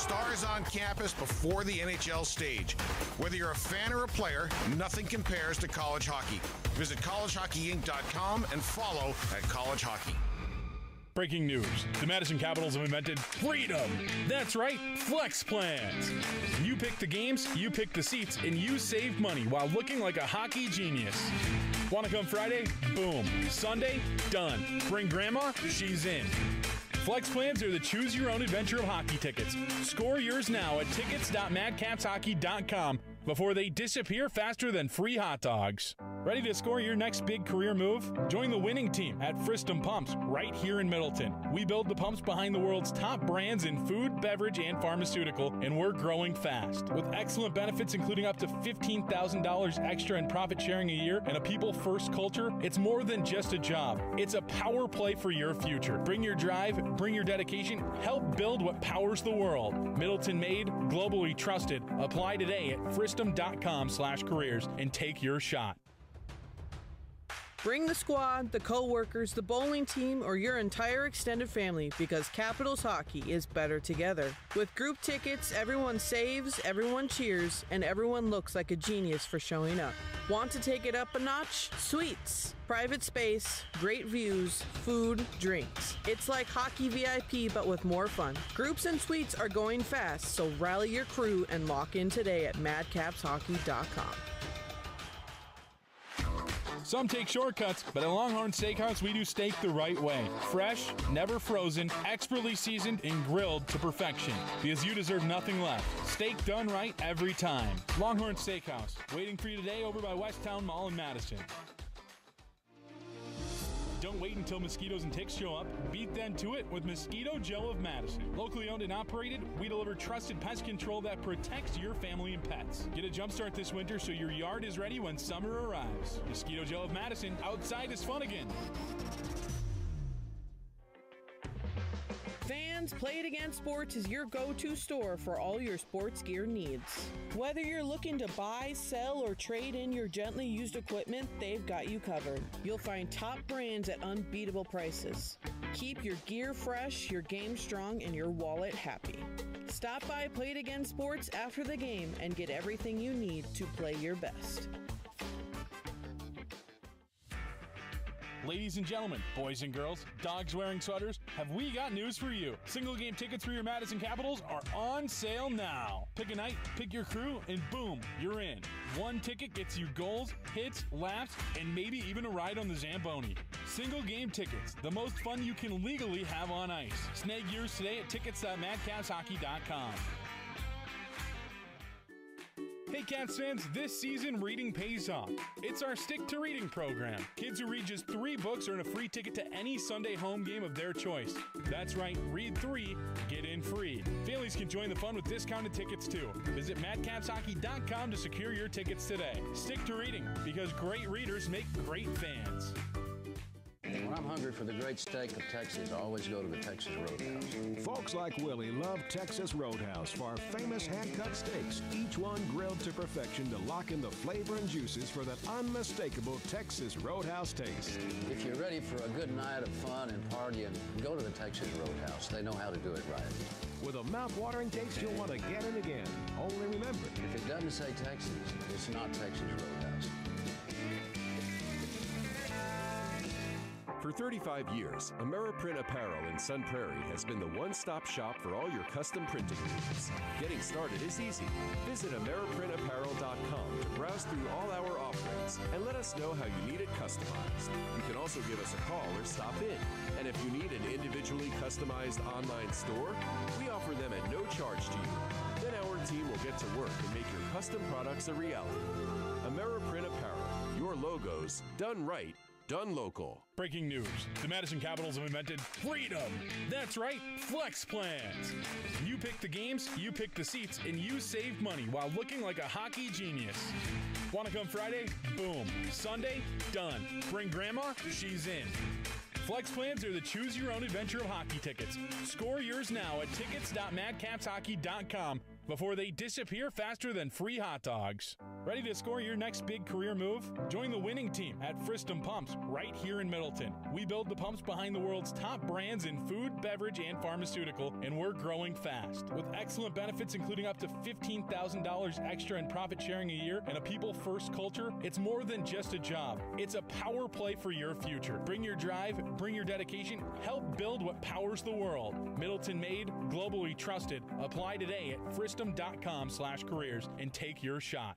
stars on campus before the NHL stage. Whether you're a fan or a player, nothing compares to college hockey. Visit collegehockeyinc.com and follow at College Hockey. Breaking news. The Madison Capitals have invented freedom. That's right, Flex Plans. You pick the games, you pick the seats, and you save money while looking like a hockey genius. Want to come Friday? Boom. Sunday? Done. Bring grandma? She's in. Flex Plans are the choose-your-own adventure of hockey tickets. Score yours now at tickets.madcapshockey.com before they disappear faster than free hot dogs. Ready to score your next big career move? Join the winning team at Fristum Pumps right here in Middleton. We build the pumps behind the world's top brands in food, beverage, and pharmaceutical, and we're growing fast. With excellent benefits including up to $15,000 extra in profit sharing a year and a people-first culture, it's more than just a job. It's a power play for your future. Bring your drive, bring your dedication, help build what powers the world. Middleton made, globally trusted. Apply today at fristum.com/careers and take your shot. Bring the squad, the co-workers, the bowling team, or your entire extended family because Capitals hockey is better together. With group tickets, everyone saves, everyone cheers, and everyone looks like a genius for showing up. Want to take it up a notch? Suites, private space, great views, food, drinks. It's like hockey VIP but with more fun. Groups and suites are going fast, so rally your crew and lock in today at madcapshockey.com. Some take shortcuts, but at Longhorn Steakhouse, we do steak the right way. Fresh, never frozen, expertly seasoned, and grilled to perfection. Because you deserve nothing less. Steak done right every time. Longhorn Steakhouse, waiting for you today over by Westtown Mall in Madison. Don't wait until mosquitoes and ticks show up. Beat them to it with Mosquito Joe of Madison. Locally owned and operated, we deliver trusted pest control that protects your family and pets. Get a jump start this winter so your yard is ready when summer arrives. Mosquito Joe of Madison, outside is fun again. Fans, Play It Again Sports is your go-to store for all your sports gear needs. Whether you're looking to buy, sell, or trade in your gently used equipment, they've got you covered. You'll find top brands at unbeatable prices. Keep your gear fresh, your game strong, and your wallet happy. Stop by Play It Again Sports after the game and get everything you need to play your best. Ladies and gentlemen, boys and girls, dogs wearing sweaters, have we got news for you. Single game tickets for your Madison Capitals are on sale now. Pick a night, pick your crew, and boom, you're in. One ticket gets you goals, hits, laps, and maybe even a ride on the Zamboni. Single game tickets, the most fun you can legally have on ice. Snag yours today at tickets.madcapshockey.com. Hey Cats fans, this season reading pays off. It's our Stick to Reading program. Kids who read just 3 books earn a free ticket to any Sunday home game of their choice. That's right, read 3, get in free. Families can join the fun with discounted tickets too. Visit madcapshockey.com to secure your tickets today. Stick to reading, because great readers make great fans. When I'm hungry for the great steak of Texas, I always go to the Texas Roadhouse. Folks like Willie love Texas Roadhouse for our famous hand-cut steaks, each one grilled to perfection to lock in the flavor and juices for that unmistakable Texas Roadhouse taste. If you're ready for a good night of fun and partying, go to the Texas Roadhouse. They know how to do it right. With a mouth-watering taste you'll want to get in again. Only remember, if it doesn't say Texas, it's not Texas Roadhouse. For 35 years, Ameriprint Apparel in Sun Prairie has been the one-stop shop for all your custom printing needs. Getting started is easy. Visit AmeriprinTapparel.com to browse through all our offerings and let us know how you need it customized. You can also give us a call or stop in. And if you need an individually customized online store, we offer them at no charge to you. Then our team will get to work and make your custom products a reality. Ameriprint Apparel, your logos done right, done local. Breaking news. The Madison Capitals have invented freedom. That's right, Flex Plans. You pick the games, you pick the seats, and you save money while looking like a hockey genius. Want to come Friday? Boom. Sunday? Done. Bring grandma? She's in. Flex Plans are the choose-your-own adventure of hockey tickets. Score yours now at tickets.madcapshockey.com before they disappear faster than free hot dogs. Ready to score your next big career move? Join the winning team at Fristum Pumps right here in Middleton. We build the pumps behind the world's top brands in food, beverage, and pharmaceutical, and we're growing fast. With excellent benefits including up to $15,000 extra in profit sharing a year and a people-first culture, it's more than just a job. It's a power play for your future. Bring your drive, bring your dedication, help build what powers the world. Middleton made, globally trusted. Apply today at fristum.com/careers and take your shot.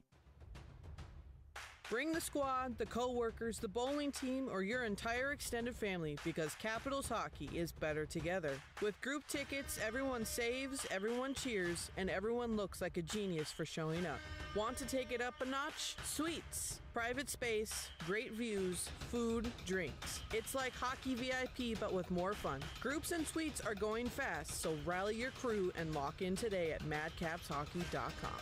Bring the squad, the co-workers, the bowling team, or your entire extended family because Capitals hockey is better together. With group tickets, everyone saves, everyone cheers, and everyone looks like a genius for showing up. Want to take it up a notch? Suites, private space, great views, food, drinks. It's like hockey VIP but with more fun. Groups and suites are going fast, so rally your crew and lock in today at madcapshockey.com.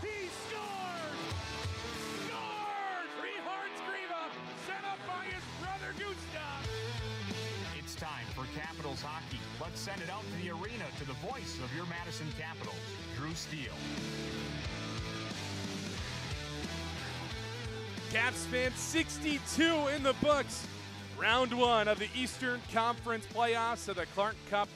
He scored! Scored! 3 hearts scream up, set up by his brother Gustav. It's time for Capitals hockey. Let's send it out to the arena to the voice of your Madison Capitals, Drew Steele. Caps fans, 62 in the books. Round 1 of the Eastern Conference playoffs of the Clark Cup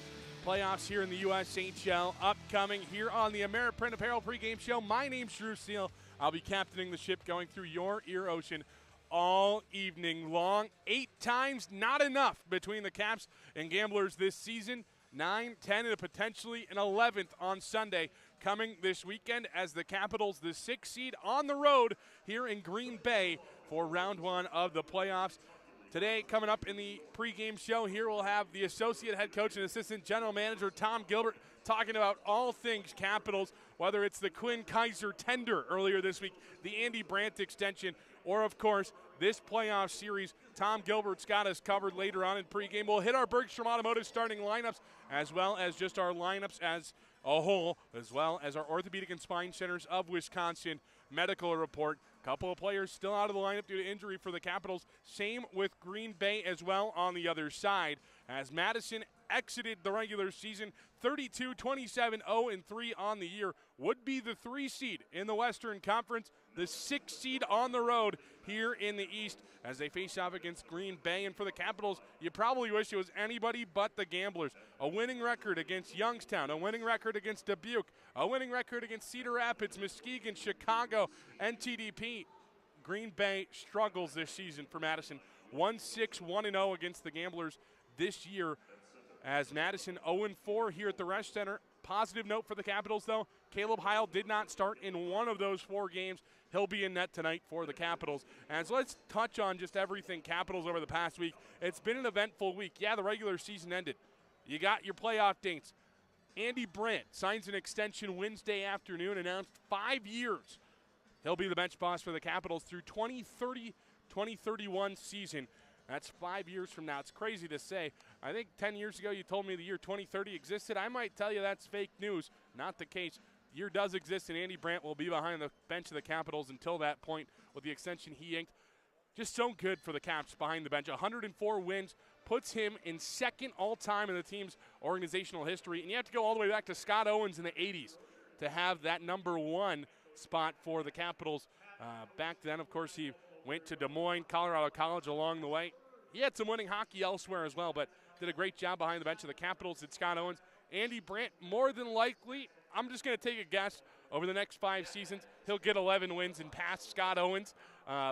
playoffs here in the USHL, upcoming here on the Ameriprint Apparel pregame show. My name's Drew Steele. I'll be captaining the ship going through your ear ocean all evening long. 8 times, not enough between the Caps and Gamblers this season. 9, 10, and potentially an 11th on Sunday coming this weekend as the Capitals, the 6th seed on the road here in Green Bay for round 1 of the playoffs. Today, coming up in the pregame show here, we'll have the associate head coach and assistant general manager, Tom Gilbert, talking about all things Capitals, whether it's the Quinn Kaiser tender earlier this week, the Andy Brandt extension, or, of course, this playoff series. Tom Gilbert's got us covered later on in pregame. We'll hit our Bergstrom Automotive starting lineups, as well as just our lineups as a whole, as well as our Orthopedic and Spine Centers of Wisconsin medical report. Couple of players still out of the lineup due to injury for the Capitals. Same with Green Bay as well on the other side. As Madison exited the regular season 32-27-0-3 on the year, would be the 3 seed in the Western Conference, the 6th seed on the road here in the East as they face off against Green Bay. And for the Capitals, you probably wish it was anybody but the Gamblers. A winning record against Youngstown, a winning record against Dubuque, a winning record against Cedar Rapids, Muskegon, Chicago, NTDP. Green Bay struggles this season for Madison. 1-6-1-0 against the Gamblers this year as Madison 0-4 here at the Resch Center. Positive note for the Capitals, though, Caleb Heil did not start in one of those 4 games. He'll be in net tonight for the Capitals. And so let's touch on just everything Capitals over the past week. It's been an eventful week. Yeah, the regular season ended. You got your playoff dates. Andy Brandt signs an extension Wednesday afternoon, announced 5 years. He'll be the bench boss for the Capitals through 2030-2031 season. That's 5 years from now. It's crazy to say. I think 10 years ago you told me the year 2030 existed. I might tell you that's fake news. Not the case. The year does exist, and Andy Brandt will be behind the bench of the Capitals until that point with the extension he inked. Just so good for the Caps behind the bench. 104 wins puts him in second all-time in the team's organizational history. And you have to go all the way back to Scott Owens in the 80s to have that number 1 spot for the Capitals. Back then, of course, he went to Des Moines, Colorado College along the way. He had some winning hockey elsewhere as well, but did a great job behind the bench of the Capitals. Did Scott Owens. Andy Brandt, more than likely, I'm just going to take a guess, over the next 5 seasons, he'll get 11 wins and pass Scott Owens.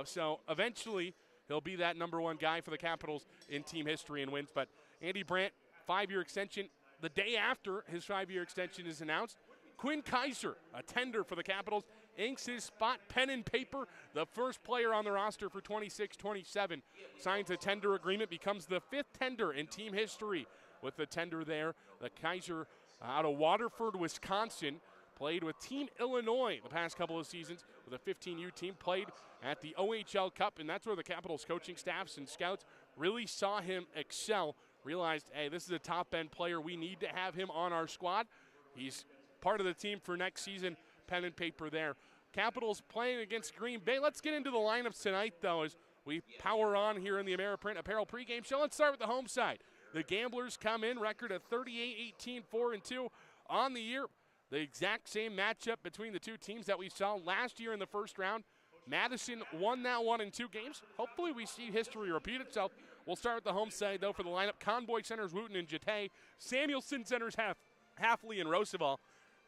So eventually, he'll be that number 1 guy for the Capitals in team history and wins. But Andy Brandt, 5-year extension. The day after his 5-year extension is announced, Quinn Kaiser, a tender for the Capitals, inks his spot, pen and paper. The first player on the roster for 26-27 signs a tender agreement, becomes the 5th tender in team history with the tender there. The Kaiser out of Waterford, Wisconsin, played with Team Illinois the past couple of seasons with a 15U team, played at the OHL Cup, and that's where the Capitals coaching staffs and scouts really saw him excel, realized, hey, this is a top-end player. We need to have him on our squad. He's part of the team for next season, pen and paper there. Capitals playing against Green Bay. Let's get into the lineups tonight, though, as we power on here in the Ameriprint Apparel pregame show. Let's start with the home side. The Gamblers come in, record of 38-18, 4-2 on the year. The exact same matchup between the two teams that we saw last year in the first round. Madison won that one in 2 games. Hopefully we see history repeat itself. We'll start with the home side, though, for the lineup. Convoy centers Wooten and Jete. Samuelson centers Halfley and Roosevelt.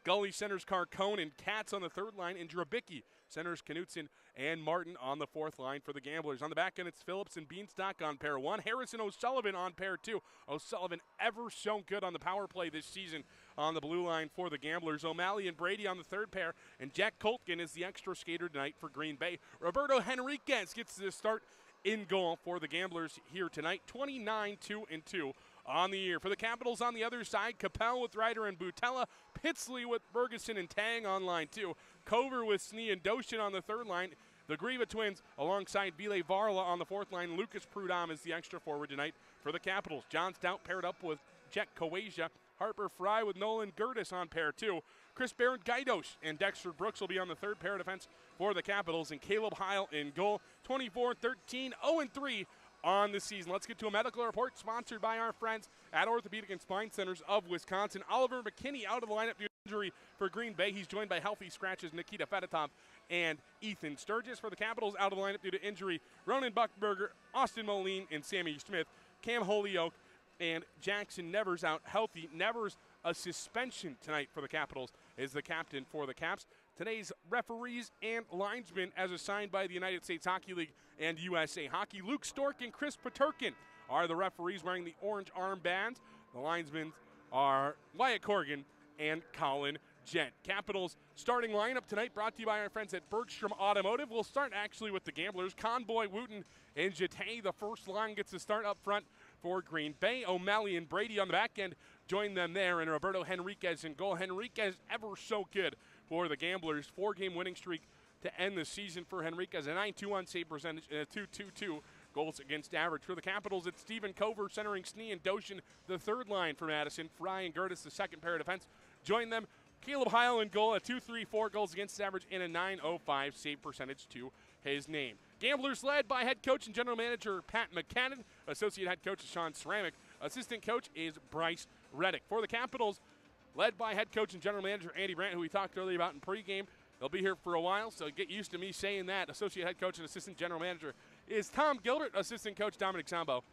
Gully centers Carcone and Katz on the third line, and Drabicki centers Knutson and Martin on the fourth line for the Gamblers. On the back end, it's Phillips and Beanstalk on pair 1. Harrison O'Sullivan on pair 2. O'Sullivan ever so good on the power play this season on the blue line for the Gamblers. O'Malley and Brady on the third pair, and Jack Coltkin is the extra skater tonight for Green Bay. Roberto Henriquez gets the start in goal for the Gamblers here tonight. 29-2-2 on the year. For the Capitals on the other side, Capel with Ryder and Butella, Pitsley with Bergeson and Tang on line 2, Cover with Snee and Doshin on the third line, the Grieva twins alongside Ville Varla on the fourth line. Lucas Prudhomme is the extra forward tonight for the Capitals. John Stout paired up with Jack Kowasia, Harper Fry with Nolan Gertis on pair 2. Chris Barrett Gaidos and Dexter Brooks will be on the third pair of defense for the Capitals, and Caleb Heil in goal. 24-13, 0-3 on the season. Let's get to a medical report sponsored by our friends at Orthopedic and Spine Centers of Wisconsin. Oliver McKinney out of the lineup due to injury for Green Bay. He's joined by healthy scratches Nikita Fedotov and Ethan Sturgis. For the Capitals out of the lineup due to injury, Ronan Buckberger, Austin Moline, and Sammy Smith. Cam Holyoke and Jackson Nevers out healthy. Nevers a suspension tonight for the Capitals is the captain for the Caps. Today's referees and linesmen as assigned by the United States Hockey League and USA Hockey. Luke Stork and Chris Paterkin are the referees wearing the orange armbands. The linesmen are Wyatt Corrigan and Colin Jent. Capitals starting lineup tonight brought to you by our friends at Bergstrom Automotive. We'll start actually with the Gamblers. Convoy, Wooten, and Jete. The first line gets to start up front for Green Bay. O'Malley and Brady on the back end join them there, and Roberto Henriquez in goal. Henriquez ever so good for the Gamblers. 4-game winning streak to end the season for Henriquez. A 9-2 save percentage and a 2.22 goals against average. For the Capitals, it's Stephen Cover centering Snee and Doshin, the third line for Madison. Fry and Gertis, the second pair of defense, join them. Caleb Heil in goal, a 2.34 goals against average and a 9.05 save percentage to his name. Gamblers led by head coach and general manager Pat McCannon. Associate head coach is Sean Ceramic. Assistant coach is Bryce Reddick. For the Capitals, led by head coach and general manager Andy Brandt, who we talked earlier about in pregame. They'll be here for a while, so get used to me saying that. Associate head coach and assistant general manager is Tom Gilbert. Assistant coach Dominic Sambo.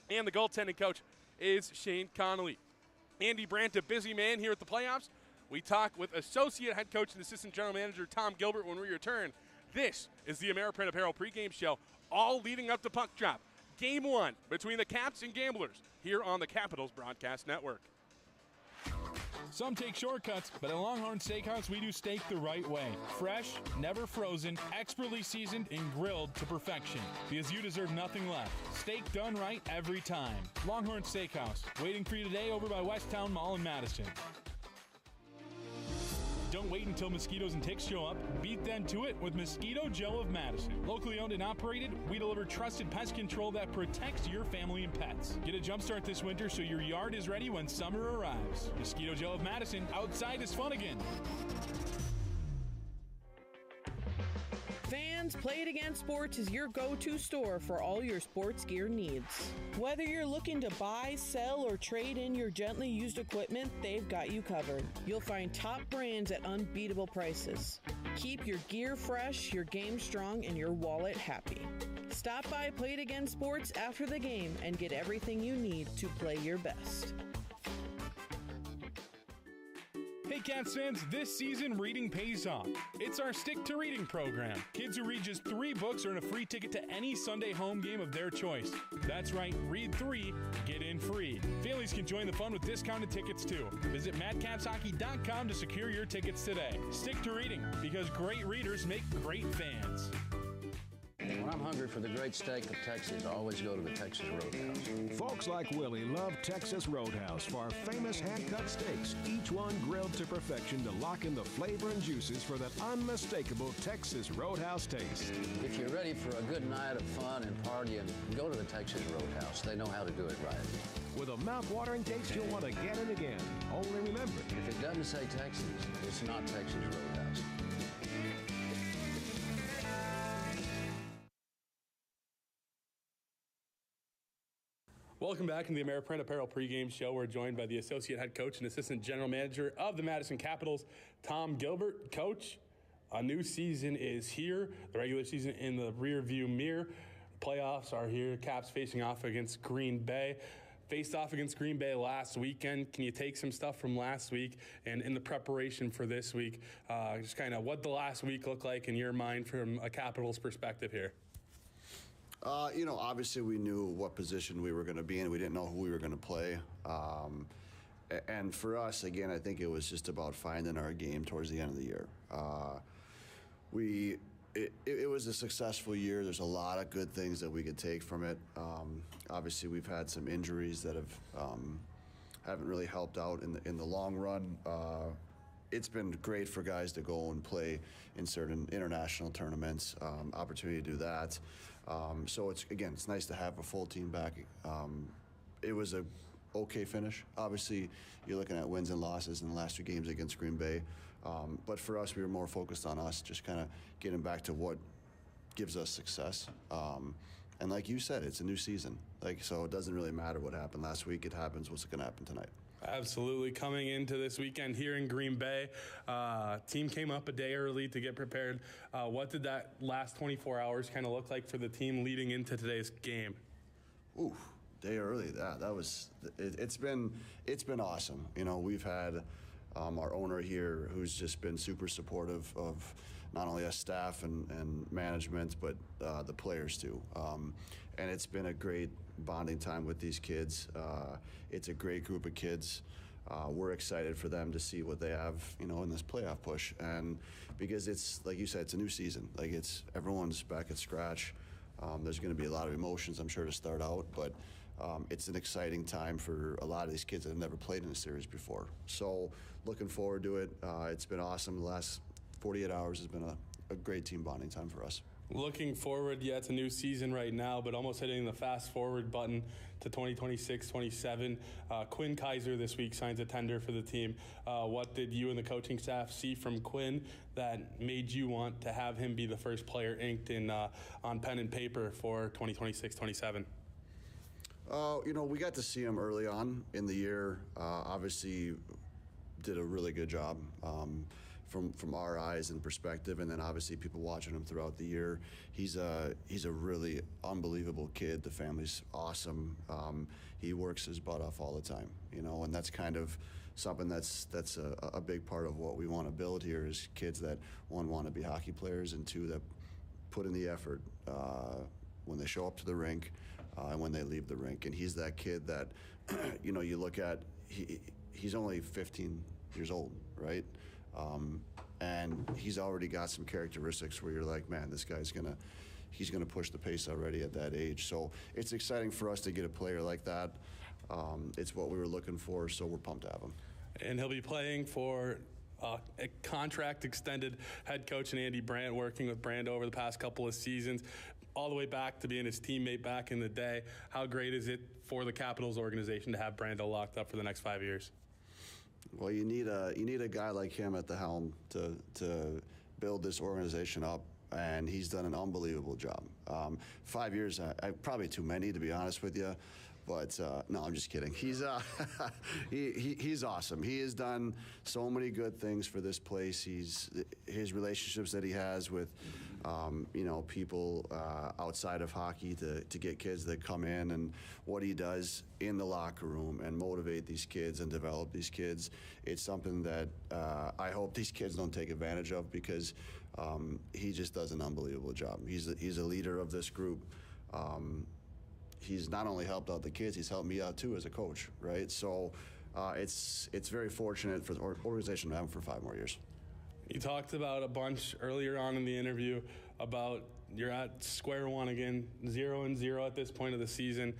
And the goaltending coach is Shane Connolly. Andy Brandt, a busy man here at the playoffs. We talk with associate head coach and assistant general manager Tom Gilbert when we return. This is the Ameriprint Apparel pregame show, all leading up to puck drop. Game 1 between the Caps and Gamblers here on the Capitals Broadcast Network. Some take shortcuts, but at Longhorn Steakhouse, we do steak the right way. Fresh, never frozen, expertly seasoned, and grilled to perfection. Because you deserve nothing less. Steak done right every time. Longhorn Steakhouse, waiting for you today over by Westtown Mall in Madison. Don't wait until mosquitoes and ticks show up. Beat them to it with Mosquito Joe of Madison. Locally owned and operated, we deliver trusted pest control that protects your family and pets. Get a jump start this winter so your yard is ready when summer arrives. Mosquito Joe of Madison, outside is fun again. Fans, Play It Again Sports is your go-to store for all your sports gear needs. Whether you're looking to buy, sell, or trade in your gently used equipment, they've got you covered. You'll find top brands at unbeatable prices. Keep your gear fresh, your game strong, and your wallet happy. Stop by Play It Again Sports after the game and get everything you need to play your best. Hey Cats fans, this season reading pays off. It's our Stick to Reading program. Kids who read just 3 books earn a free ticket to any Sunday home game of their choice. That's right, read 3, get in free. Families can join the fun with discounted tickets too. Visit madcapshockey.com to secure your tickets today. Stick to reading, because great readers make great fans. When I'm hungry for the great steak of Texas, I always go to the Texas Roadhouse. Folks like Willie love Texas Roadhouse for our famous hand-cut steaks, each one grilled to perfection to lock in the flavor and juices for that unmistakable Texas Roadhouse taste. If you're ready for a good night of fun and partying, go to the Texas Roadhouse. They know how to do it right. With a mouth-watering taste you'll want again and again. Only remember, If it doesn't say Texas, it's not Texas Roadhouse. Welcome back to the Ameriprint Apparel pregame show. We're joined by the associate head coach and assistant general manager of the Madison Capitals, Tom Gilbert. Coach, a new season is here. The regular season in the rearview mirror. Playoffs are here. Caps facing off against Green Bay. Faced off against Green Bay last weekend. Can you take some stuff from last week and in the preparation for this week, just kind of what the last week looked like in your mind from a Capitals perspective here? Obviously we knew what position we were going to be in. We didn't know who we were going to play. And for us, again, I think it was just about finding our game towards the end of the year. It was a successful year. There's a lot of good things that we could take from it. Obviously, we've had some injuries that haven't really helped out in the long run. It's been great for guys to go and play in certain international tournaments, opportunity to do that. So it's nice to have a full team back. It was a okay finish. Obviously, you're looking at wins and losses in the last two games against Green Bay. But for us, we were more focused on us, just kind of getting back to what gives us success. And like you said, it's a new season. So it doesn't really matter what happened last week. It happens what's going to happen tonight. Absolutely. Coming into this weekend here in Green Bay, team came up a day early to get prepared. What did that last 24 hours kind of look like for the team leading into today's game? Ooh, day early. It's been awesome. We've had our owner here who's just been super supportive of not only us staff and management, but the players too. And it's been a great bonding time with these kids. It's a great group of kids. We're excited for them to see what they have, in this playoff push. And because it's, like you said, it's a new season. Everyone's back at scratch. There's going to be a lot of emotions, I'm sure, to start out, but it's an exciting time for a lot of these kids that have never played in a series before. So looking forward to it. It's been awesome. The last 48 hours has been a great team bonding time for us. Looking forward, it's a new season right now, but almost hitting the fast forward button to 2026-27. Quinn Kaiser this week signs a tender for the team. What did you and the coaching staff see from Quinn that made you want to have him be the first player inked in on pen and paper for 2026-27? We got to see him early on in the year. Obviously, did a really good job from our eyes and perspective, and then obviously people watching him throughout the year. He's a really unbelievable kid. The family's awesome. He works his butt off all the time, and that's kind of something that's a big part of what we want to build here is kids that, one, want to be hockey players, and two, that put in the effort when they show up to the rink and when they leave the rink. And he's that kid that, you look at, he's only 15 years old, right? And he's already got some characteristics where you're like, man, this guy's he's gonna push the pace already at that age. So it's exciting for us to get a player like that. It's what we were looking for, so we're pumped to have him. And he'll be playing for a contract extended head coach and Andy Brandt, working with Brandt over the past couple of seasons, all the way back to being his teammate back in the day. How great is it for the Capitals organization to have Brandt locked up for the next 5 years? Well, you need a guy like him at the helm to build this organization up, and he's done an unbelievable job. 5 years, probably too many, to be honest with you. But no, I'm just kidding. He's he's awesome. He has done so many good things for this place. His relationships that he has with people outside of hockey to get kids that come in, and what he does in the locker room and motivate these kids and develop these kids. It's something that I hope these kids don't take advantage of, because he just does an unbelievable job. He's a leader of this group. He's not only helped out the kids, he's helped me out too as a coach, right? So it's very fortunate for the organization to have him for 5 more years. You talked about a bunch earlier on in the interview about You're at square one again, 0-0 at this point of the season.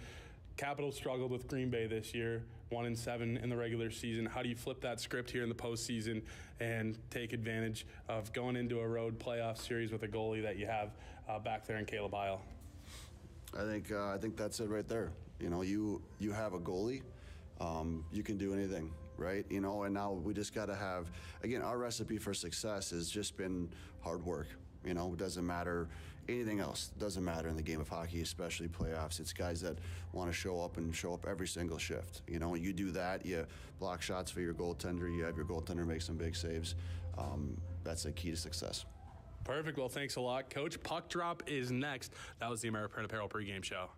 Capitals struggled with Green Bay this year, 1-7 in the regular season. How do you flip that script here in the postseason and take advantage of going into a road playoff series with a goalie that you have back there in Caleb Heil? I think that's it right there. You know, you have a goalie, you can do anything, right? You know, and now we just got to have, again, our recipe for success has just been hard work. You know, it doesn't matter anything else. It doesn't matter in the game of hockey, especially playoffs. It's guys that want to show up every single shift. You know, you do that, you block shots for your goaltender, you have your goaltender make some big saves. That's the key to success. Perfect. Well, thanks a lot, Coach. Puck Drop is next. That was the AmeriPrint Apparel pregame show.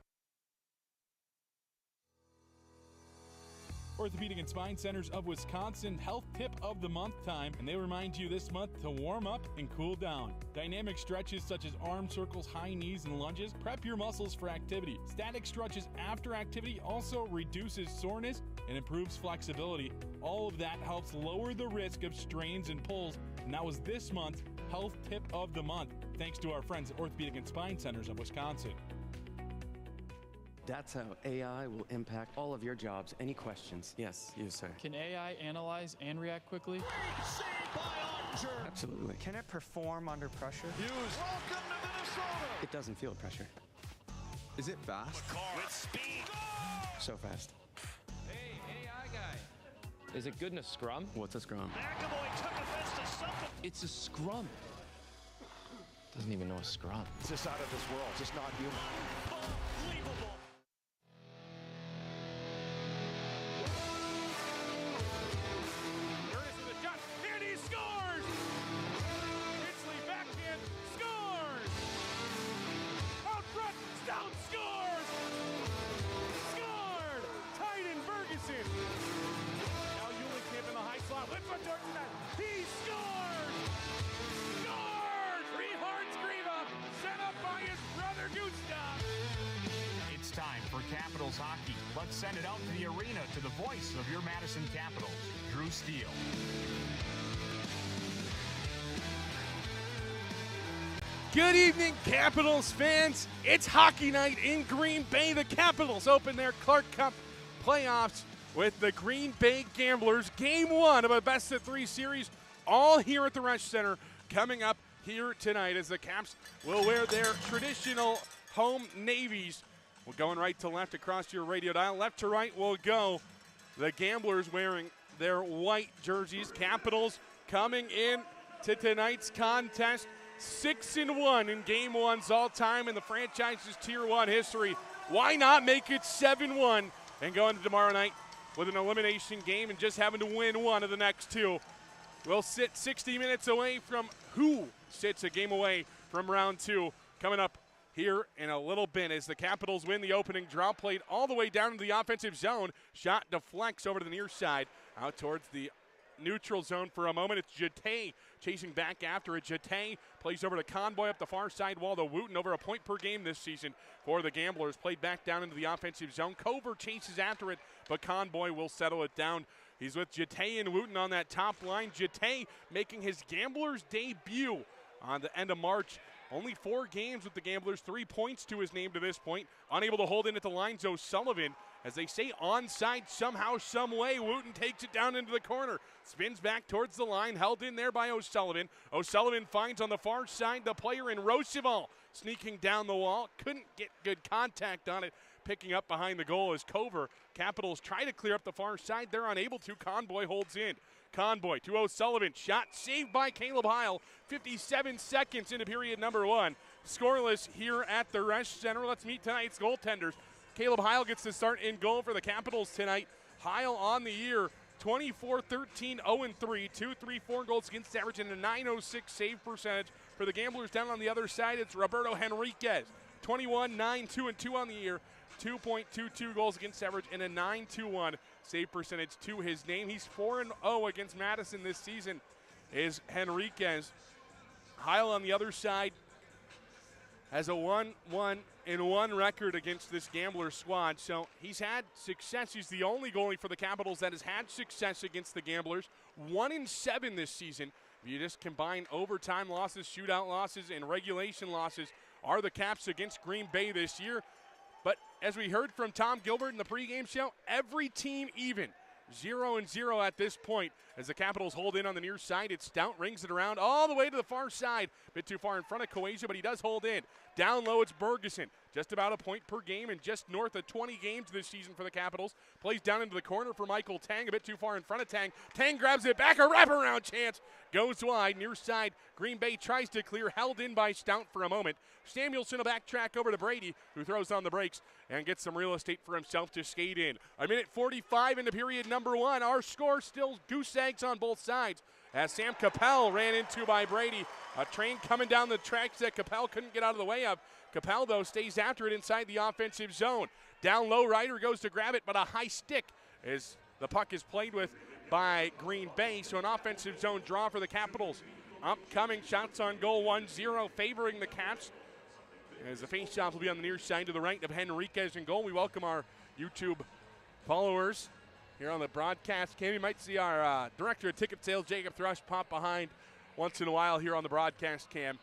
Orthopedic and Spine Centers of Wisconsin health tip of the month time, and they remind you this month to warm up and cool down. Dynamic stretches such as arm circles, high knees, and lunges prep your muscles for activity. Static stretches after activity also reduces soreness and improves flexibility. All of that helps lower the risk of strains and pulls, and that was this month's health tip of the month, thanks to our friends at Orthopedic and Spine Centers of Wisconsin. That's how AI will impact all of your jobs. Any questions? Yes, you, sir. Can AI analyze and react quickly? Absolutely. Can it perform under pressure? Welcome to Minnesota. It doesn't feel pressure. Is it fast? With speed. So fast. Hey, AI guy. Is it good in a scrum? What's a scrum? McAvoy took offense to something. It's a scrum. Doesn't even know a scrum. It's just out of this world. Just not human. Unbelievable. He scored! Scored! Rehard Skriva, set up by his brother Gustav. It's time for Capitals hockey. Let's send it out to the arena to the voice of your Madison Capitals, Drew Steele. Good evening, Capitals fans. It's hockey night in Green Bay. The Capitals open their Clark Cup playoffs with the Green Bay Gamblers. Game one of a best-of-3 series, all here at the Resch Center, coming up here tonight as the Caps will wear their traditional home navies. We're going right to left across your radio dial. Left to right will go the Gamblers wearing their white jerseys. Capitals coming in to tonight's contest 6-1 in Game 1's all-time in the franchise's Tier 1 history. Why not make it 7-1 and go into tomorrow night with an elimination game and just having to win one of the next two? We'll sit 60 minutes away from who sits a game away from round two. Coming up here in a little bit as the Capitals win the opening draw, played all the way down into the offensive zone. Shot deflects over to the near side, out towards the neutral zone for a moment. It's Jeté chasing back after it. Jeté plays over to Conboy up the far side wall to Wooten, over a point per game this season for the Gamblers. Played back down into the offensive zone. Cover chases after it, but Conboy will settle it down. He's with Jeté and Wooten on that top line. Jeté making his Gamblers debut on the end of March. Only 4 games with the Gamblers, 3 points to his name to this point. Unable to hold in at the lines, O'Sullivan. As they say, onside somehow, some way. Wooten takes it down into the corner. Spins back towards the line, held in there by O'Sullivan. O'Sullivan finds on the far side the player in Roosevelt, sneaking down the wall. Couldn't get good contact on it. Picking up behind the goal is Cover. Capitals try to clear up the far side. They're unable to. Conboy holds in. Conboy to O'Sullivan. Shot saved by Caleb Heil. 57 seconds into period number 1. Scoreless here at the Resch Center. Let's meet tonight's goaltenders. Caleb Heil gets the start in goal for the Capitals tonight. Heil on the year, 24-13, 0-3, 2.34 goals against average and a .906 save percentage. For the Gamblers down on the other side, it's Roberto Henriquez, 21-9, 2-2 on the year, 2.22 goals against average and a .921 save percentage to his name. He's 4-0 against Madison this season, is Henriquez. Heil on the other side has a 1-1-1 record against this Gambler squad. So he's had success. He's the only goalie for the Capitals that has had success against the Gamblers. 1-7 this season. If you just combine overtime losses, shootout losses, and regulation losses, are the Caps against Green Bay this year. But as we heard from Tom Gilbert in the pregame show, every team even. 0-0 at this point as the Capitals hold in on the near side. It's Stout, rings it around all the way to the far side. Bit too far in front of Coasia, but he does hold in. Down low, it's Bergeson. Just about a point per game and just north of 20 games this season for the Capitals. Plays down into the corner for Michael Tang, a bit too far in front of Tang. Tang grabs it back, a wraparound chance. Goes wide, near side. Green Bay tries to clear, held in by Stout for a moment. Samuelson a backtrack over to Brady, who throws on the brakes and gets some real estate for himself to skate in. A minute 45 into period number 1. Our score still goose eggs on both sides as Sam Capel ran into by Brady. A train coming down the tracks that Capel couldn't get out of the way of. Capel, though, stays after it inside the offensive zone. Down low, Ryder goes to grab it, but a high stick as the puck is played with by Green Bay. So an offensive zone draw for the Capitals. Upcoming shots on goal 1-0 favoring the Caps. As the faceoff will be on the near side to the right of Henriquez in goal. We welcome our YouTube followers here on the broadcast cam. You might see our director of ticket sales, Jacob Thrush, pop behind once in a while here on the broadcast cam.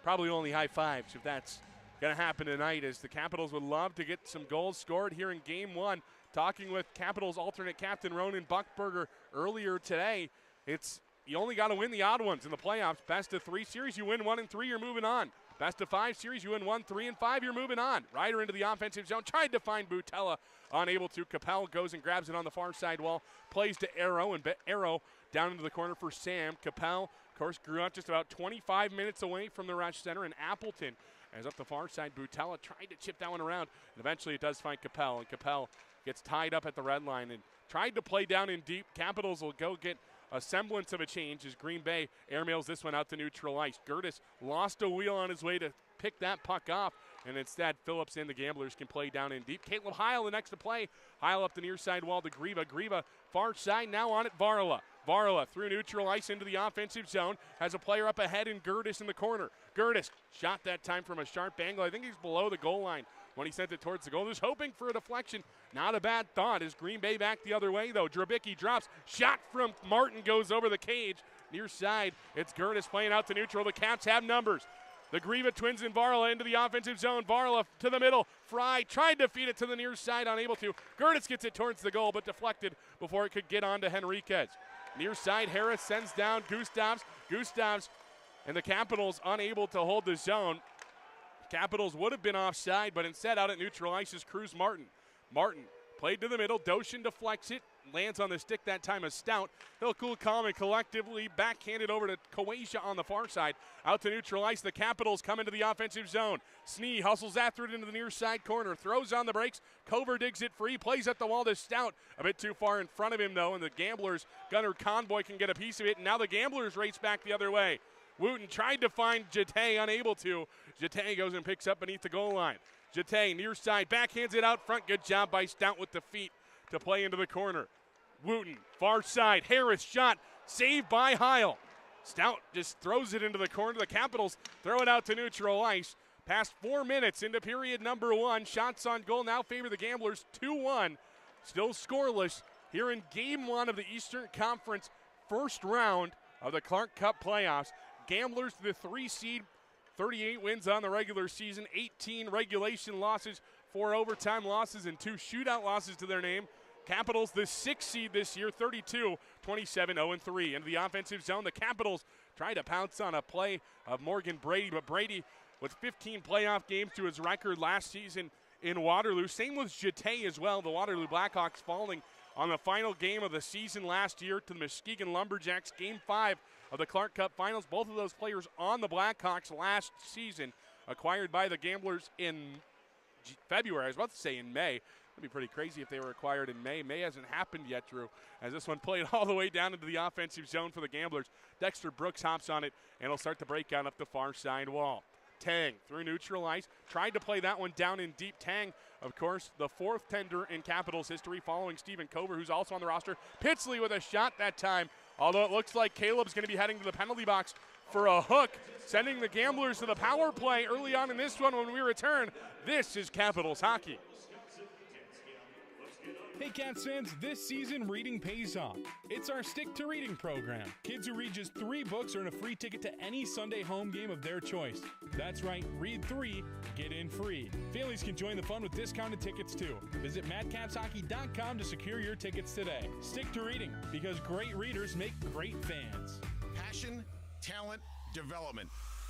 Probably only high fives if that's going to happen tonight, as the Capitals would love to get some goals scored here in Game 1. Talking with Capitals alternate captain Ronan Buchberger earlier today, you only got to win the odd ones in the playoffs. Best of 3 series, you win 1 and 3, you're moving on. Best of 5 series, you win 1, 3, and 5, you're moving on. Ryder into the offensive zone, tried to find Butella, unable to. Capel goes and grabs it on the far side wall, plays to Arrow, and Arrow down into the corner for Sam. Capel, of course, grew up just about 25 minutes away from the Rush Center in Appleton. As up the far side, Butella tried to chip that one around, and eventually it does find Capel, and Capel gets tied up at the red line and tried to play down in deep. Capitals will go get a semblance of a change as Green Bay airmails this one out to neutral ice. Gertis lost a wheel on his way to pick that puck off, and instead Phillips and the Gamblers can play down in deep. Caleb Heil the next to play. Heil up the near side wall to Griva. Griva far side, now on it Varla. Varla through neutral ice into the offensive zone. Has a player up ahead in Gertis in the corner. Gertis shot that time from a sharp angle. I think he's below the goal line when he sent it towards the goal. Just hoping for a deflection. Not a bad thought as Green Bay back the other way, though. Drabicki drops. Shot from Martin goes over the cage. Near side, it's Gertis playing out to neutral. The Caps have numbers. The Griva twins and Varla into the offensive zone. Varla to the middle. Fry tried to feed it to the near side, unable to. Gertis gets it towards the goal, but deflected before it could get on to Henriquez. Near side, Harris sends down Gustavs. Gustavs and the Capitals unable to hold the zone. Capitals would have been offside, but instead out at neutral ice is Cruz Martin. Martin played to the middle. Doshin deflects it. Lands on the stick that time as Stout. He'll cool, calm, and collectively backhanded over to Coasia on the far side. Out to neutral ice. The Capitals come into the offensive zone. Snee hustles after it into the near side corner. Throws on the brakes. Cover digs it free. Plays at the wall to Stout. A bit too far in front of him, though, and the Gamblers, Gunnar Conboy, can get a piece of it. And now the Gamblers race back the other way. Wooten tried to find Jete, unable to. Jete goes and picks up beneath the goal line. Jete near side, backhands it out front. Good job by Stout with the feet to play into the corner. Wooten, far side, Harris shot, saved by Heil. Stout just throws it into the corner. The Capitals throw it out to neutral ice. Past 4 minutes into period number 1. Shots on goal now favor the Gamblers 2-1. Still scoreless here in Game 1 of the Eastern Conference first round of the Clark Cup playoffs. Gamblers the 3 seed, 38 wins on the regular season, 18 regulation losses, 4 overtime losses, and 2 shootout losses to their name. Capitals the 6th seed this year, 32, 27, 0-3. Into the offensive zone, the Capitals try to pounce on a play of Morgan Brady, but Brady with 15 playoff games to his record last season in Waterloo. Same with Jete as well. The Waterloo Blackhawks falling on the final game of the season last year to the Muskegon Lumberjacks, Game 5 of the Clark Cup Finals. Both of those players on the Blackhawks last season, acquired by the Gamblers in February. I was about to say in May. It'd be pretty crazy if they were acquired in May. May hasn't happened yet, Drew, as this one played all the way down into the offensive zone for the Gamblers. Dexter Brooks hops on it, and he'll start the breakout up the far side wall. Tang through neutral ice. Tried to play that one down in deep. Tang, of course, the 4th tender in Capitals history, following Stephen Cover, who's also on the roster. Pitsley with a shot that time, although it looks like Caleb's going to be heading to the penalty box for a hook, sending the Gamblers to the power play early on in this one. When we return, this is Capitals hockey. Hey Cats fans, this season reading pays off. It's our Stick to Reading program. Kids who read just 3 books earn a free ticket to any Sunday home game of their choice. That's right, read 3, get in free. Families can join the fun with discounted tickets too. Visit madcapshockey.com to secure your tickets today. Stick to reading, because great readers make great fans. Passion, talent, development.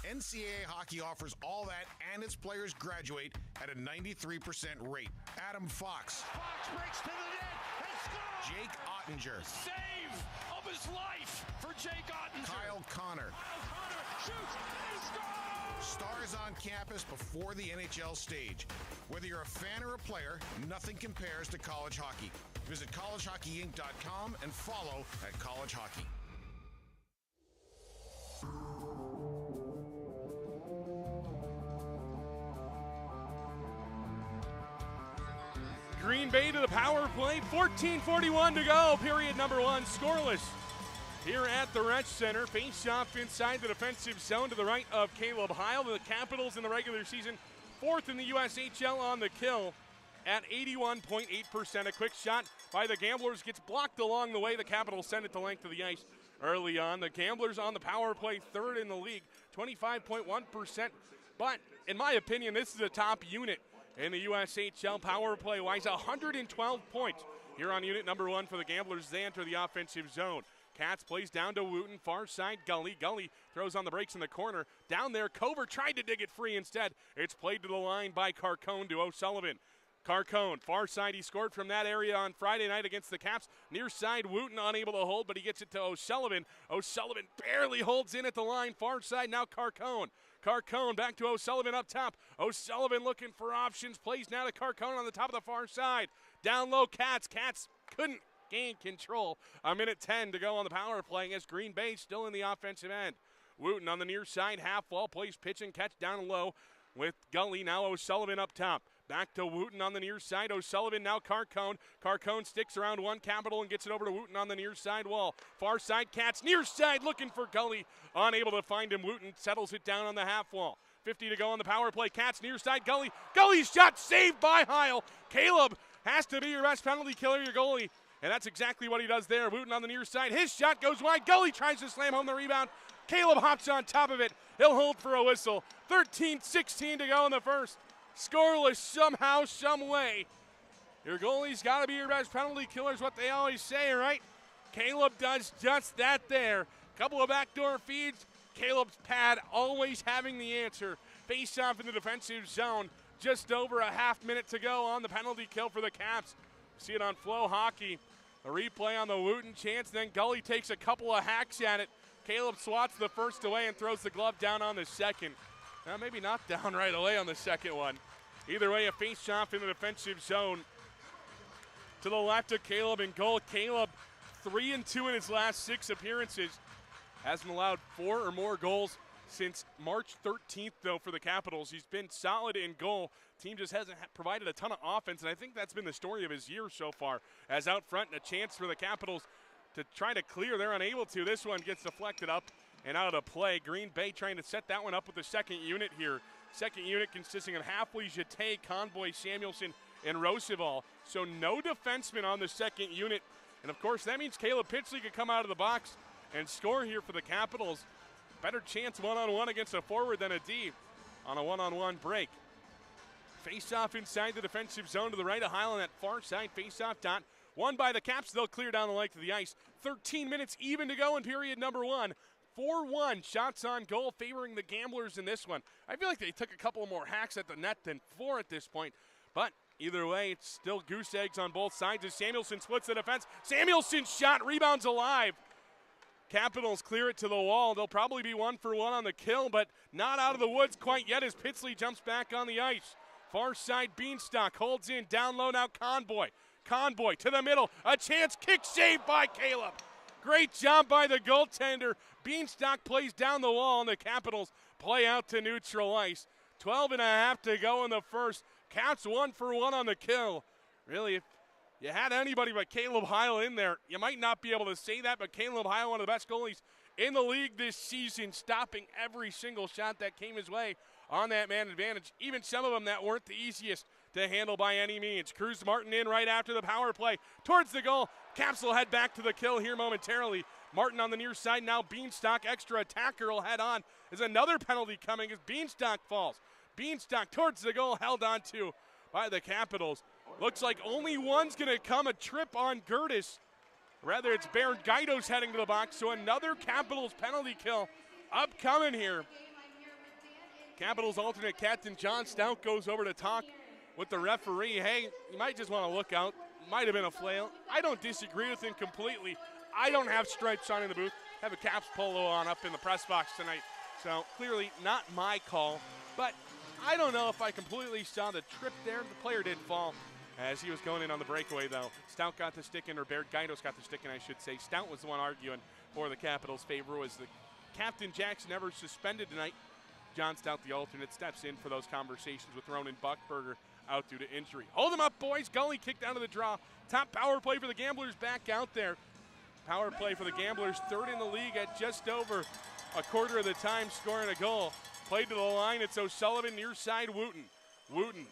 NCAA hockey offers all that, and its players graduate at a 93% rate. Adam Fox. Fox breaks to the net and scores! Jake Ottinger. Save of his life for Jake Ottinger. Kyle Connor. Kyle Connor shoots and scores! Stars on campus before the NHL stage. Whether you're a fan or a player, nothing compares to college hockey. Visit collegehockeyinc.com and follow at College Hockey. Green Bay to the power play, 14:41 to go, period number 1, scoreless. Here at the Retsch Center, face-off inside the defensive zone to the right of Caleb Heil. The Capitals in the regular season, 4th in the USHL on the kill at 81.8%. A quick shot by the Gamblers gets blocked along the way. The Capitals send it to length of the ice early on. The Gamblers on the power play, 3rd in the league, 25.1%. But in my opinion, this is a top unit in the USHL power play-wise. 112 points here on unit number 1 for the Gamblers. They enter the offensive zone. Katz plays down to Wooten, far side Gully. Gully throws on the brakes in the corner. Down there, Cover tried to dig it free instead. It's played to the line by Carcone to O'Sullivan. Carcone, far side, he scored from that area on Friday night against the Caps. Near side, Wooten unable to hold, but he gets it to O'Sullivan. O'Sullivan barely holds in at the line, far side, now Carcone. Carcone back to O'Sullivan up top. O'Sullivan looking for options, plays now to Carcone on the top of the far side. Down low, Katz. Katz couldn't gain control. 1:10 to go on the power play as Green Bay still in the offensive end. Wooten on the near side, half wall, plays pitch and catch down low with Gully. Now O'Sullivan up top. Back to Wooten on the near side. O'Sullivan now Carcone. Carcone sticks around one Capital and gets it over to Wooten on the near side wall. Far side, Katz near side looking for Gully. Unable to find him. Wooten settles it down on the half wall. 50 to go on the power play. Katz near side, Gully. Gully's shot saved by Heil. Caleb has to be your best penalty killer, your goalie. And that's exactly what he does there. Wooten on the near side. His shot goes wide. Gully tries to slam home the rebound. Caleb hops on top of it. He'll hold for a whistle. 13-16 to go in the first. Scoreless somehow, some way. Your goalie's got to be your best penalty killer is what they always say, right? Caleb does just that there. Couple of backdoor feeds. Caleb's pad always having the answer. Face off in the defensive zone. Just over a half minute to go on the penalty kill for the Caps. See it on Flow Hockey. A replay on the Wooten chance. Then Gully takes a couple of hacks at it. Caleb swats the first away and throws the glove down on the second. Maybe not down right away on the second one. Either way, a face-off in the defensive zone. To the left of Caleb in goal. Caleb 3-2 in his last 6 appearances. Hasn't allowed 4 or more goals since March 13th, though, for the Capitals. He's been solid in goal. Team just hasn't provided a ton of offense, and I think that's been the story of his year so far. As out front, a chance for the Capitals to try to clear. They're unable to. This one gets deflected up and out of play. Green Bay trying to set that one up with the second unit here. Second unit consisting of Halfley, Jeté, Convoy, Samuelson, and Roosevelt. So no defenseman on the second unit. And, of course, that means Caleb Pitchley could come out of the box and score here for the Capitals. Better chance one-on-one against a forward than a D on a one-on-one break. Face-off inside the defensive zone to the right of Highland. That far side face-off dot. Won by the Caps. They'll clear down the length of the ice. 13 minutes even to go in period number 1. 4-1 shots on goal favoring the Gamblers in this one. I feel like they took a couple more hacks at the net than 4 at this point. But either way, it's still goose eggs on both sides as Samuelson splits the defense. Samuelson's shot rebounds alive. Capitals clear it to the wall. They'll probably be 1-for-1 on the kill, but not out of the woods quite yet as Pitchley jumps back on the ice. Far side Beanstalk holds in. Down low now Convoy. Convoy to the middle. A chance. Kick saved by Caleb. Great job by the goaltender. Beanstalk plays down the wall, and the Capitals play out to neutral ice. 12.5 to go in the first. Caps 1-for-1 on the kill. Really, if you had anybody but Caleb Heil in there, you might not be able to say that, but Caleb Heil, one of the best goalies in the league this season, stopping every single shot that came his way on that man advantage, even some of them that weren't the easiest to handle by any means. Cruz Martin in right after the power play towards the goal. Caps will head back to the kill here momentarily. Martin on the near side now. Beanstalk, extra attacker, will head on. There's another penalty coming as Beanstalk falls. Beanstalk towards the goal, held on to by the Capitals. Looks like only one's going to come, a trip on Gertis. Rather, it's Baird Gaidos heading to the box, so another Capitals penalty kill upcoming here. Capitals alternate captain John Stout goes over to talk with the referee. Hey, you might just want to look out. Might have been a flail. I don't disagree with him completely. I don't have stripes on in the booth. Have a Caps polo on up in the press box tonight. So clearly not my call. But I don't know if I completely saw the trip there. The player did fall as he was going in on the breakaway, though. Stout got the stick in, or Baird Gaidos got the stick in, I should say. Stout was the one arguing for the Capitals' favor. Was the Captain Jackson ever suspended tonight? John Stout, the alternate, steps in for those conversations with Ronan Buckberger out due to injury. Hold them up, boys. Gully kicked down to the draw. Top power play for the Gamblers back out there. Power play for the Gamblers, third in the league at just over a quarter of the time scoring a goal. Played to the line. It's O'Sullivan near side Wooten. Wooten,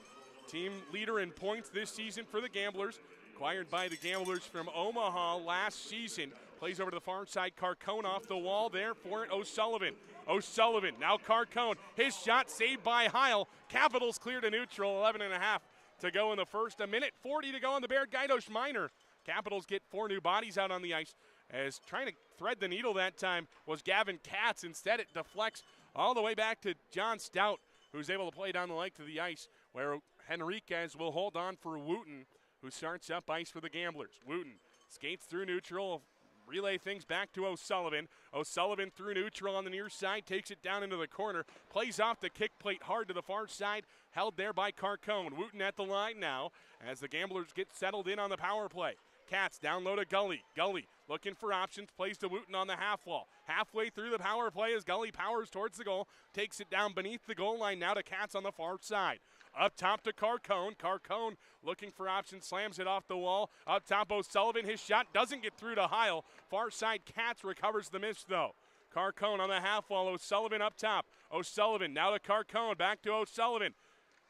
team leader in points this season for the Gamblers. Acquired by the Gamblers from Omaha last season. Plays over to the far side. Carcone off the wall there for it. O'Sullivan. O'Sullivan, now Carcone. His shot saved by Heil. Capitals clear to neutral, 11.5 to go in the first. 1:40 to go on the Baird Gaidos minor. Capitals get 4 new bodies out on the ice, as trying to thread the needle that time was Gavin Katz. Instead, it deflects all the way back to John Stout, who's able to play down the length of the ice, where Henriquez will hold on for Wooten, who starts up ice for the Gamblers. Wooten skates through neutral, relay things back to O'Sullivan. O'Sullivan through neutral on the near side, takes it down into the corner, plays off the kick plate hard to the far side, held there by Carcone. Wooten at the line now as the Gamblers get settled in on the power play. Katz down low to Gully. Gully looking for options, plays to Wooten on the half wall. Halfway through the power play as Gully powers towards the goal, takes it down beneath the goal line now to Katz on the far side. Up top to Carcone. Carcone looking for options, slams it off the wall. Up top O'Sullivan, his shot doesn't get through to Heil. Far side Katz recovers the miss though. Carcone on the half wall, O'Sullivan up top. O'Sullivan now to Carcone, back to O'Sullivan.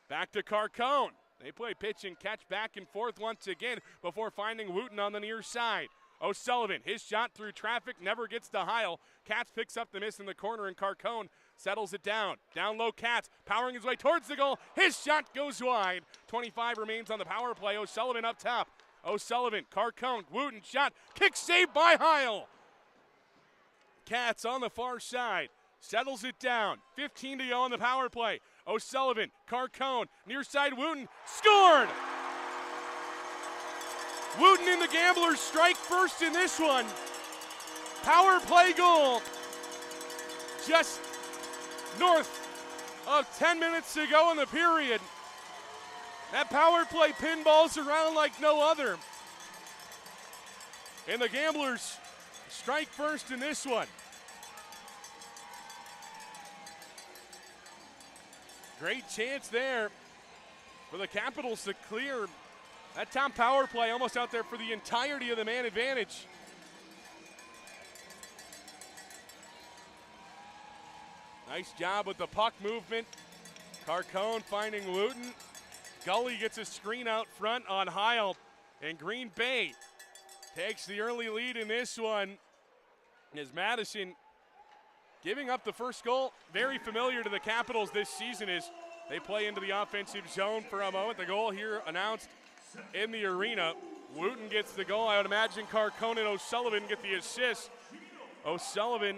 Back to Carcone. They play pitch and catch back and forth once again before finding Wooten on the near side. O'Sullivan, his shot through traffic, never gets to Heil. Katz picks up the miss in the corner and Carcone settles it down. Down low Katz, powering his way towards the goal. His shot goes wide. 25 remains on the power play. O'Sullivan up top. O'Sullivan, Carcone, Wooten shot, kick saved by Heil. Katz on the far side, settles it down. 15 to go on the power play. O'Sullivan, Carcone, near side Wooten, scored! Wooten and the Gamblers strike first in this one. Power play goal. Just north of 10 minutes to go in the period. That power play pinballs around like no other. And the Gamblers strike first in this one. Great chance there for the Capitals to clear. That top power play almost out there for the entirety of the man advantage. Nice job with the puck movement. Carcone finding Wooten. Gully gets a screen out front on Heil. And Green Bay takes the early lead in this one. As Madison giving up the first goal, very familiar to the Capitals this season, as they play into the offensive zone for a moment. The goal here announced in the arena. Wooten gets the goal. I would imagine Carcone and O'Sullivan get the assist. O'Sullivan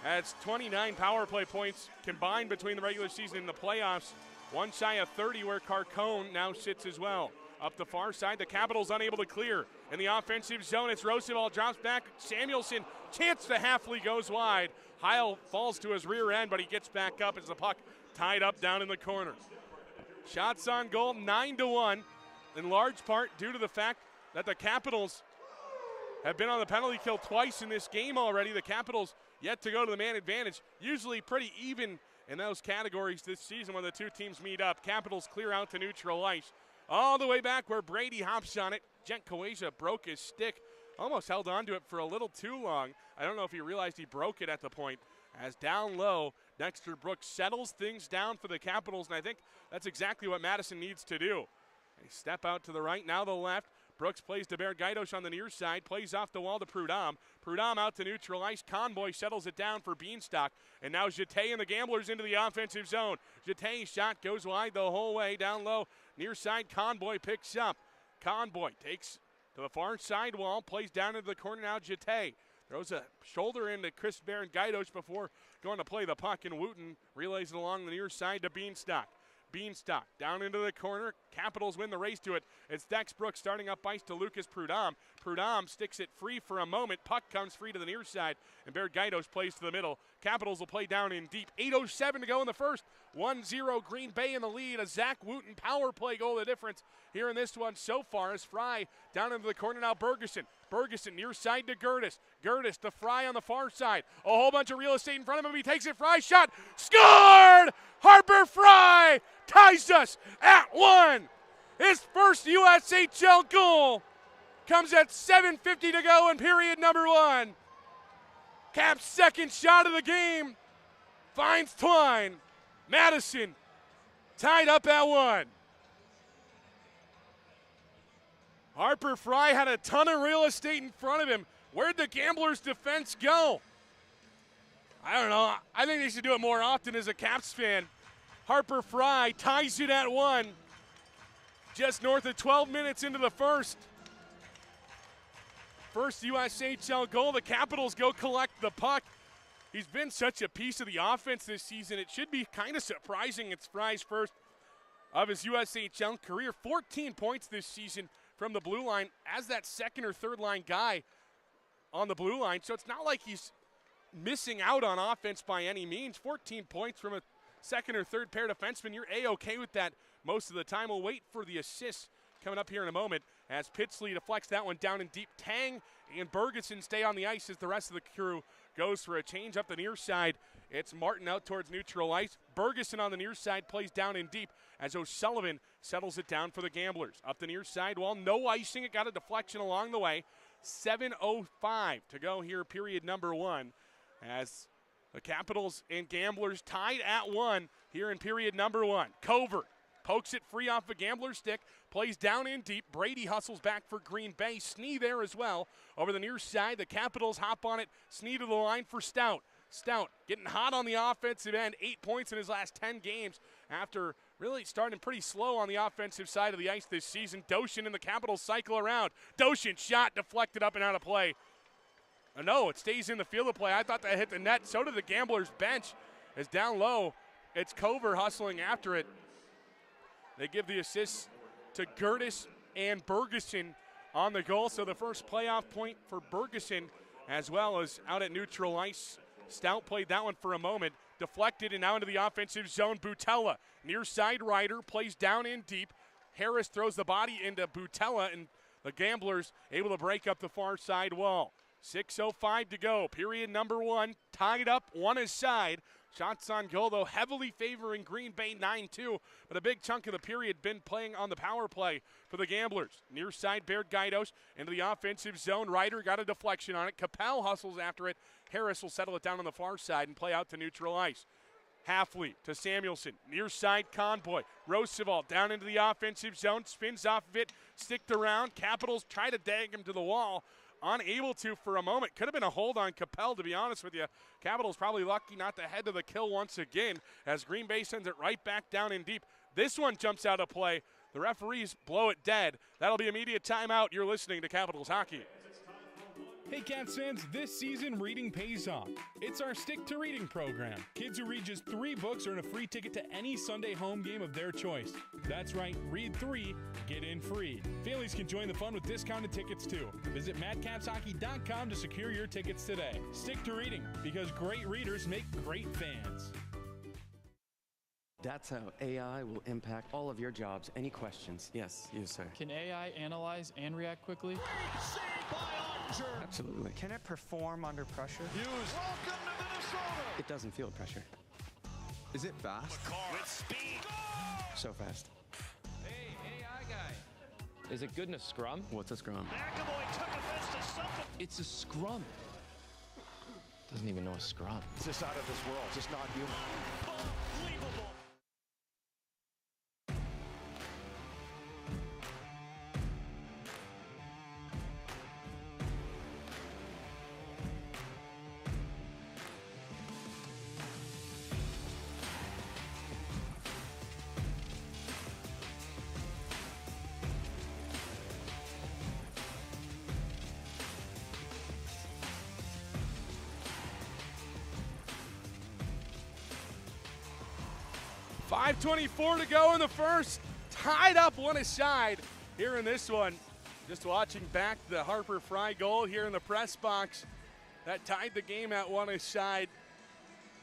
has 29 power play points combined between the regular season and the playoffs. One shy of 30 where Carcone now sits as well. Up the far side, the Capitals unable to clear. In the offensive zone, it's Roosevelt, drops back. Samuelson, chance to Halfley, goes wide. Heil falls to his rear end, but he gets back up as the puck tied up down in the corner. Shots on goal, 9-1, in large part due to the fact that the Capitals have been on the penalty kill twice in this game already. The Capitals yet to go to the man advantage. Usually pretty even in those categories this season when the two teams meet up. Capitals clear out to neutral ice. All the way back where Brady hops on it. Jen Kawaja broke his stick. Almost held on to it for a little too long. I don't know if he realized he broke it at the point. as down low, Dexter Brooks settles things down for the Capitals, and I think that's exactly what Madison needs to do. They step out to the right, now the left. Brooks plays to Bergaidos on the near side, plays off the wall to Prudhomme. Prudhomme out to neutral ice. Conboy settles it down for Beanstalk. And now Jeté and the Gamblers into the offensive zone. Jeté's shot goes wide the whole way, down low. Near side, Conboy picks up. Conboy takes to the far side wall, plays down into the corner now, Jeté. Throws a shoulder into Chris Bergaidos before going to play the puck, and Wooten relays it along the near side to Beanstalk. Beanstalk down into the corner. Capitals win the race to it. It's Dex Brooks starting up ice to Lucas Prudhomme. Prudhomme sticks it free for a moment. Puck comes free to the near side, and Bergaidos plays to the middle. Capitals will play down in deep. 8:07 to go in the first. 1-0 Green Bay in the lead. A Zach Wooten power play goal, the difference here in this one so far as Fry down into the corner now. Bergeson near side to Gertis. Gertis to Fry on the far side. A whole bunch of real estate in front of him. He takes it. Fry shot. Scored! Harper Fry ties us at 1. His first USHL goal comes at 7:50 to go in period number 1. Cap's second shot of the game finds Twine. Madison tied up at 1. Harper Fry had a ton of real estate in front of him. Where'd the Gamblers' defense go? I don't know. I think they should do it more often as a Caps fan. Harper Fry ties it at 1. Just north of 12 minutes into the first. First USHL goal. The Capitals go collect the puck. He's been such a piece of the offense this season. It should be kind of surprising it's Fry's first of his USHL career. 14 points this season from the blue line as that second or third line guy on the blue line. So it's not like he's missing out on offense by any means. 14 points from a second or third pair defenseman. You're A-okay with that most of the time. We'll wait for the assists coming up here in a moment as Pitsley deflects that one down in deep. Tang and Bergeson stay on the ice as the rest of the crew goes for a change up the near side. It's Martin out towards neutral ice. Bergeson on the near side plays down in deep as O'Sullivan settles it down for the Gamblers. Up the near side wall, no icing. It got a deflection along the way. 7:05 to go here, period number 1, as the Capitals and Gamblers tied at 1 here in period number 1. Covert pokes it free off a Gambler's stick, plays down in deep. Brady hustles back for Green Bay. Snee there as well. Over the near side, the Capitals hop on it. Snee to the line for Stout. Stout getting hot on the offensive end. 8 points in his last 10 games after really starting pretty slow on the offensive side of the ice this season. Doshin and the Capitals cycle around. Doshin shot deflected up and out of play. No, it stays in the field of play. I thought that hit the net. So did the Gamblers bench. As down low, it's Cover hustling after it. They give the assist to Gertis and Bergeson on the goal. So the first playoff point for Bergeson, as well as out at neutral ice. Stout played that one for a moment. Deflected and now into the offensive zone. Butella, near side rider, plays down in deep. Harris throws the body into Butella, and the Gamblers able to break up the far side wall. 6:05 to go. Period number 1. Tied up, 1 aside. Shots on goal, though, heavily favoring Green Bay 9-2. But a big chunk of the period been playing on the power play for the Gamblers. Near side, Bergaidos into the offensive zone. Ryder got a deflection on it. Capel hustles after it. Harris will settle it down on the far side and play out to neutral ice. Halfley to Samuelson. Near side, Conboy. Roosevelt down into the offensive zone. Spins off of it. Sticked around. Capitals try to dag him to the wall. Unable to for a moment. Could have been a hold on Capel, to be honest with you. Capitals probably lucky not to head to the kill once again as Green Bay sends it right back down in deep. This one jumps out of play. The referees blow it dead. That'll be immediate timeout. You're listening to Capitals Hockey. Hey Cats fans, this season reading pays off. It's our Stick to Reading program. Kids who read just 3 books earn a free ticket to any Sunday home game of their choice. That's right, read 3, get in free. Families can join the fun with discounted tickets too. Visit madcapshockey.com to secure your tickets today. Stick to reading, because great readers make great fans. That's how AI will impact all of your jobs. Any questions? Yes, sir. Can AI analyze and react quickly? Absolutely. Can it perform under pressure? Welcome to Minnesota. It doesn't feel pressure. Is it fast? With speed. So fast. Hey, AI guy. Is it good in a scrum? What's a scrum? McAvoy took offense to something. It's a scrum. Doesn't even know a scrum. It's just out of this world, just not human. Unbelievable. .524 to go in the first. Tied up one aside here in this one. Just watching back the Harper Fry goal here in the press box. That tied the game at one aside.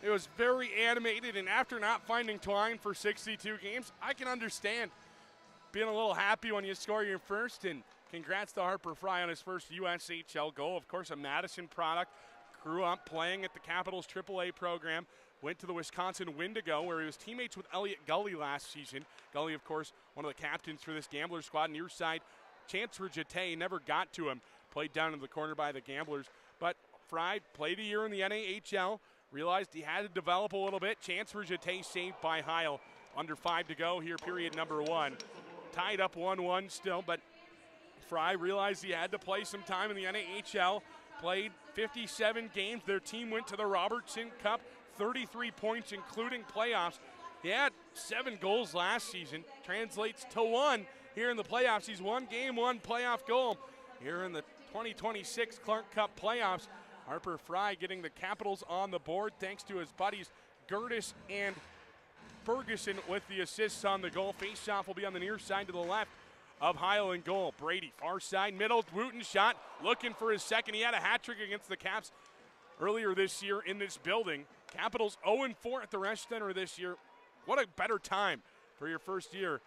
It was very animated, and after not finding Twine for 62 games, I can understand being a little happy when you score your first, and congrats to Harper Fry on his first USHL goal. Of course, a Madison product. Grew up playing at the Capitals AAA program. Went to the Wisconsin Wendigo, where he was teammates with Elliot Gully last season. Gully, of course, one of the captains for this Gambler squad. Near side, Chancellor Jete never got to him. Played down in the corner by the Gamblers. But Fry played a year in the NAHL. Realized he had to develop a little bit. Chancellor Jete saved by Heil. Under 5 to go here, period number 1. Tied up 1-1 still, but Fry realized he had to play some time in the NAHL. Played 57 games. Their team went to the Robertson Cup. 33 points, including playoffs. He had 7 goals last season. Translates to 1 here in the playoffs. He's 1 game, 1 playoff goal here in the 2026 Clark Cup playoffs. Harper Fry getting the Capitals on the board thanks to his buddies Gertis and Ferguson with the assists on the goal. Faceoff will be on the near side to the left of Heil in goal. Brady, far side, middle, Wooten shot, looking for his second. He had a hat trick against the Caps earlier this year in this building. Capitals 0-4 at the Resch Center this year. What a better time for your first year.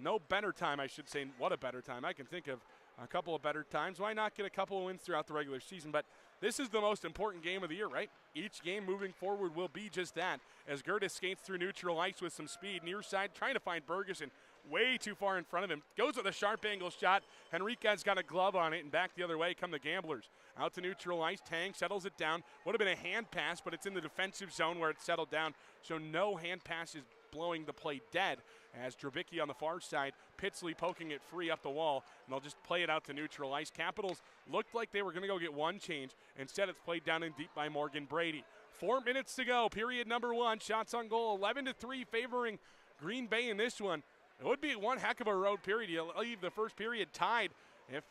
No better time, I should say. What a better time. I can think of a couple of better times. Why not get a couple of wins throughout the regular season? But this is the most important game of the year, right? Each game moving forward will be just that. As Gertis skates through neutral ice with some speed, near side, trying to find Bergeson. Way too far in front of him. Goes with a sharp angle shot. Henriquez got a glove on it, and back the other way come the Gamblers. Out to neutral ice. Tang settles it down. Would have been a hand pass, but it's in the defensive zone where it's settled down. So no hand pass is blowing the play dead. As Dravicki on the far side, Pitsley poking it free up the wall, and they'll just play it out to neutral ice. Capitals looked like they were going to go get one change. Instead, it's played down in deep by Morgan Brady. 4 minutes to go, period number 1. Shots on goal, 11-3 favoring Green Bay in this one. It would be one heck of a road period. You leave the first period tied. If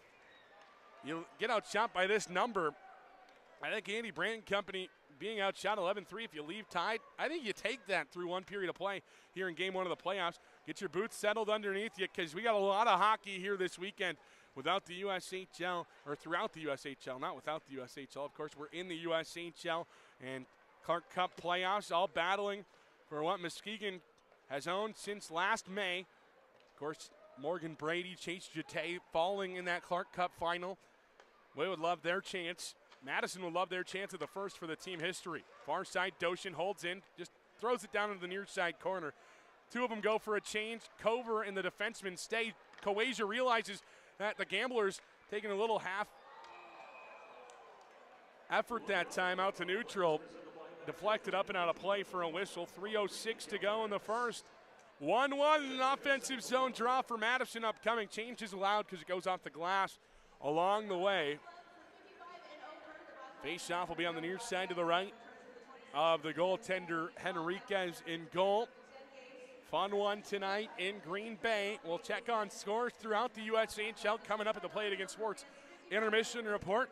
you get outshot by this number, I think Andy Brand Company being outshot 11-3, if you leave tied, I think you take that through one period of play here in game 1 of the playoffs. Get your boots settled underneath you because we got a lot of hockey here this weekend without the USHL, or throughout the USHL, not without the USHL. Of course, we're in the USHL and Clark Cup playoffs, all battling for what Muskegon has owned since last May. Of course, Morgan Brady, Chase Jete falling in that Clark Cup final. We would love their chance. Madison would love their chance at the first for the team history. Far side, Doshin holds in, just throws it down into the near side corner. 2 of them go for a change. Cover and the defenseman stay. Kowasia realizes that the Gamblers taking a little half effort that time out to neutral. Deflected up and out of play for a whistle. 3:06 to go in the first. 1-1, an offensive zone draw for Madison upcoming. Change is allowed because it goes off the glass along the way. Face-off will be on the near side to the right of the goaltender Henriquez in goal. Fun one tonight in Green Bay. We'll check on scores throughout the USHL coming up at the Play It Again Sports intermission report.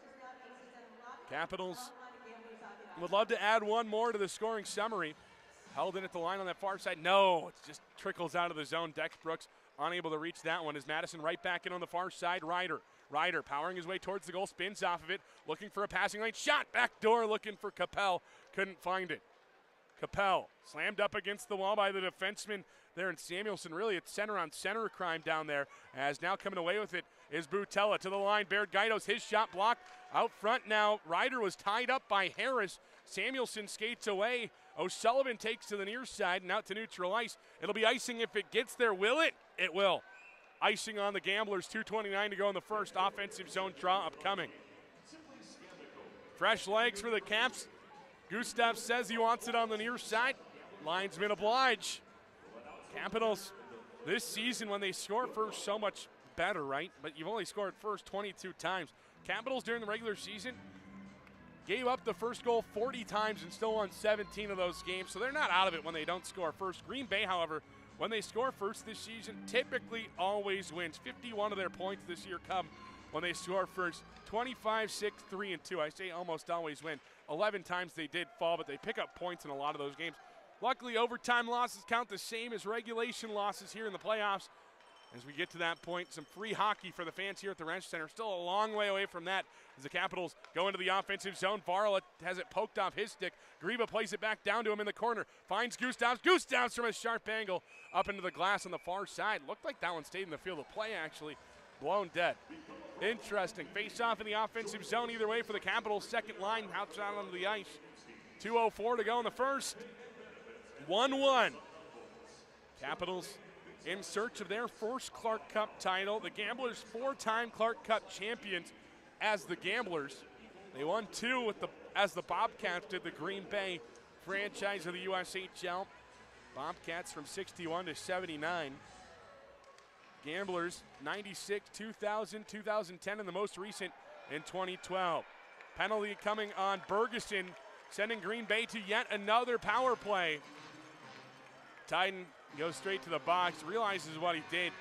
Capitals would love to add one more to the scoring summary. Held in at the line on that far side. No, it just trickles out of the zone. Dex Brooks unable to reach that one. As Madison right back in on the far side. Ryder powering his way towards the goal, spins off of it, looking for a passing lane. Shot back door, looking for Capel. Couldn't find it. Capel slammed up against the wall by the defenseman there in Samuelson. Really, it's center-on-center crime down there. As now coming away with it is Butella to the line. Baird Gaidos, his shot blocked. Out front now, Ryder was tied up by Harris. Samuelson skates away. O'Sullivan takes to the near side and out to neutral ice. It'll be icing if it gets there. Will it? It will. Icing on the Gamblers. 2:29 to go in the first. Offensive zone draw upcoming. Fresh legs for the Caps. Gustav says he wants it on the near side. Linesman oblige. Capitals this season, when they score first, so much better, right? But you've only scored first 22 times. Capitals during the regular season gave up the first goal 40 times and still won 17 of those games, so they're not out of it when they don't score first. Green Bay, however, when they score first this season, typically always wins. 51 of their points this year come when they score first. 25, 6, 3, and 2. I say almost always win. 11 times they did fall, but they pick up points in a lot of those games. Luckily, overtime losses count the same as regulation losses here in the playoffs. As we get to that point, some free hockey for the fans here at the Wrench Center. Still a long way away from that as the Capitals go into the offensive zone. Varla has it poked off his stick. Griba plays it back down to him in the corner. Finds Gustavs. Gustavs from a sharp angle up into the glass on the far side. Looked like that one stayed in the field of play, actually. Blown dead. Interesting. Face off in the offensive zone either way for the Capitals. Second line outside onto the ice. 2:04 to go in the first. 1-1. Capitals in search of their first Clark Cup title. The Gamblers, 4-time Clark Cup champions as the Gamblers. They won 2 as the Bobcats did, the Green Bay franchise of the USHL. Bobcats from 61 to 79. Gamblers, 96, 2000, 2010, and the most recent in 2012. Penalty coming on Bergeson, sending Green Bay to yet another power play. Titan goes straight to the box, realizes what he did.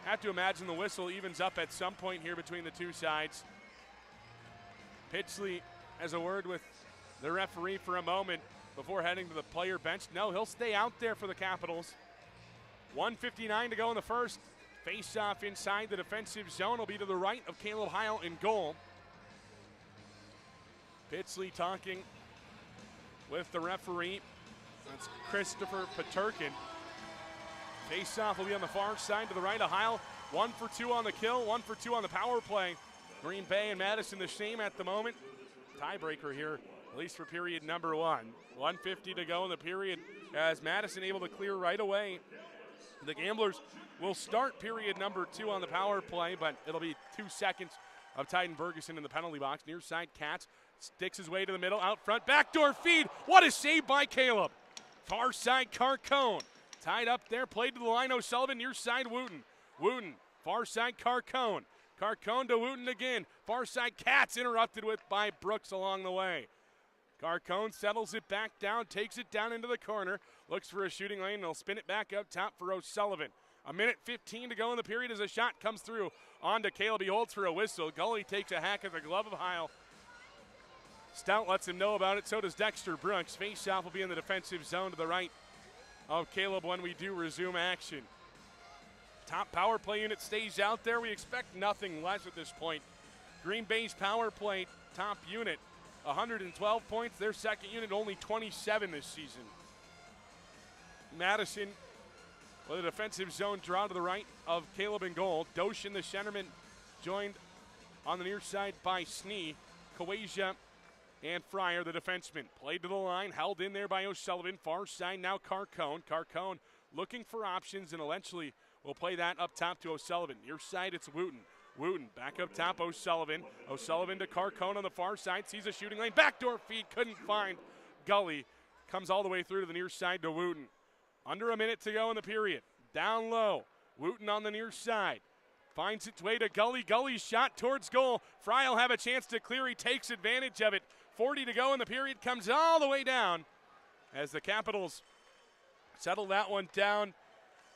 Have to imagine the whistle evens up at some point here between the two sides. Pitchley has a word with the referee for a moment before heading to the player bench. No, he'll stay out there for the Capitals. 1:59 to go in the first. Face-off inside the defensive zone will be to the right of Caleb Heil in goal. Pitchley talking with the referee. That's Christopher Paterkin. Face-off will be on the far side to the right of Heil. 1 for 2 on the kill, 1 for 2 on the power play. Green Bay and Madison the same at the moment. Tiebreaker here, at least for period number 1. 1:50 to go in the period as Madison able to clear right away. The Gamblers will start period number 2 on the power play, but it'll be 2 seconds of Titan Bergeson in the penalty box. Near side, Katz sticks his way to the middle, out front, backdoor feed. What a save by Caleb. Far side, Carcone. Tied up there, played to the line, O'Sullivan, near side, Wooten. Wooten, far side, Carcone. Carcone to Wooten again. Far side, Katz interrupted with by Brooks along the way. Carcone settles it back down, takes it down into the corner, looks for a shooting lane, and he'll spin it back up top for O'Sullivan. 1:15 to go in the period as a shot comes through onto Caleb. He holds for a whistle. Gully takes a hack at the glove of Heil. Stout lets him know about it, so does Dexter Brooks. Face-off will be in the defensive zone to the right of Caleb when we do resume action. Top power play unit stays out there. We expect nothing less at this point. Green Bay's power play top unit, 112 points. Their second unit only 27 this season. Madison with a defensive zone draw to the right of Caleb in goal. Doshin, the centerman, joined on the near side by Snee. Kawasia and Fryer, the defenseman. Played to the line, held in there by O'Sullivan. Far side now Carcone. Carcone looking for options and eventually will play that up top to O'Sullivan. Near side, it's Wooten. Wooten back up top, O'Sullivan. O'Sullivan to Carcone on the far side. Sees a shooting lane. Backdoor feed, couldn't find Gully. Comes all the way through to the near side to Wooten. Under a minute to go in the period. Down low. Wooten on the near side. Finds its way to Gully. Gully's shot towards goal. Fry will have a chance to clear. He takes advantage of it. 40 to go in the period. Comes all the way down as the Capitals settle that one down.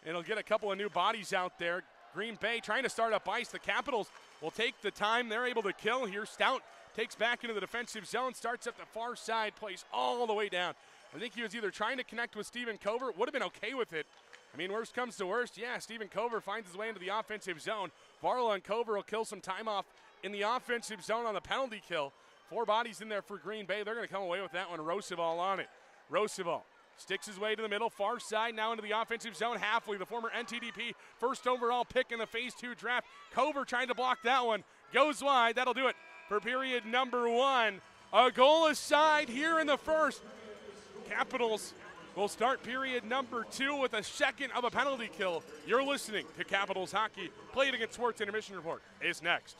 It'll get a couple of new bodies out there. Green Bay trying to start up ice. The Capitals will take the time. They're able to kill here. Stout takes back into the defensive zone. Starts up the far side. Plays all the way down. I think he was either trying to connect with Steven Cover. Would have been okay with it. I mean, worst comes to worst. Yeah, Steven Cover finds his way into the offensive zone. Varla and Cover will kill some time off in the offensive zone on the penalty kill. 4 bodies in there for Green Bay. They're going to come away with that one. Roosevelt on it. Roosevelt sticks his way to the middle. Far side now into the offensive zone. Halfley, the former NTDP first overall pick in the Phase 2 draft. Cover trying to block that one. Goes wide. That'll do it for period number 1. A goal aside here in the first. Capitals will start period number 2 with a second of a penalty kill. You're listening to Capitals Hockey. Play It Against Sports Intermission Report is next.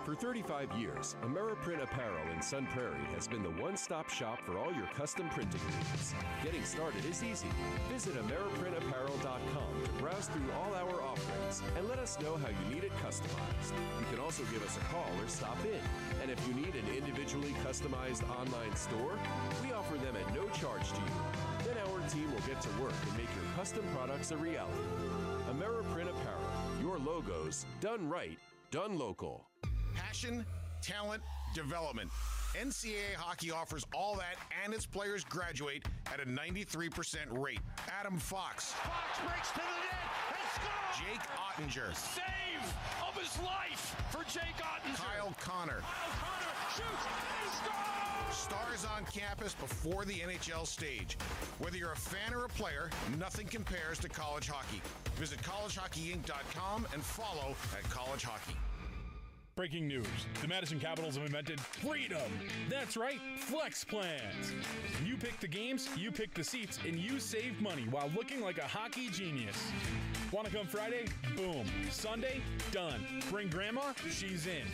For 35 years, AmeriPrint Apparel in Sun Prairie has been the one-stop shop for all your custom printing needs. Getting started is easy. Visit AmeriPrintApparel.com to browse through all our offerings and let us know how you need it customized. You can also give us a call or stop in. And if you need an individually customized online store, we offer them at no charge to you. Then our team will get to work and make your custom products a reality. AmeriPrint Apparel, your logos done right, done local. Passion, talent, development. NCAA hockey offers all that, and its players graduate at a 93% rate. Adam Fox. Fox breaks to the net and scores! Jake Ottinger. Save of his life for Jake Ottinger. Kyle Connor. Kyle Connor shoots and he scores! Stars on campus before the NHL stage. Whether you're a fan or a player, nothing compares to college hockey. Visit collegehockeyinc.com and follow at College Hockey. Breaking news. The Madison Capitals have invented freedom. That's right, flex plans. You pick the games, you pick the seats, and you save money while looking like a hockey genius. Want to come Friday? Boom. Sunday? Done. Bring grandma? She's in.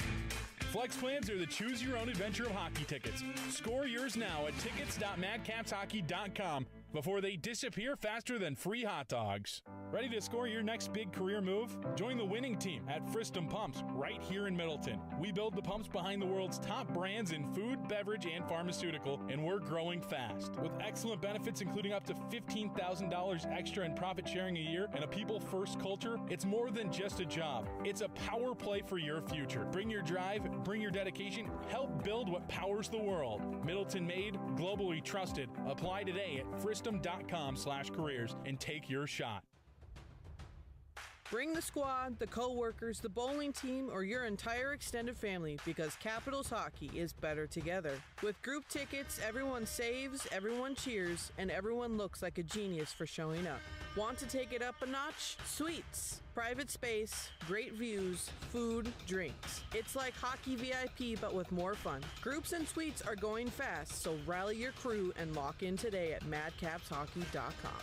Flex plans are the choose-your-own-adventure of hockey tickets. Score yours now at tickets.madcapshockey.com before they disappear faster than free hot dogs. Ready to score your next big career move? Join the winning team at Fristum Pumps right here in Middleton. We build the pumps behind the world's top brands in food, beverage, and pharmaceutical, and we're growing fast. With excellent benefits including up to $15,000 extra in profit sharing a year and a people-first culture, it's more than just a job. It's a power play for your future. Bring your drive, bring your dedication, help build what powers the world. Middleton made, globally trusted. Apply today at fristum.com/careers and take your shot. Bring the squad, the co-workers, the bowling team, or your entire extended family because Capitals hockey is better together. With group tickets, everyone saves, everyone cheers, and everyone looks like a genius for showing up. Want to take it up a notch? Suites, private space, great views, food, drinks. It's like hockey VIP but with more fun. Groups and suites are going fast, so rally your crew and lock in today at madcapshockey.com.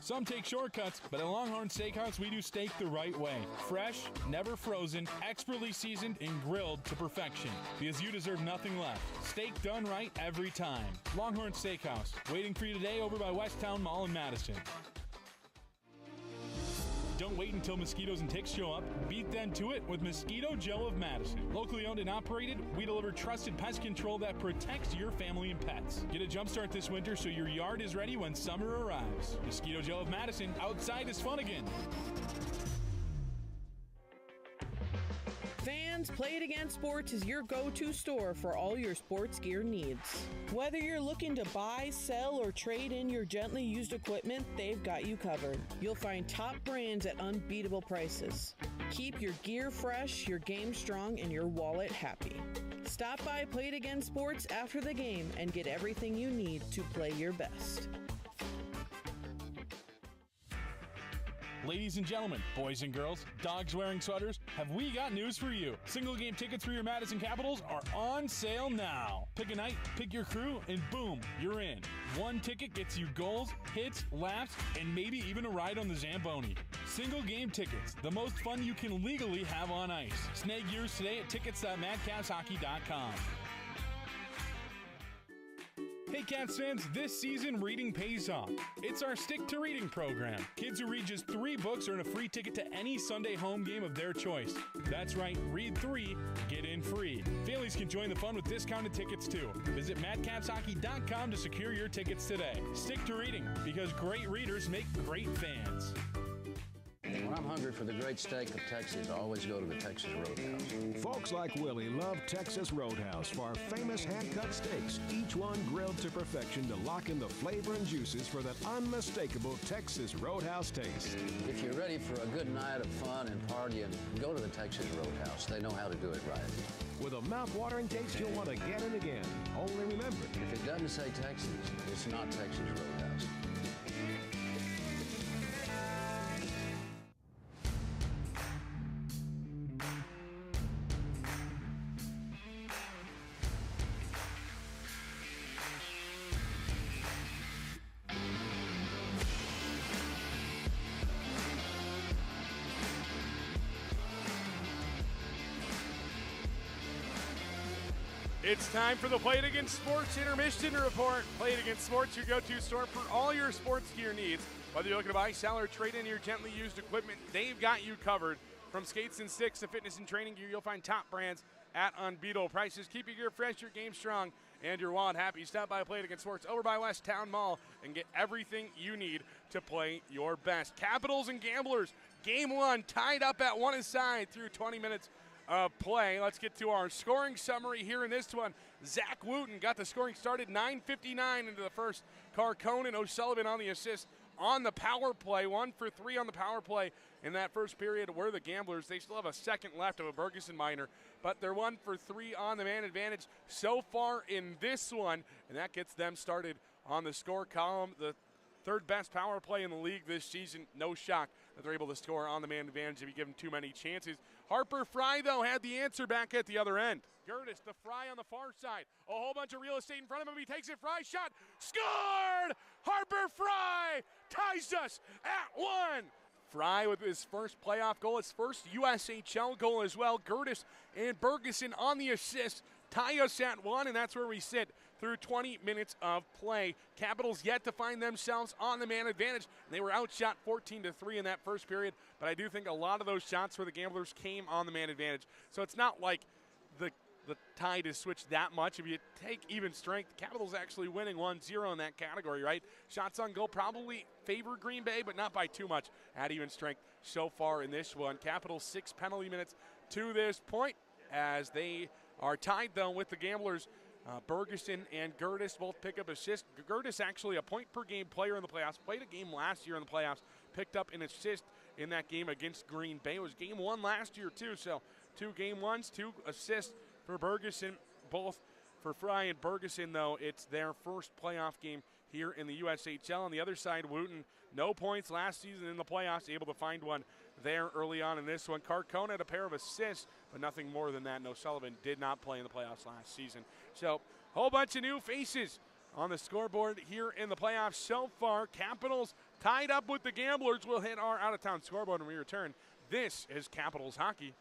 Some take shortcuts, but at Longhorn Steakhouse, we do steak the right way. Fresh, never frozen, expertly seasoned, and grilled to perfection. Because you deserve nothing less. Steak done right every time. Longhorn Steakhouse, waiting for you today over by Westtown Mall in Madison. Don't wait until mosquitoes and ticks show up. Beat them to it with Mosquito Joe of Madison. Locally owned and operated, we deliver trusted pest control that protects your family and pets. Get a jump start this winter so your yard is ready when summer arrives. Mosquito Joe of Madison, outside is fun again. Fans, Play It Again Sports is your go-to store for all your sports gear needs. Whether you're looking to buy, sell, or trade in your gently used equipment, they've got you covered. You'll find top brands at unbeatable prices. Keep your gear fresh, your game strong, and your wallet happy. Stop by Play It Again Sports after the game and get everything you need to play your best. Ladies and gentlemen, boys and girls, dogs wearing sweaters, have we got news for you. Single game tickets for your Madison Capitals are on sale now. Pick a night, pick your crew, and boom, you're in. One ticket gets you goals, hits, laughs, and maybe even a ride on the Zamboni. Single game tickets, the most fun you can legally have on ice. Snag yours today at tickets.madcapshockey.com. Hey Cats fans, this season reading pays off. It's our Stick to Reading program. Kids who read just 3 books earn a free ticket to any Sunday home game of their choice. That's right, read 3, get in free. Families can join the fun with discounted tickets too. Visit madcapshockey.com to secure your tickets today. Stick to reading, because great readers make great fans. When I'm hungry for the great steak of Texas, I always go to the Texas Roadhouse. Folks like Willie love Texas Roadhouse for our famous hand-cut steaks, each one grilled to perfection to lock in the flavor and juices for that unmistakable Texas Roadhouse taste. If you're ready for a good night of fun and partying, go to the Texas Roadhouse. They know how to do it right. With a mouth-watering taste you'll want again and again. Only remember, if it doesn't say Texas, it's not Texas Roadhouse. It's time for the Play It Again Sports Intermission Report. Play It Again Sports, your go-to store for all your sports gear needs. Whether you're looking to buy, sell, or trade in your gently used equipment, they've got you covered. From skates and sticks to fitness and training gear, you'll find top brands at unbeatable prices. Keep your gear fresh, your game strong, and your wallet happy. Stop by Play It Again Sports over by West Town Mall and get everything you need to play your best. Capitals and Gamblers, game one, tied up at 1-0 through 20 minutes of play. Let's get to our scoring summary here in this one. Zach Wooten got the scoring started 9:59 into the first. Carcone and O'Sullivan on the assist on the power play. 1 for 3 on the power play in that first period were the Gamblers. They still have a second left of a Bergeson minor, but they're 1 for 3 on the man advantage so far in this one, and that gets them started on the score column. The third best power play in the league this season. No shock that they're able to score on the man advantage if you give them too many chances. Harper Fry, though, had the answer back at the other end. Gertis, the Fry on the far side. A whole bunch of real estate in front of him. He takes it, Fry shot, scored! Harper Fry ties us at 1. Fry with his first playoff goal, his first USHL goal as well. Gertis and Bergeson on the assist tie us at 1, and that's where we sit through 20 minutes of play. Capitals yet to find themselves on the man advantage. They were outshot 14-3 in that first period, but I do think a lot of those shots for the Gamblers came on the man advantage. So it's not like the tide has switched that much. If you take even strength, Capitals actually winning 1-0 in that category, right? Shots on goal probably favor Green Bay, but not by too much at even strength so far in this one. Capitals 6 penalty minutes to this point as they are tied, though, with the Gamblers. Bergeson and Gertis both pick up assists. Gertis actually a point-per-game player in the playoffs. Played a game last year in the playoffs. Picked up an assist in that game against Green Bay. It was game 1 last year, too. So 2 game 1s, 2 assists for Bergeson. Both for Fry and Bergeson, though, it's their first playoff game here in the USHL. On the other side, Wooten, no points last season in the playoffs, able to find one there early on in this one. Carcone had a pair of assists, but nothing more than that. No, Sullivan did not play in the playoffs last season. So, whole bunch of new faces on the scoreboard here in the playoffs so far. Capitals tied up with the Gamblers. We'll hit our out-of-town scoreboard when we return. This is Capitals Hockey.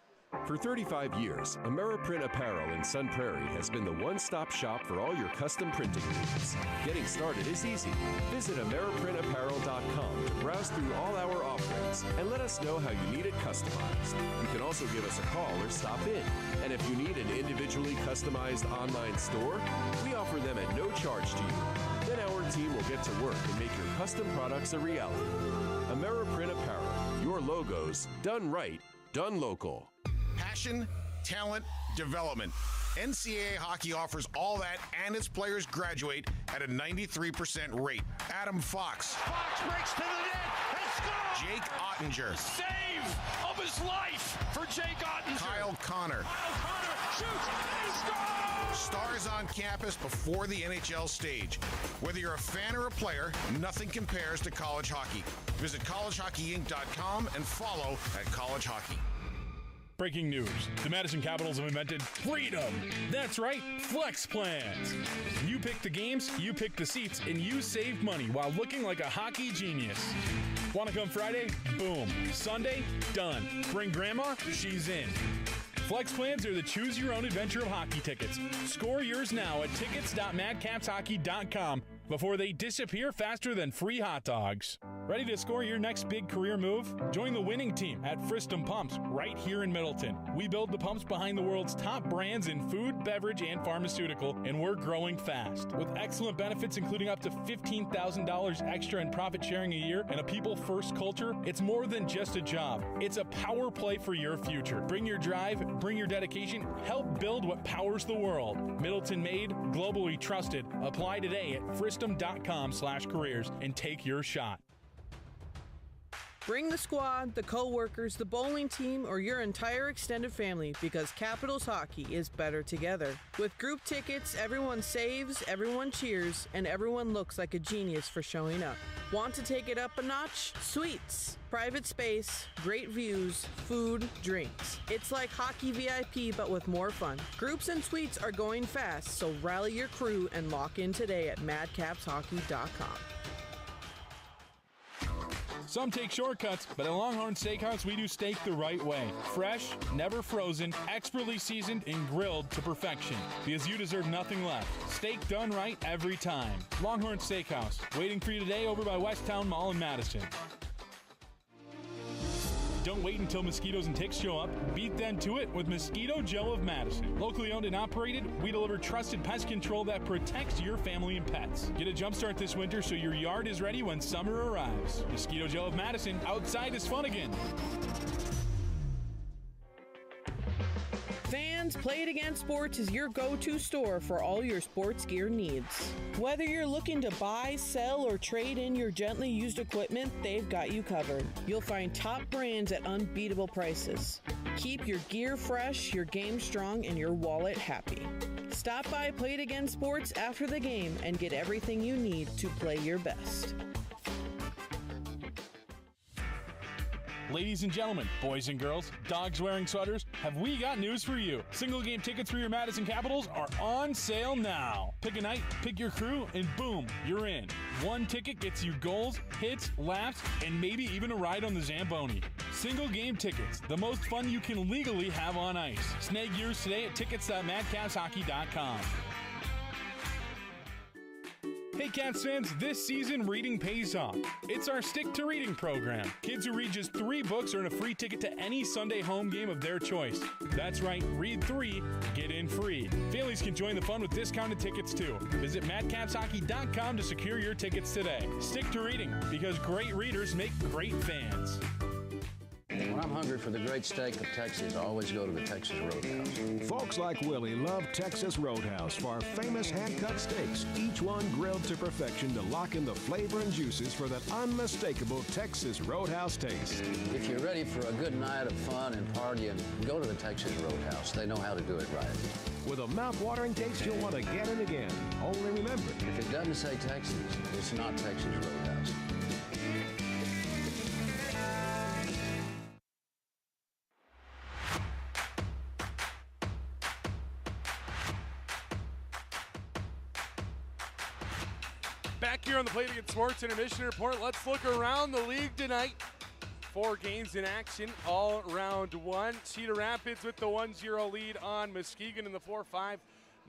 For 35 years, Ameriprint Apparel in Sun Prairie has been the one-stop shop for all your custom printing needs. Getting started is easy. Visit AmeriprinTapparel.com to browse through all our offerings and let us know how you need it customized. You can also give us a call or stop in. And if you need an individually customized online store, we offer them at no charge to you. Then our team will get to work and make your custom products a reality. Ameriprint Apparel, your logos done right, done local. Passion, talent, development. NCAA hockey offers all that, and its players graduate at a 93% rate. Adam Fox. Fox breaks to the net and scores! Jake Ottinger. Save of his life for Jake Ottinger. Kyle Connor. Kyle Connor shoots and he scores! Stars on campus before the NHL stage. Whether you're a fan or a player, nothing compares to college hockey. Visit collegehockeyinc.com and follow at College Hockey. Breaking news. The Madison Capitals have invented freedom. That's right, flex plans. You pick the games, you pick the seats, and you save money while looking like a hockey genius. Want to come Friday? Boom. Sunday? Done. Bring grandma? She's in. Flex plans are the choose-your-own-adventure of hockey tickets. Score yours now at tickets.madcapshockey.com before they disappear faster than free hot dogs. Ready to score your next big career move? Join the winning team at Friston Pumps right here in Middleton. We build the pumps behind the world's top brands in food, beverage, and pharmaceutical, and we're growing fast. With excellent benefits including up to $15,000 extra in profit sharing a year and a people-first culture, it's more than just a job. It's a power play for your future. Bring your drive, bring your dedication, help build what powers the world. Middleton made, globally trusted. Apply today at friston.com/careers and take your shot. Bring the squad, the co-workers, the bowling team, or your entire extended family because Capitals Hockey is better together. With group tickets, everyone saves, everyone cheers, and everyone looks like a genius for showing up. Want to take it up a notch? Suites. Private space, great views, food, drinks. It's like hockey VIP but with more fun. Groups and suites are going fast, so rally your crew and lock in today at madcapshockey.com. Some take shortcuts, but at Longhorn Steakhouse, we do steak the right way. Fresh, never frozen, expertly seasoned, and grilled to perfection. Because you deserve nothing less. Steak done right every time. Longhorn Steakhouse, waiting for you today over by Westtown Mall in Madison. Don't wait until mosquitoes and ticks show up. Beat them to it with Mosquito Joe of Madison. Locally owned and operated, we deliver trusted pest control that protects your family and pets. Get a jump start this winter so your yard is ready when summer arrives. Mosquito Joe of Madison, outside is fun again. Fans, Play It Again Sports is your go-to store for all your sports gear needs. Whether you're looking to buy, sell, or trade in your gently used equipment, they've got you covered. You'll find top brands at unbeatable prices. Keep your gear fresh, your game strong, and your wallet happy. Stop by Play It Again Sports after the game and get everything you need to play your best. Ladies and gentlemen, boys and girls, dogs wearing sweaters, have we got news for you. Single game tickets for your Madison Capitals are on sale now. Pick a night, pick your crew, and boom, you're in. One ticket gets you goals, hits, laps, and maybe even a ride on the Zamboni. Single game tickets, the most fun you can legally have on ice. Snag yours today at tickets.madcapshockey.com. Hey Cats fans, this season reading pays off. It's our Stick to Reading program. Kids who read just 3 books earn a free ticket to any Sunday home game of their choice. That's right, read 3, get in free. Families can join the fun with discounted tickets too. Visit madcapshockey.com to secure your tickets today. Stick to reading, because great readers make great fans. When I'm hungry for the great steak of Texas, I always go to the Texas Roadhouse. Folks like Willie love Texas Roadhouse for our famous hand-cut steaks, each one grilled to perfection to lock in the flavor and juices for that unmistakable Texas Roadhouse taste. If you're ready for a good night of fun and partying, go to the Texas Roadhouse. They know how to do it right. With a mouth-watering taste you'll want again and again. Only remember, if it doesn't say Texas, it's not Texas Roadhouse. Back here on the Play It Again Sports Intermission Report, let's look around the league tonight. 4 games in action, all round 1. Cedar Rapids with the 1-0 lead on Muskegon in the 4-5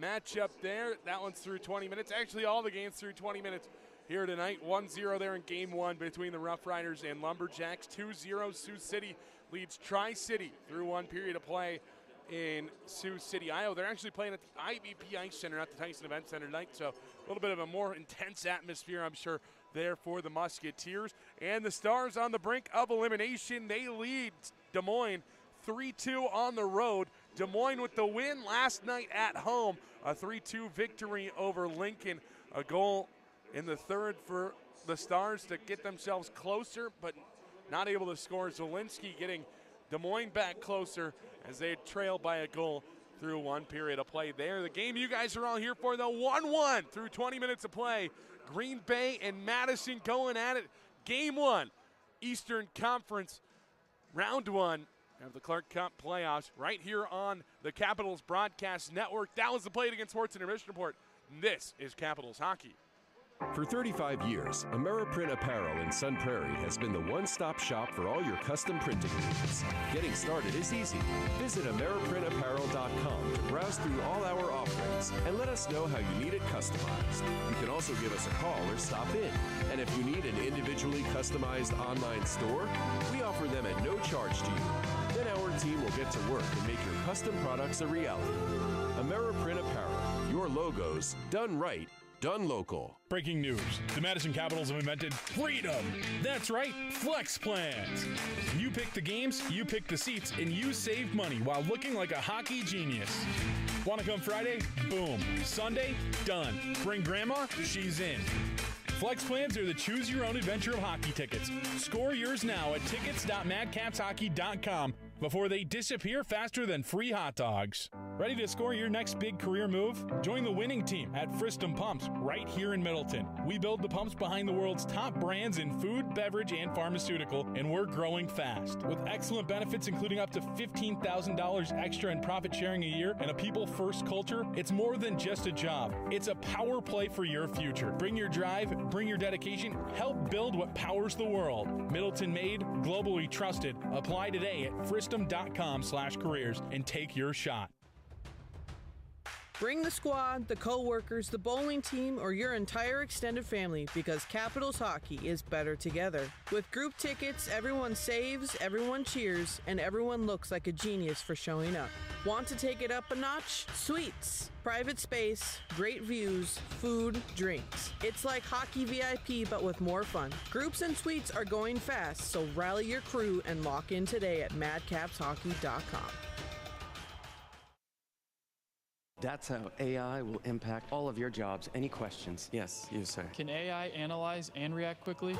matchup there. That one's through 20 minutes. Actually, all the games through 20 minutes here tonight. 1-0 there in game 1 between the Rough Riders and Lumberjacks. 2-0 Sioux City leads Tri-City through 1 period of play in Sioux City, Iowa. They're actually playing at the IBP Ice Center, not the Tyson Event Center tonight, so a little bit of a more intense atmosphere, I'm sure, there for the Musketeers. And the Stars on the brink of elimination. They lead Des Moines 3-2 on the road. Des Moines with the win last night at home, a 3-2 victory over Lincoln. A goal in the 3rd for the Stars to get themselves closer, but not able to score. Zielinski getting Des Moines back closer as they trail by a goal through 1 period of play there. The game you guys are all here for, the 1-1 through 20 minutes of play. Green Bay and Madison going at it. Game 1, Eastern Conference, round 1 of the Clark Cup playoffs right here on the Capitals Broadcast Network. That was the Play It Again Sports Intermission Report. This is Capitals Hockey. For 35 years, Ameriprint Apparel in Sun Prairie has been the one-stop shop for all your custom printing needs. Getting started is easy. Visit AmeriprinTapparel.com to browse through all our offerings and let us know how you need it customized. You can also give us a call or stop in. And if you need an individually customized online store, we offer them at no charge to you. Then our team will get to work and make your custom products a reality. Ameriprint Apparel, your logos done right, done local. Breaking news. The Madison Capitals have invented freedom. That's right, flex plans. You pick the games, you pick the seats, and you save money while looking like a hockey genius. Want to come Friday? Boom. Sunday? Done. Bring grandma? She's in. Flex plans are the choose-your-own-adventure of hockey tickets. Score yours now at tickets.madcapshockey.com before they disappear faster than free hot dogs. Ready to score your next big career move? Join the winning team at Fristum Pumps right here in Middleton. We build the pumps behind the world's top brands in food, beverage, and pharmaceutical, and we're growing fast. With excellent benefits including up to $15,000 extra in profit sharing a year and a people-first culture, it's more than just a job. It's a power play for your future. Bring your drive, bring your dedication, help build what powers the world. Middleton made, globally trusted. Apply today at fristum.com/careers and take your shot. Bring the squad, the co-workers, the bowling team, or your entire extended family because Capitals hockey is better together. With group tickets, everyone saves, everyone cheers, and everyone looks like a genius for showing up. Want to take it up a notch? Suites, private space, great views, food, drinks. It's like hockey VIP but with more fun. Groups and suites are going fast, so rally your crew and lock in today at madcapshockey.com. That's how AI will impact all of your jobs. Any questions? Yes, you, sir. Can AI analyze and react quickly?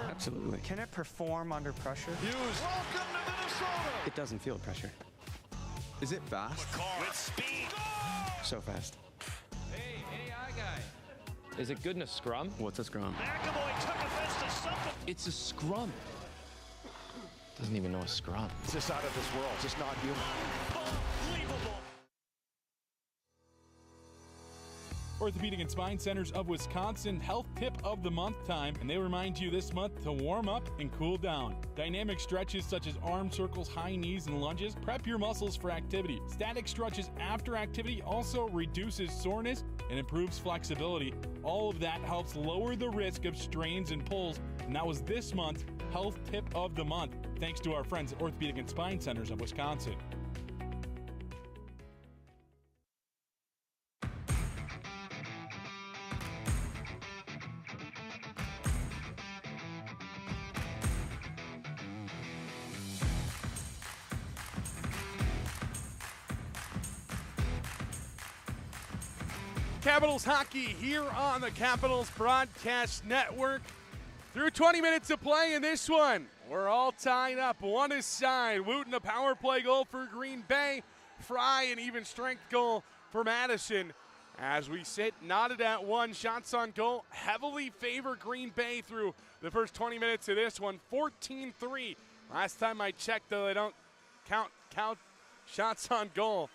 Absolutely. Can it perform under pressure? Welcome to Minnesota. It doesn't feel pressure. Is it fast? With speed. So fast. Hey, AI guy. Is it good in a scrum? What's a scrum? McAvoy took offense to something. It's a scrum. Doesn't even know a scrum. It's just out of this world. Just not human. Unbelievable. Orthopedic and Spine Centers of Wisconsin Health Tip of the Month time, and they remind you this month to warm up and cool down. Dynamic stretches such as arm circles, high knees, and lunges prep your muscles for activity. Static stretches after activity also reduces soreness and improves flexibility. All of that helps lower the risk of strains and pulls, and that was this month's Health Tip of the Month, thanks to our friends at Orthopedic and Spine Centers of Wisconsin. Capitals hockey here on the Capitals Broadcast Network. Through 20 minutes of play in this one, we're all tied up. One aside. Wooten a power play goal for Green Bay. Fry an even strength goal for Madison. As we sit knotted at one, shots on goal heavily favor Green Bay through the first 20 minutes of this one. 14-3. Last time I checked, though, they don't count shots on goal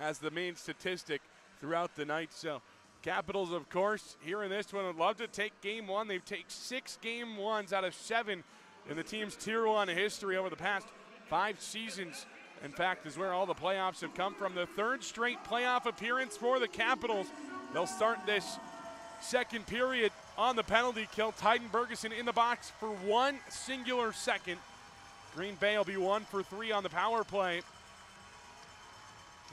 as the main statistic throughout the night. So Capitals, of course, here in this one would love to take game one. They've taken 6 game ones out of 7 in the team's Tier 1 history over the past 5 seasons. In fact, is where all the playoffs have come from. The 3rd straight playoff appearance for the Capitals. They'll start this second period on the penalty kill. Tyden Bergeson in the box for 1 singular second. Green Bay will be 1 for 3 on the power play.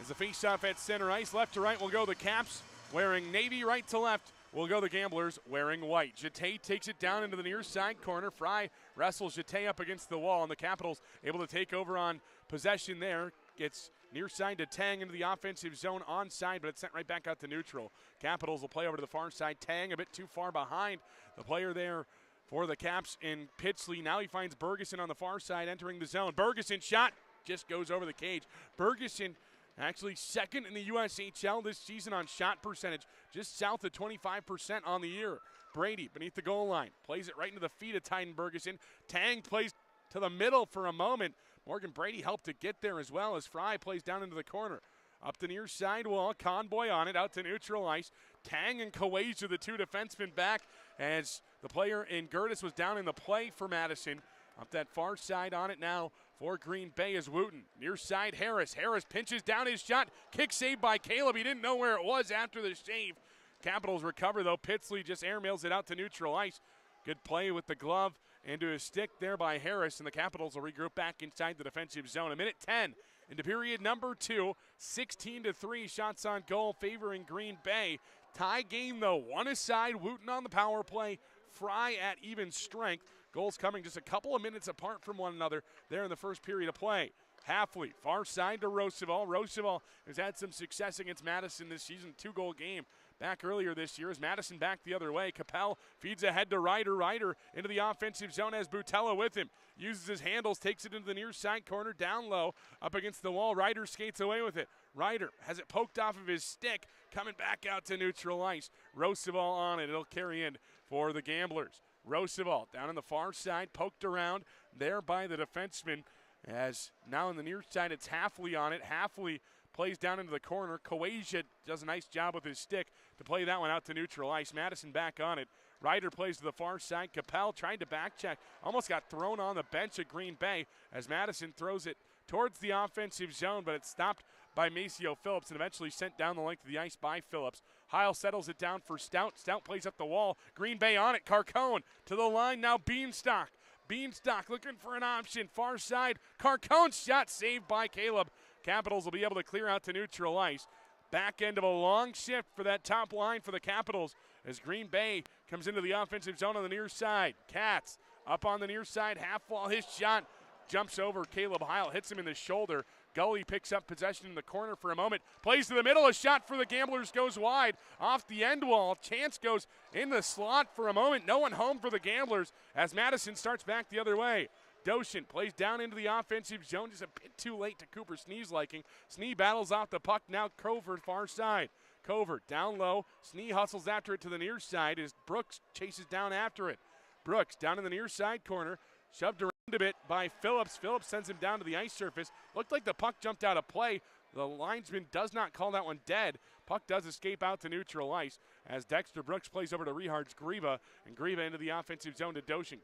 As the faceoff at center ice, left to right will go the Caps, wearing navy. Right to left will go the Gamblers, wearing white. Jeté takes it down into the near side corner. Fry wrestles Jeté up against the wall, and the Capitals able to take over on possession there. Gets near side to Tang into the offensive zone onside, but it's sent right back out to neutral. Capitals will play over to the far side. Tang a bit too far behind the player there for the Caps in Pitsley. Now he finds Bergeson on the far side entering the zone. Bergeson shot just goes over the cage. Bergeson actually second in the USHL this season on shot percentage, just south of 25% on the year. Brady beneath the goal line, plays it right into the feet of Tyden Bergeson. Tang plays to the middle for a moment. Morgan Brady helped to get there as well as Fry plays down into the corner. Up the near side wall, Conboy on it, out to neutral ice. Tang and Kawaja, the 2 defensemen back as the player in Gertis was down in the play for Madison. Up that far side on it now for Green Bay is Wooten. Near side Harris. Harris pinches down his shot. Kick saved by Caleb. He didn't know where it was after the save. Capitals recover though. Pitsley just airmails it out to neutral ice. Good play with the glove into his stick there by Harris, and the Capitals will regroup back inside the defensive zone. A minute 10 into period number 2. 16-3 shots on goal favoring Green Bay. Tie game though. One aside. Wooten on the power play. Fry at even strength. Goals coming just a couple of minutes apart from one another there in the first period of play. Halfley, far side to Roosevelt. Roosevelt has had some success against Madison this season, 2-goal game. back earlier this year as Madison back the other way. Capel feeds ahead to Ryder. Ryder into the offensive zone as Butella with him. Uses his handles, takes it into the near side corner, down low, up against the wall. Ryder skates away with it. Ryder has it poked off of his stick, coming back out to neutral ice. Roosevelt on it. It'll carry in for the Gamblers. Roosevelt down on the far side, poked around there by the defenseman. As now on the near side, it's Halfley on it. Halfley plays down into the corner. Kowasia does a nice job with his stick to play that one out to neutral ice. Madison back on it. Ryder plays to the far side. Capel tried to back check. Almost got thrown on the bench at Green Bay as Madison throws it towards the offensive zone, but it's stopped by Maceo Phillips and eventually sent down the length of the ice by Phillips. Heil settles it down for Stout. Stout plays up the wall. Green Bay on it. Carcone to the line. Now Beanstalk. Beanstalk looking for an option. Far side. Carcone's shot saved by Caleb. Capitals will be able to clear out to neutral ice. Back end of a long shift for that top line for the Capitals as Green Bay comes into the offensive zone on the near side. Katz up on the near side. Half wall. His shot jumps over Caleb Heil. Hits him in the shoulder. Gully picks up possession in the corner for a moment. Plays to the middle. A shot for the Gamblers goes wide off the end wall. Chance goes in the slot for a moment. No one home for the Gamblers as Madison starts back the other way. Doshin plays down into the offensive zone. Just a bit too late to Cooper Snee's liking. Snee battles off the puck. Now Cover far side. Cover down low. Snee hustles after it to the near side as Brooks chases down after it. Brooks down in the near side corner. Shoved around a bit by Phillips. Phillips sends him down to the ice surface. Looked like the puck jumped out of play. The linesman does not call that one dead. Puck does escape out to neutral ice as Dexter Brooks plays over to Rehard's Grieva, and Grieva into the offensive zone to Doshin.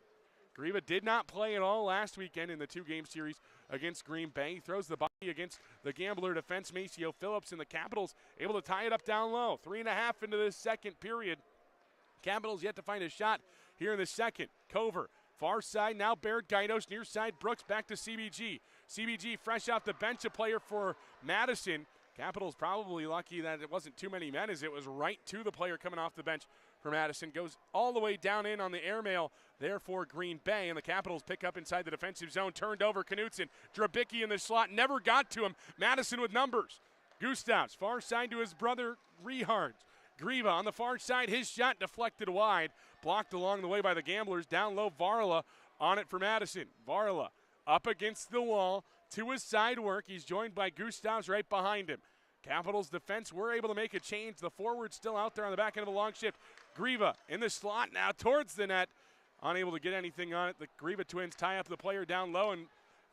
Grieva did not play at all last weekend in the two-game series against Green Bay. He throws the body against the Gambler defense, Maceo Phillips, and the Capitals able to tie it up down low. 3.5 into this second period. Capitals yet to find a shot here in the second. Cover. Far side, now Baird Gaidos, near side, Brooks back to CBG. CBG fresh off the bench, a player for Madison. Capitals probably lucky that it wasn't too many men as it was right to the player coming off the bench for Madison. Goes all the way down in on the airmail there for Green Bay, and the Capitals pick up inside the defensive zone. Turned over, Knutson. Drabicki in the slot, never got to him. Madison with numbers. Gustavs, far side to his brother, Rehards. Grieva on the far side, his shot deflected wide. Blocked along the way by the Gamblers. Down low, Varla on it for Madison. Varla up against the wall to his side work. He's joined by Gustavs right behind him. Capitals defense were able to make a change. The forward still out there on the back end of a long shift. Grieva in the slot now towards the net. Unable to get anything on it. The Grieva twins tie up the player down low, and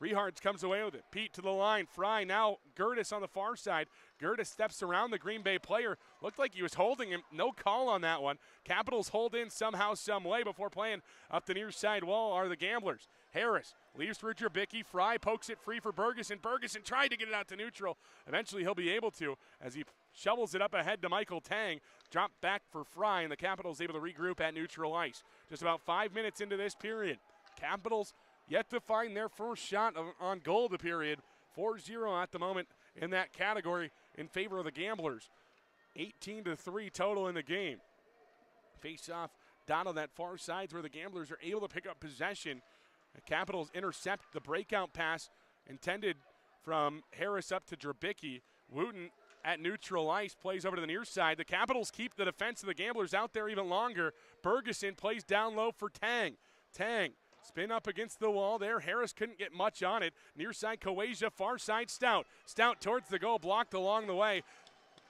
Rehards comes away with it. Pete to the line. Fry now. Gertis on the far side. Gertis steps around the Green Bay player. Looked like he was holding him. No call on that one. Capitals hold in somehow, some way before playing up the near side wall are the Gamblers. Harris leaves for Drabicki. Fry pokes it free for Bergeson. Bergeson tried to get it out to neutral. Eventually he'll be able to as he shovels it up ahead to Michael Tang. Drop back for Fry, and the Capitals able to regroup at neutral ice. Just about 5 minutes into this period. Capitals yet to find their first shot on goal of the period. 4-0 at the moment in that category in favor of the Gamblers. 18-3 total in the game. Face off down on that far side where the Gamblers are able to pick up possession. The Capitals intercept the breakout pass intended from Harris up to Drabicki. Wooten at neutral ice plays over to the near side. The Capitals keep the defense of the Gamblers out there even longer. Bergeson plays down low for Tang. Tang spin up against the wall there. Harris couldn't get much on it. Near side Kowasia, far side Stout. Stout towards the goal, blocked along the way.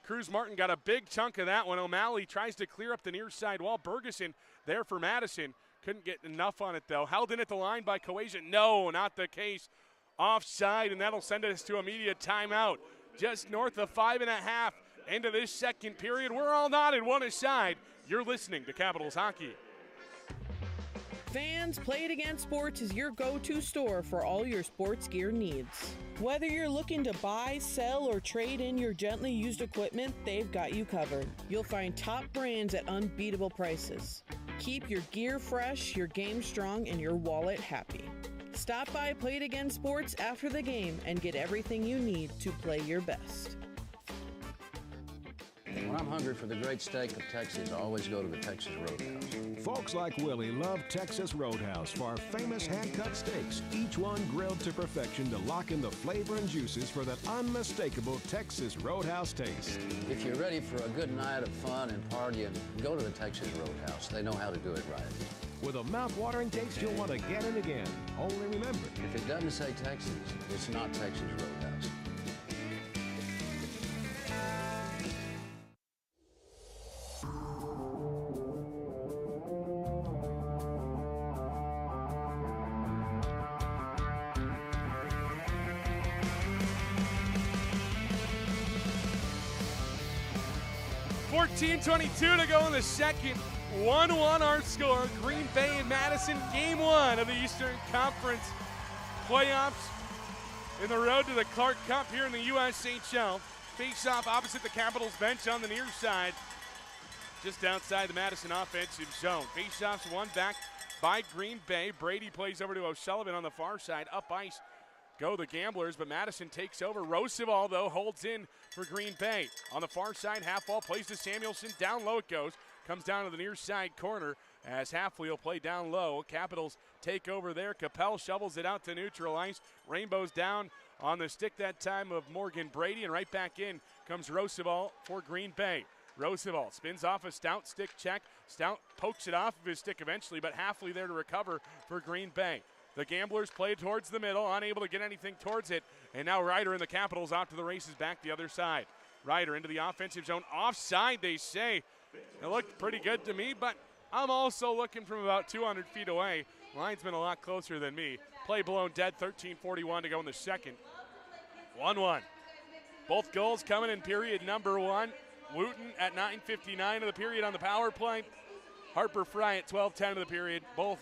Cruz Martin got a big chunk of that one. O'Malley tries to clear up the near side wall. Bergeson there for Madison. Couldn't get enough on it though. Held in at the line by Kowasia. No, not the case. Offside, and that'll send us to immediate timeout. Just north of 5.5 into this second period. We're all knotted one aside. You're listening to Capitals Hockey. Fans, Play It Again Sports is your go-to store for all your sports gear needs. Whether you're looking to buy, sell, or trade in your gently used equipment, they've got you covered. You'll find top brands at unbeatable prices. Keep your gear fresh, your game strong, and your wallet happy. Stop by Play It Again Sports after the game and get everything you need to play your best. When I'm hungry for the great steak of Texas, I always go to the Texas Roadhouse. Folks like Willie love Texas Roadhouse for our famous hand-cut steaks, each one grilled to perfection to lock in the flavor and juices for that unmistakable Texas Roadhouse taste. If you're ready for a good night of fun and partying, go to the Texas Roadhouse. They know how to do it right. With a mouth-watering taste you'll want again and again. Only remember, if it doesn't say Texas, it's not Texas Roadhouse. .22 to go in the second. 1-1 our score. Green Bay and Madison, game one of the Eastern Conference playoffs in the road to the Clark Cup here in the USHL. Face-off opposite the Capitals bench on the near side, just outside the Madison offensive zone. Face-offs won back by Green Bay. Brady plays over to O'Sullivan on the far side. Up ice go the Gamblers, but Madison takes over. Roosevelt, though, holds in for Green Bay. On the far side, Halfwall plays to Samuelson. Down low it goes. Comes down to the near side corner as Halfwheel play down low. Capitals take over there. Capel shovels it out to neutral ice. Rainbows down on the stick that time of Morgan Brady, and right back in comes Roosevelt for Green Bay. Roosevelt spins off a Stout stick check. Stout pokes it off of his stick eventually, but Halfway there to recover for Green Bay. The Gamblers play towards the middle, unable to get anything towards it. And now Ryder and the Capitals out to the races back the other side. Ryder into the offensive zone. Offside, they say. It looked pretty good to me, but I'm also looking from about 200 feet away. Linesman a lot closer than me. Play blown dead, 13:41 to go in the second. 1-1. Both goals coming in period number one. Wooten at 9:59 of the period on the power play. Harper Fry at 12:10 of the period. Both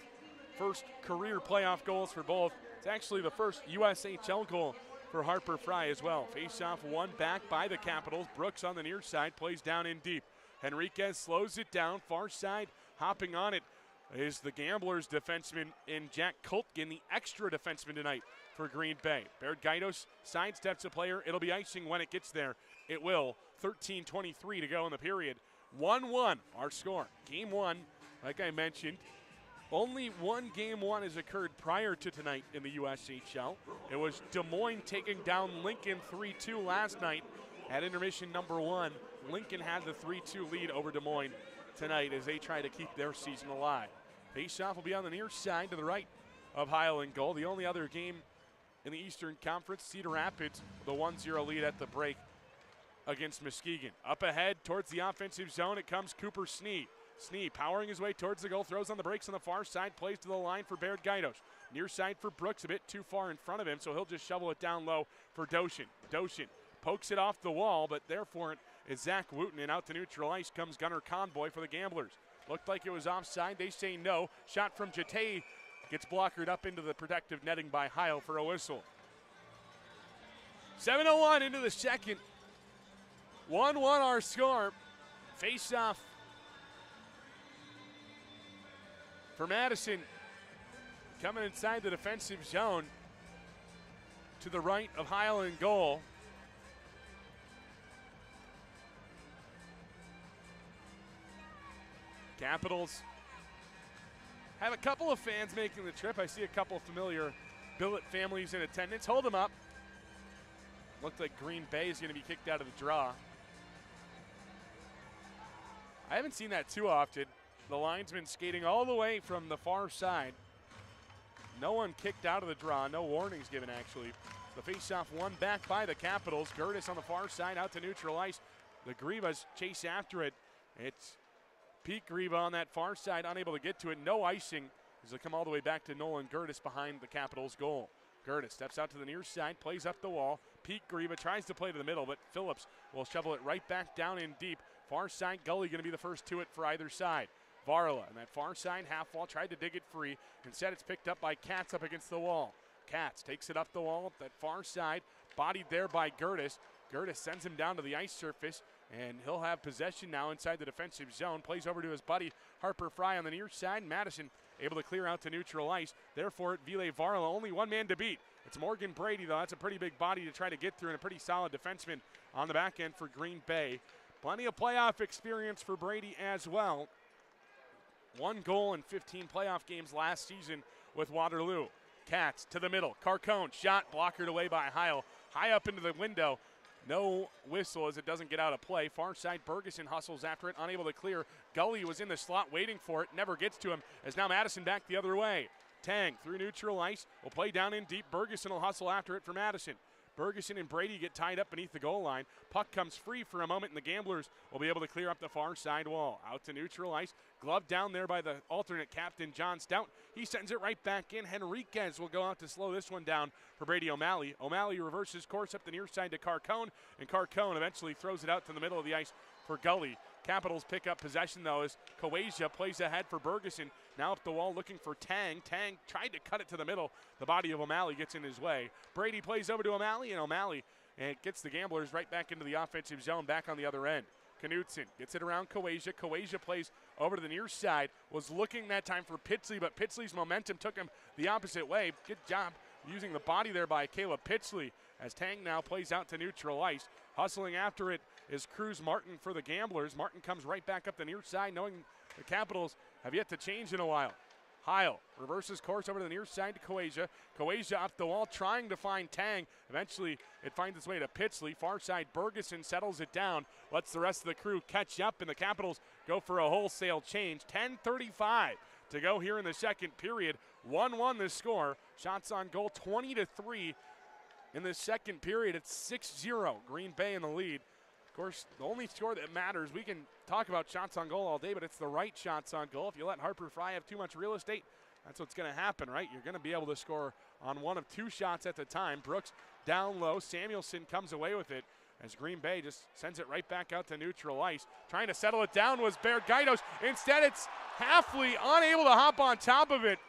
first career playoff goals for both. It's actually the first USHL goal for Harper Fry as well. Face-off won back by the Capitals. Brooks on the near side plays down in deep. Henriquez slows it down. Far side hopping on it is the Gamblers defenseman in Jack Kultgen, the extra defenseman tonight for Green Bay. Baird Gaidos sidesteps a player. It'll be icing when it gets there. It will. 13:23 to go in the period. 1-1 our score. Game one, like I mentioned, only one game one has occurred prior to tonight in the USHL. It was Des Moines taking down Lincoln 3-2 last night at intermission number one. Lincoln had the 3-2 lead over Des Moines tonight as they try to keep their season alive. Faceoff will be on the near side to the right of Heil and goal. The only other game in the Eastern Conference, Cedar Rapids, the 1-0 lead at the break against Muskegon. Up ahead towards the offensive zone, it comes Cooper Snee. Snee powering his way towards the goal, throws on the brakes on the far side, plays to the line for Baird Gaidos. Near side for Brooks, a bit too far in front of him, so he'll just shovel it down low for Doshin. Doshin pokes it off the wall, but there for it is Zach Wooten, and out to neutral ice comes Gunnar Conboy for the Gamblers. Looked like it was offside. They say no. Shot from Jate gets blockered up into the protective netting by Heil for a whistle. 7:01 into the second. 1-1 our score. Face-off for Madison. Coming inside the defensive zone to the right of Heil in goal. Capitals have a couple of fans making the trip. I see a couple of familiar billet families in attendance. Hold them up. Looked like Green Bay is going to be kicked out of the draw. I haven't seen that too often. The linesman skating all the way from the far side. No one kicked out of the draw. No warnings given, actually. The faceoff won back by the Capitals. Gertis on the far side out to neutral ice. The Grivas chase after it. It's Pete Griva on that far side, unable to get to it. No icing as they come all the way back to Nolan Gertis behind the Capitals' goal. Gertis steps out to the near side, plays up the wall. Pete Griva tries to play to the middle, but Phillips will shovel it right back down in deep. Far side gully going to be the first to it for either side. Varla, and that far side half wall, tried to dig it free. Instead, it's picked up by Katz up against the wall. Katz takes it up the wall, up that far side, bodied there by Gertis. Gertis sends him down to the ice surface, and he'll have possession now inside the defensive zone. Plays over to his buddy Harper Fry on the near side. Madison able to clear out to neutral ice. Therefore, Ville Varla, only one man to beat. It's Morgan Brady, though. That's a pretty big body to try to get through, and a pretty solid defenseman on the back end for Green Bay. Plenty of playoff experience for Brady as well. 1 goal in 15 playoff games last season with Waterloo. Cats to the middle. Carcone, shot blockered away by Heil. High up into the window. No whistle as it doesn't get out of play. Far side, Bergeson hustles after it, unable to clear. Gully was in the slot waiting for it, never gets to him, as now Madison back the other way. Tang through neutral ice, will play down in deep. Bergeson will hustle after it for Madison. Bergeson and Brady get tied up beneath the goal line. Puck comes free for a moment, and the Gamblers will be able to clear up the far side wall. Out to neutral ice. Glove down there by the alternate captain, John Stout. He sends it right back in. Henriquez will go out to slow this one down for Brady O'Malley. O'Malley reverses course up the near side to Carcone, and Carcone eventually throws it out to the middle of the ice for Gully. Capitals pick up possession, though, as Kawaja plays ahead for Bergeson. Now up the wall looking for Tang. Tang tried to cut it to the middle. The body of O'Malley gets in his way. Brady plays over to O'Malley, and O'Malley gets the Gamblers right back into the offensive zone, back on the other end. Knudsen gets it around Kawaja. Kawaja plays over to the near side. Was looking that time for Pitsley, but Pitsley's momentum took him the opposite way. Good job using the body there by Caleb Pitsley, as Tang now plays out to neutral ice. Hustling after it is Cruz Martin for the Gamblers. Martin comes right back up the near side, knowing the Capitals have yet to change in a while. Heil reverses course over to the near side to Kawaja. Kawaja up the wall trying to find Tang. Eventually it finds its way to Pitsley. Far side, Bergeson settles it down, lets the rest of the crew catch up, and the Capitals go for a wholesale change. 10:35 to go here in the second period. 1-1 the score. Shots on goal 20-3 in the second period. It's 6-0. Green Bay in the lead. Of course, the only score that matters, we can talk about shots on goal all day, but it's the right shots on goal. If you let Harper Fry have too much real estate, that's what's going to happen, right? You're going to be able to score on one of two shots at the time. Brooks down low. Samuelson comes away with it as Green Bay just sends it right back out to neutral ice. Trying to settle it down was Bergaitos. Instead, it's Halfley unable to hop on top of it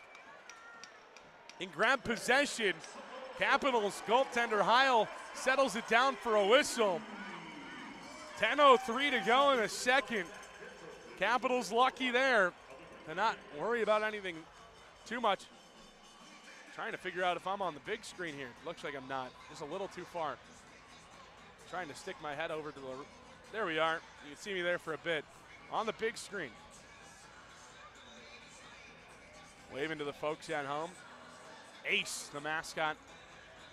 and grab possession. Capitals goaltender Heil settles it down for a whistle. 10:03 to go in the second. Capitals lucky there to not worry about anything too much. Trying to figure out if I'm on the big screen here. Looks like I'm not. Just a little too far. Trying to stick my head over to the, there we are. You can see me there for a bit. On the big screen. Waving to the folks at home. Ace, the mascot.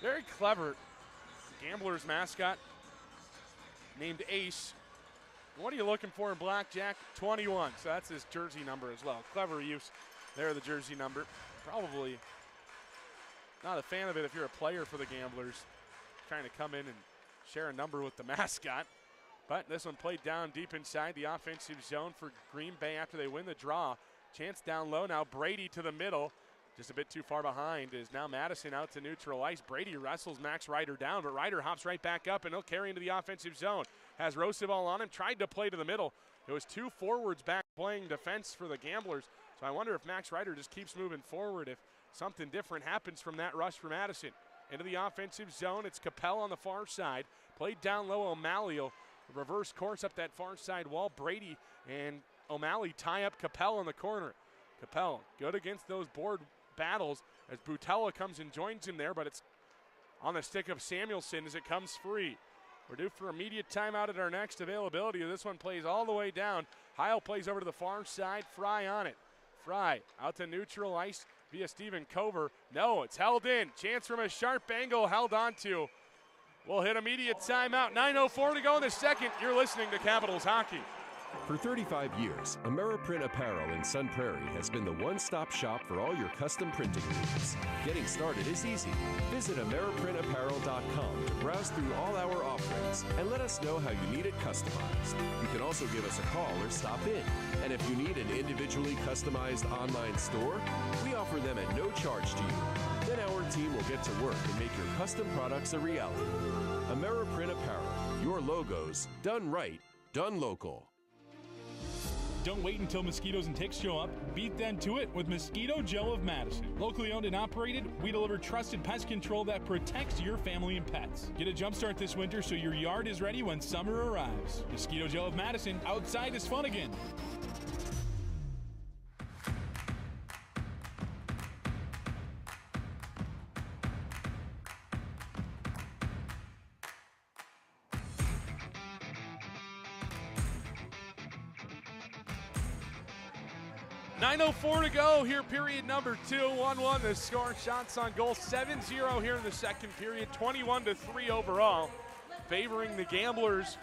Very clever. Gamblers mascot named Ace. What are you looking for in blackjack? 21, so that's his jersey number as well. Clever use there of the jersey number. Probably not a fan of it if you're a player for the Gamblers, trying to come in and share a number with the mascot. But this one played down deep inside the offensive zone for Green Bay after they win the draw. Chance down low now. Brady to the middle. Just a bit too far behind is now Madison out to neutral ice. Brady wrestles Max Ryder down, but Ryder hops right back up, and he'll carry into the offensive zone. Has Roosevelt on him, tried to play to the middle. It was two forwards back playing defense for the Gamblers. So I wonder if Max Ryder just keeps moving forward, if something different happens from that rush for Madison. Into the offensive zone, it's Capel on the far side. Played down low, O'Malley will reverse course up that far side wall. Brady and O'Malley tie up Capel in the corner. Capel good against those board battles as Butella comes and joins him there, but it's on the stick of Samuelson as it comes free. We're due for immediate timeout at our next availability. This one plays all the way down. Heil plays over to the far side. Fry on it. Fry out to neutral ice via Steven Cover. No, it's held in. Chance from a sharp angle, held on to. We'll hit immediate timeout. 9:04 to go in the second. You're listening to Capitals Hockey. For 35 years, AmeriPrint Apparel in Sun Prairie has been the one-stop shop for all your custom printing needs. Getting started is easy. Visit AmeriPrintApparel.com to browse through all our offerings and let us know how you need it customized. You can also give us a call or stop in. And if you need an individually customized online store, we offer them at no charge to you. Then our team will get to work and make your custom products a reality. AmeriPrint Apparel, your logos, done right, done local. Don't wait until mosquitoes and ticks show up. Beat them to it with Mosquito Joe of Madison. Locally owned and operated, we deliver trusted pest control that protects your family and pets. Get a jump start this winter so your yard is ready when summer arrives. Mosquito Joe of Madison, outside is fun again. 9:04 to go here, period number 2. 1-1 the score. Shots on goal 7-0 here in the second period. 21-3 overall, favoring the Gamblers.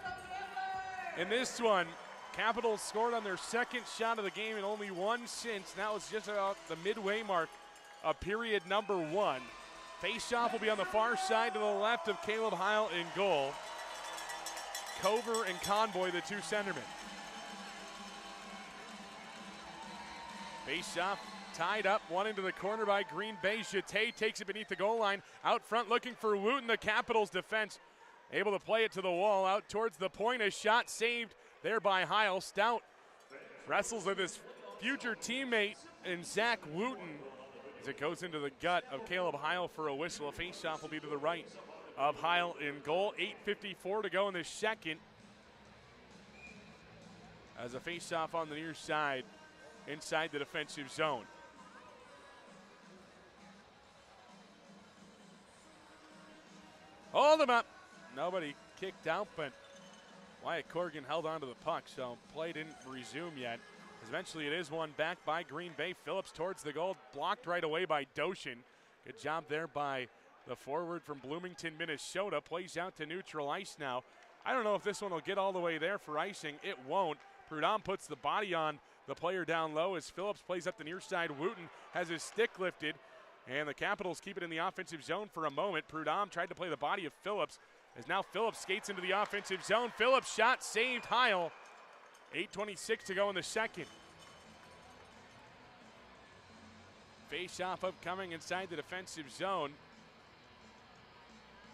In this one, Capitals scored on their second shot of the game and only one since. That was just about the midway mark of period number 1. Face-off will be on the far side to the left of Caleb Heil in goal. Cover and Conboy, the two centermen. Face-off tied up, one into the corner by Green Bay. Jeté takes it beneath the goal line. Out front looking for Wooten, the Capitals defense. Able to play it to the wall, out towards the point. A shot saved there by Heil. Stout wrestles with his future teammate in Zach Wooten as it goes into the gut of Caleb Heil for a whistle. A face-off will be to the right of Heil in goal. 8:54 to go in the second. As a face-off on the near side inside the defensive zone. Hold him up. Nobody kicked out, but Wyatt Corrigan held onto the puck, so play didn't resume yet. Eventually it is won back by Green Bay. Phillips towards the goal, blocked right away by Doshin. Good job there by the forward from Bloomington, Minnesota. Plays out to neutral ice now. I don't know if this one will get all the way there for icing. It won't. Prudhomme puts the body on the player down low as Phillips plays up the near side. Wooten has his stick lifted, and the Capitals keep it in the offensive zone for a moment. Prudhomme tried to play the body of Phillips, as now Phillips skates into the offensive zone. Phillips shot saved Heil. 8:26 to go in the second. Face-off upcoming inside the defensive zone.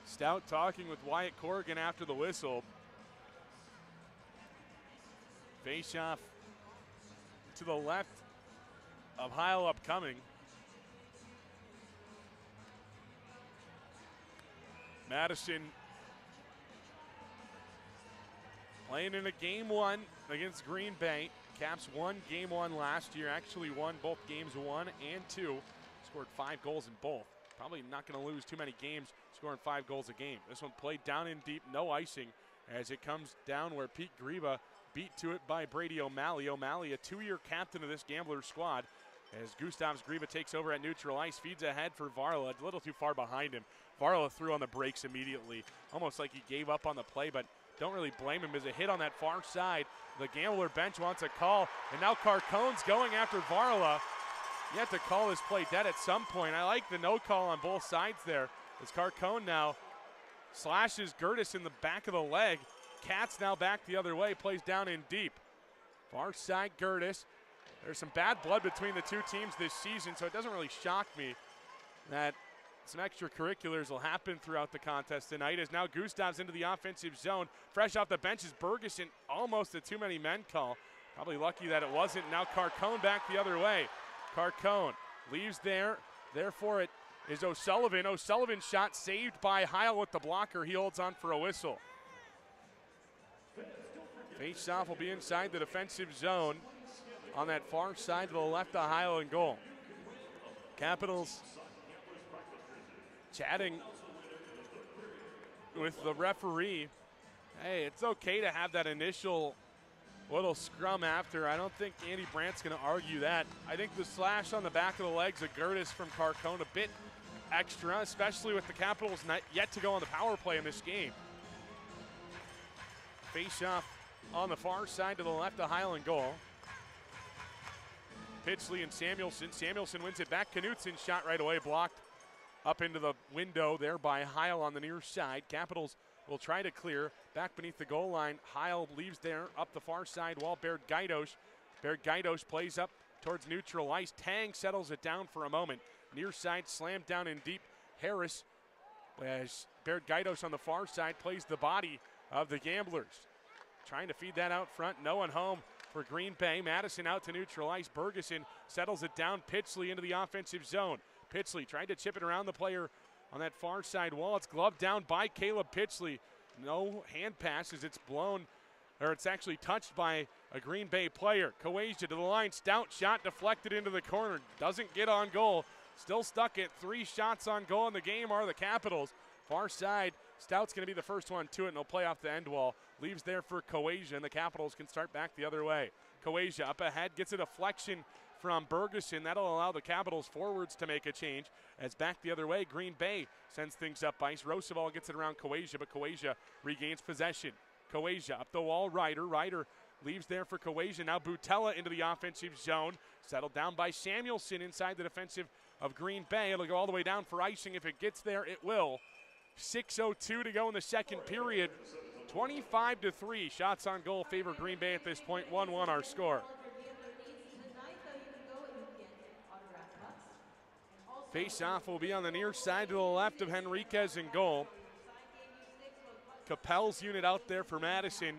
Stout talking with Wyatt Corrigan after the whistle. Face-off to the left of Heil upcoming. Madison playing in a game 1 against Green Bay. Caps won game 1 last year, actually won both games 1 and 2. Scored 5 goals in both. Probably not going to lose too many games scoring 5 goals a game. This one played down in deep, no icing, as it comes down where Pete Greba beat to it by Brady O'Malley. O'Malley, a 2-year captain of this Gambler squad, as Gustavs Greba takes over at neutral ice, feeds ahead for Varla, a little too far behind him. Varla threw on the brakes immediately, almost like he gave up on the play, but don't really blame him as a hit on that far side. The Gambler bench wants a call, and now Carcone's going after Varla. You have to call this play dead at some point. I like the no call on both sides there, as Carcone now slashes Gertis in the back of the leg. Katz now back the other way, plays down in deep. Far side Gertis. There's some bad blood between the two teams this season, so it doesn't really shock me that some extracurriculars will happen throughout the contest tonight, as now Gustav's into the offensive zone. Fresh off the bench is Bergeson, almost a too many men call. Probably lucky that it wasn't. Now Carcone back the other way. Carcone leaves there. Therefore it is O'Sullivan. O'Sullivan's shot saved by Heil with the blocker. He holds on for a whistle. Face-off will be inside the defensive zone on that far side to the left of Heil in goal. Capitals chatting with the referee. Hey, it's okay to have that initial little scrum after. I don't think Andy Brandt's going to argue that. I think the slash on the back of the legs of Gertis from Carcone a bit extra, especially with the Capitals not yet to go on the power play in this game. Face-off on the far side to the left of Heil in goal. Pitchley and Samuelson. Samuelson wins it back. Knutson shot right away, blocked up into the window there by Heil on the near side. Capitals will try to clear back beneath the goal line. Heil leaves there up the far side wall. Baird Gaidos plays up towards neutral ice. Tang settles it down for a moment. Near side slammed down in deep. Harris, as Baird Gaidos on the far side, plays the body of the Gamblers. Trying to feed that out front. No one home for Green Bay. Madison out to neutral ice. Bergeson settles it down. Pitchley into the offensive zone. Pitchley tried to chip it around the player on that far side wall. It's gloved down by Caleb Pitchley. No hand pass as it's blown, or it's actually touched by a Green Bay player. Kawajda to the line. Stout shot deflected into the corner. Doesn't get on goal. Still stuck at 3 shots on goal in the game are the Capitals. Far side, Stout's going to be the first one to it, and he'll play off the end wall. Leaves there for Kawajda, and the Capitals can start back the other way. Kawajda up ahead, gets a deflection from Bergeson. That'll allow the Capitals forwards to make a change. As back the other way, Green Bay sends things up ice. Roosevelt gets it around Kawajia, but Kawajia regains possession. Kawajia up the wall, Ryder leaves there for Kawajia. Now Butella into the offensive zone. Settled down by Samuelson inside the defensive of Green Bay. It'll go all the way down for icing. If it gets there, it will. 6:02 to go in the second period. 25-3. Shots on goal favor Green Bay at this point. 1-1 our score. Face-off will be on the near side to the left of Henriquez in goal. Capel's unit out there for Madison.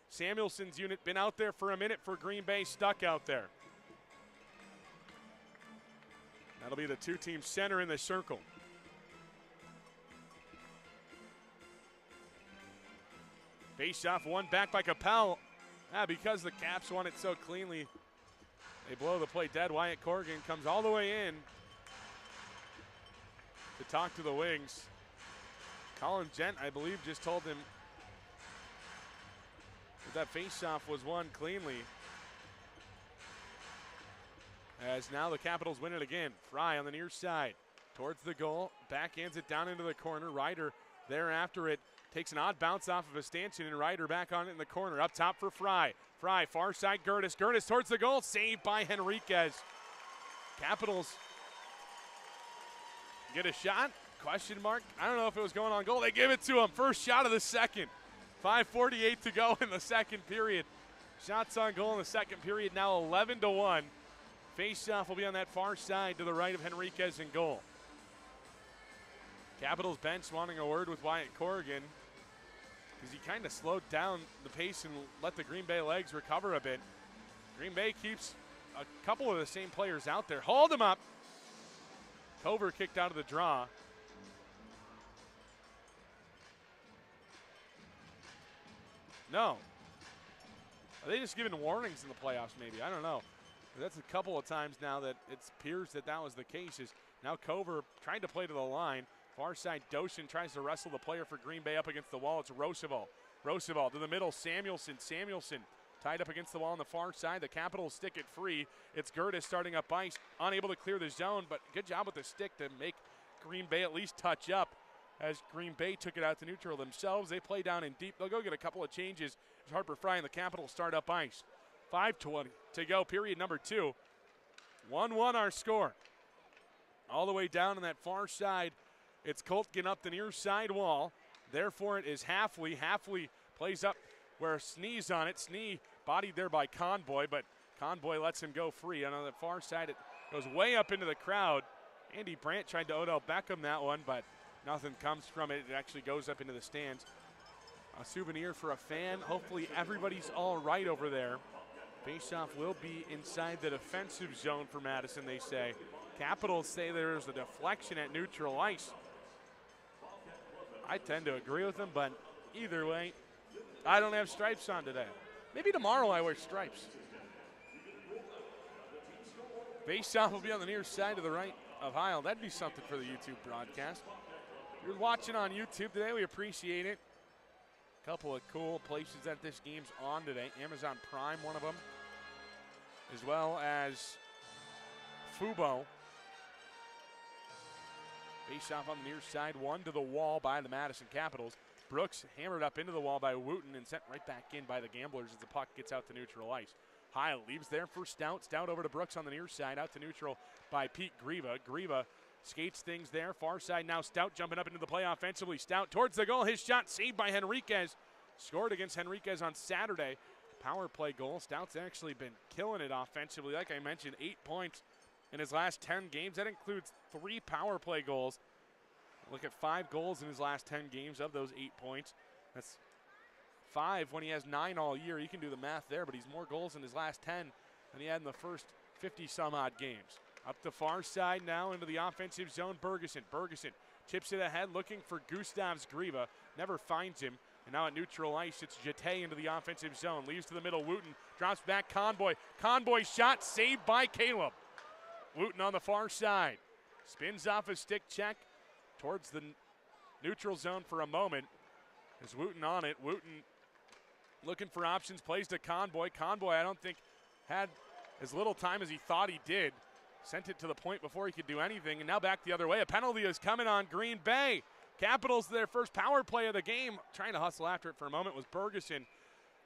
Samuelson's unit been out there for a minute for Green Bay, stuck out there. That'll be the two-team center in the circle. Face-off won back by Capel. Because the Caps won it so cleanly, they blow the play dead. Wyatt Corrigan comes all the way in to talk to the Wings. Colin Gent, I believe, just told him that face-off was won cleanly. As now the Capitals win it again. Fry on the near side towards the goal. Backhands it down into the corner. Ryder there after it. Takes an odd bounce off of a stanchion, and Ryder back on it in the corner. Up top for Fry. Fry, far side, Gertis. Gertis towards the goal. Saved by Henriquez. Capitals get a shot? Question mark. I don't know if it was going on goal. They give it to him. First shot of the second. 5:48 to go in the second period. Shots on goal in the second period, now 11-1. Face-off will be on that far side to the right of Henriquez in goal. Capitals bench wanting a word with Wyatt Corrigan because he kind of slowed down the pace and let the Green Bay legs recover a bit. Green Bay keeps a couple of the same players out there. Hold him up. Cover kicked out of the draw. No. Are they just giving warnings in the playoffs maybe? I don't know. That's a couple of times now that it appears that was the case. Is now Cover trying to play to the line. Far side, Doshin tries to wrestle the player for Green Bay up against the wall. It's Roosevelt. Roosevelt to the middle, Samuelson. Samuelson tied up against the wall on the far side. The Capitals stick it free. It's Gertis starting up ice, unable to clear the zone, but good job with the stick to make Green Bay at least touch up. As Green Bay took it out to neutral themselves, they play down in deep. They'll go get a couple of changes as Harper Fry and the Capitals start up ice. 5:20 to go, period number 2. 1-1 our score. All the way down on that far side, it's Koltgen up the near side wall. Therefore, it is Halfley. Halfley plays up where Snee's on it. Snee bodied there by Conboy, but Conboy lets him go free. And on the far side, it goes way up into the crowd. Andy Brandt tried to Odell Beckham that one, but nothing comes from it. It actually goes up into the stands. A souvenir for a fan. Hopefully everybody's all right over there. Faceoff will be inside the defensive zone for Madison, they say. Capitals say there's a deflection at neutral ice. I tend to agree with them, but either way, I don't have stripes on today. Maybe tomorrow I wear stripes. Faceoff will be on the near side to the right of Heil. That'd be something for the YouTube broadcast. If you're watching on YouTube today, we appreciate it. A couple of cool places that this game's on today. Amazon Prime, one of them, as well as Fubo. Face-off on the near side, one to the wall by the Madison Capitals. Brooks hammered up into the wall by Wooten and sent right back in by the Gamblers as the puck gets out to neutral ice. Heil leaves there for Stout. Stout over to Brooks on the near side, out to neutral by Pete Grieva. Grieva skates things there, far side now. Stout jumping up into the play offensively. Stout towards the goal. His shot saved by Henriquez. Scored against Henriquez on Saturday. Power play goal. Stout's actually been killing it offensively. Like I mentioned, 8 points in his last 10 games. That includes 3 power play goals. Look at 5 goals in his last 10 games of those 8 points. That's 5 when he has 9 all year. You can do the math there, but he's more goals in his last 10 than he had in the first 50-some-odd games. Up the far side now into the offensive zone, Bergeson. Bergeson chips it ahead, looking for Gustavs Grieva. Never finds him. And now at neutral ice, it's Jeté into the offensive zone. Leaves to the middle, Wooten drops back, Conboy. Conboy shot saved by Caleb. Wooten on the far side. Spins off a stick check towards the neutral zone for a moment. Is Wooten on it. Wooten looking for options, plays to Conboy. Conboy, I don't think, had as little time as he thought he did. Sent it to the point before he could do anything, and now back the other way. A penalty is coming on Green Bay. Capitals, their first power play of the game. Trying to hustle after it for a moment was Bergeson.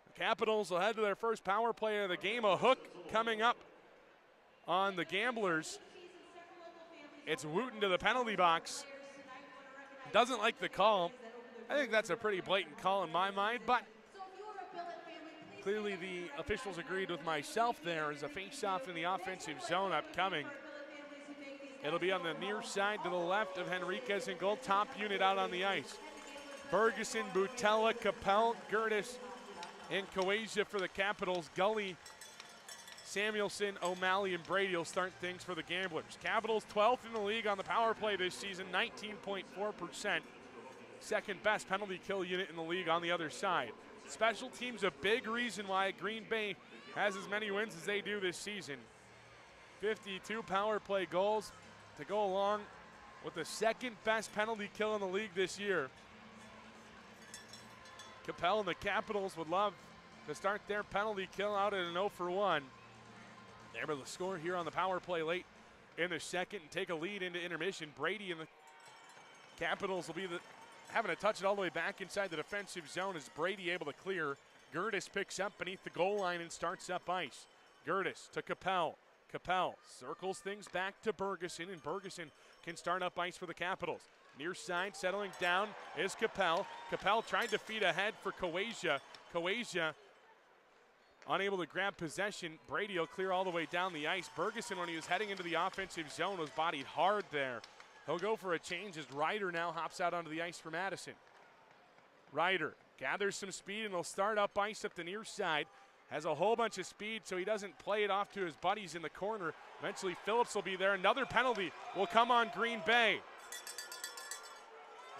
The Capitals will head to their first power play of the game. A hook coming up on the Gamblers. It's Wooten to the penalty box. Doesn't like the call. I think that's a pretty blatant call in my mind, but clearly the officials agreed with myself there as a face-off in the offensive zone upcoming. It'll be on the near side to the left of Henriquez in goal. Top unit out on the ice. Bergeson, Butella, Capel, Gertis, and Coasia for the Capitals. Gully, Samuelson, O'Malley, and Brady will start things for the Gamblers. Capitals 12th in the league on the power play this season, 19.4%. Second best penalty kill unit in the league on the other side. Special teams a big reason why Green Bay has as many wins as they do this season. 52 power play goals to go along with the second best penalty kill in the league this year. Capel and the Capitals would love to start their penalty kill out at an 0-for-1. They're able to score here on the power play late in the second and take a lead into intermission. Brady and the Capitals will be having to touch it all the way back inside the defensive zone as Brady able to clear. Gertis picks up beneath the goal line and starts up ice. Gertis to Capel. Capel circles things back to Bergeson, and Bergeson can start up ice for the Capitals. Near side, settling down is Capel. Capel trying to feed ahead for Coasia. Coasia unable to grab possession. Brady will clear all the way down the ice. Bergeson, when he was heading into the offensive zone, was bodied hard there. He'll go for a change as Ryder now hops out onto the ice for Madison. Ryder gathers some speed and will start up ice up the near side. Has a whole bunch of speed, so he doesn't play it off to his buddies in the corner. Eventually, Phillips will be there. Another penalty will come on Green Bay.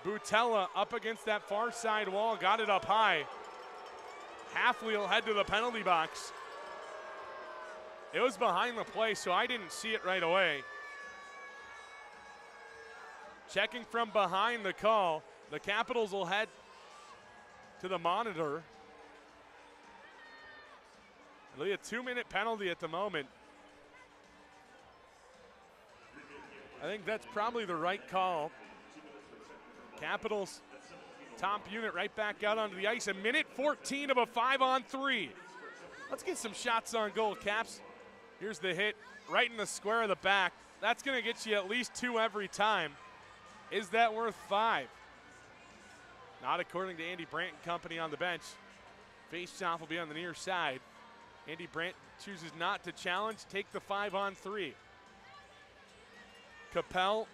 Butella up against that far side wall, got it up high. Hafley will head to the penalty box. It was behind the play, so I didn't see it right away. Checking from behind the call, the Capitals will head to the monitor. It'll be a 2-minute penalty at the moment. I think that's probably the right call. Capitals top unit right back out onto the ice. A minute 14 of a 5-on-3. Let's get some shots on goal, Caps. Here's the hit right in the square of the back. That's going to get you at least 2 every time. Is that worth 5? Not according to Andy Brandt and company on the bench. Face-off will be on the near side. Andy Brandt chooses not to challenge, take the 5-on-3. Capel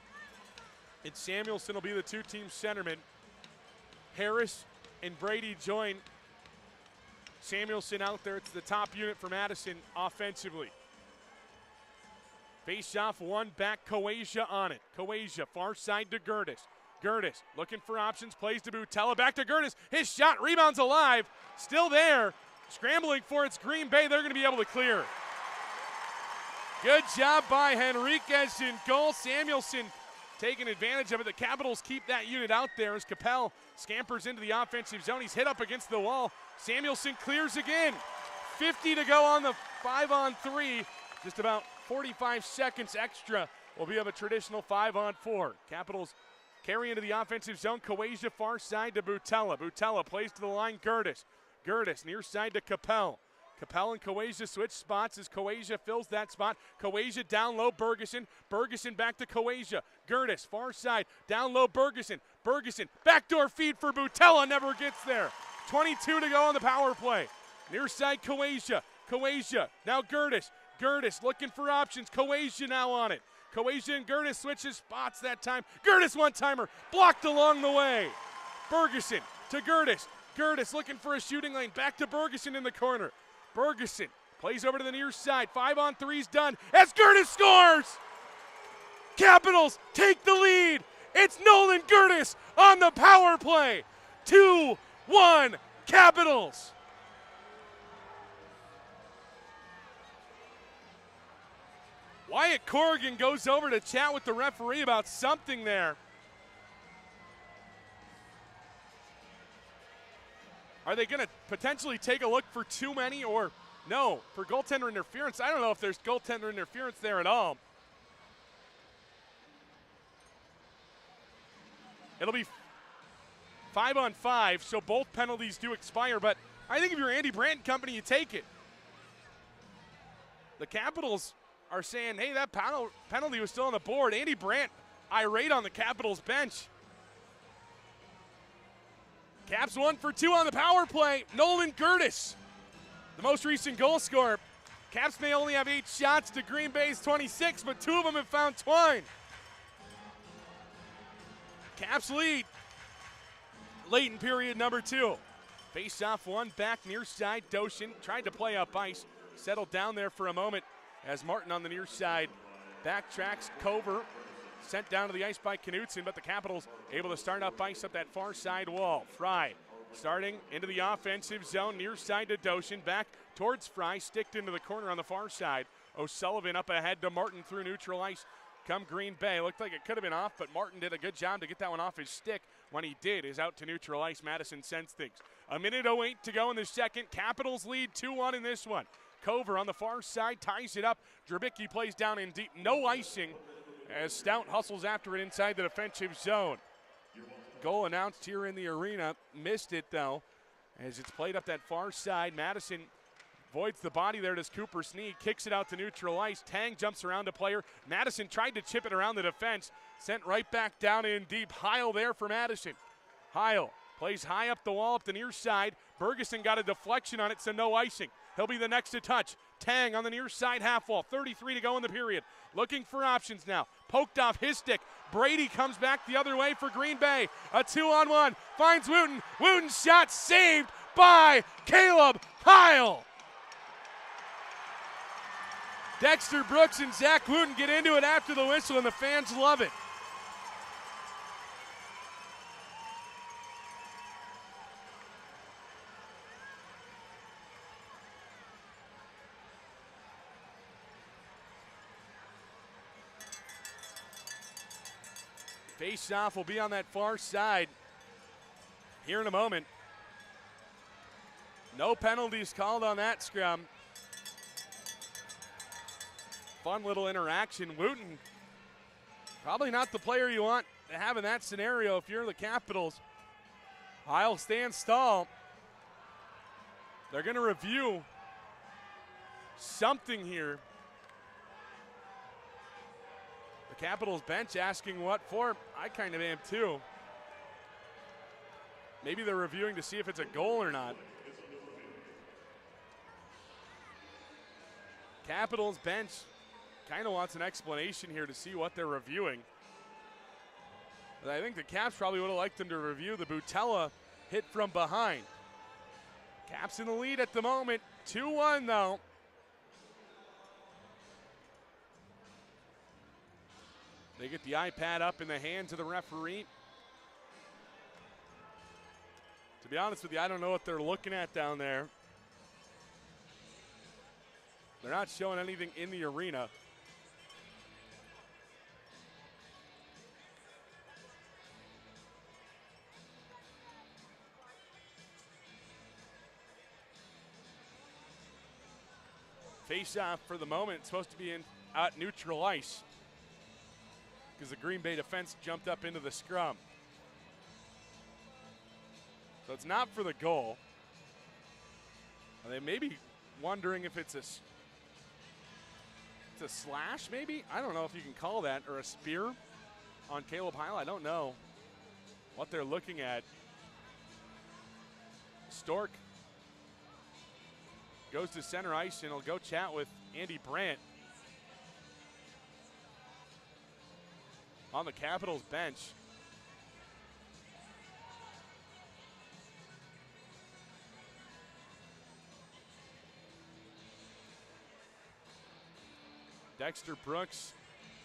and Samuelson will be the two-team centermen. Harris and Brady join Samuelson out there. It's the top unit for Madison offensively. Face-off, one back, Coasia on it. Coasia, far side to Gertis. Gertis looking for options, plays to Butella, back to Gertis. His shot, rebounds alive, still there. Scrambling for it's Green Bay, they're going to be able to clear. Good job by Henriquez in goal. Samuelson taking advantage of it. The Capitals keep that unit out there as Capel scampers into the offensive zone. He's hit up against the wall. Samuelson clears again. 50 to go on the 5-on-3. Just about 45 seconds extra will be of a traditional 5-on-4. Capitals carry into the offensive zone. Coasia far side to Butella. Butella plays to the line, Gertis. Gertis near side to Capel. Capel and Coasia switch spots as Coasia fills that spot. Coasia down low, Bergeson. Bergeson back to Coasia. Gertis, far side, down low, Bergeson. Bergeson, backdoor feed for Butella, never gets there. 22 to go on the power play. Near side, Coasia. Coasia, now Gertis. Gertis looking for options. Coasia now on it. Coasia and Gertis switches spots that time. Gertis one-timer, blocked along the way. Bergeson to Gertis. Gertis looking for a shooting lane. Back to Bergeson in the corner. Bergeson plays over to the near side. 5-on-3's done as Gertis scores. Capitals take the lead. It's Nolan Gertis on the power play. 2-1 Capitals. Wyatt Corrigan goes over to chat with the referee about something there. Are they going to potentially take a look for too many or No, for goaltender interference. I don't know if there's goaltender interference there at all. It'll be 5-on-5, so both penalties do expire, but I think if you're Andy Brandt and company, you take it. The Capitals are saying, hey, that penalty was still on the board. Andy Brandt irate on the Capitals bench. Caps 1 for 2 on the power play. Nolan Curtis, the most recent goal scorer. Caps may only have 8 shots to Green Bay's 26, but 2 of them have found twine. Caps lead late in period number 2. Face-off one, back near side. Doshin tried to play up ice. Settled down there for a moment as Martin on the near side backtracks. Cover sent down to the ice by Knutson, but the Capitals able to start up ice up that far side wall. Fry starting into the offensive zone, near side to Doshin. Back towards Fry, sticked into the corner on the far side. O'Sullivan up ahead to Martin through neutral ice. Come Green Bay. Looked like it could have been off, but Martin did a good job to get that one off his stick. When he did, is out to neutral ice. Madison sends things. 1:08 to go in the second. Capitals lead 2-1 in this one. Cover on the far side ties it up. Drabicki plays down in deep. No icing as Stout hustles after it inside the defensive zone. Goal announced here in the arena. Missed it, though, as it's played up that far side. Madison voids the body there. Does Cooper Snee. Kicks it out to neutral ice. Tang jumps around a player. Madison tried to chip it around the defense. Sent right back down in deep. Heil there for Madison. Heil plays high up the wall up the near side. Bergeson got a deflection on it, so no icing. He'll be the next to touch. Tang on the near side half wall. 33 to go in the period. Looking for options now. Poked off his stick. Brady comes back the other way for Green Bay. A 2-on-1. Finds Wooten. Wooten's shot saved by Caleb Heil. Dexter Brooks and Zach Wooten get into it after the whistle, and the fans love it. Face-off will be on that far side here in a moment. No penalties called on that scrum. Fun little interaction. Wooten, probably not the player you want to have in that scenario if you're the Capitals. Heil stands tall. They're going to review something here. The Capitals bench asking what for. I kind of am too. Maybe they're reviewing to see if it's a goal or not. Capitals bench kind of wants an explanation here to see what they're reviewing. But I think the Caps probably would have liked them to review the Butella hit from behind. Caps in the lead at the moment. 2-1 though. They get the iPad up in the hands of the referee. To be honest with you, I don't know what they're looking at down there. They're not showing anything in the arena. Face-off for the moment. It's supposed to be at neutral ice, because the Green Bay defense jumped up into the scrum. So it's not for the goal. They may be wondering if it's a slash, maybe? I don't know if you can call that, or a spear on Caleb Heil. I don't know what they're looking at. Stork goes to center ice, and he'll go chat with Andy Brandt on the Capitals bench. Dexter Brooks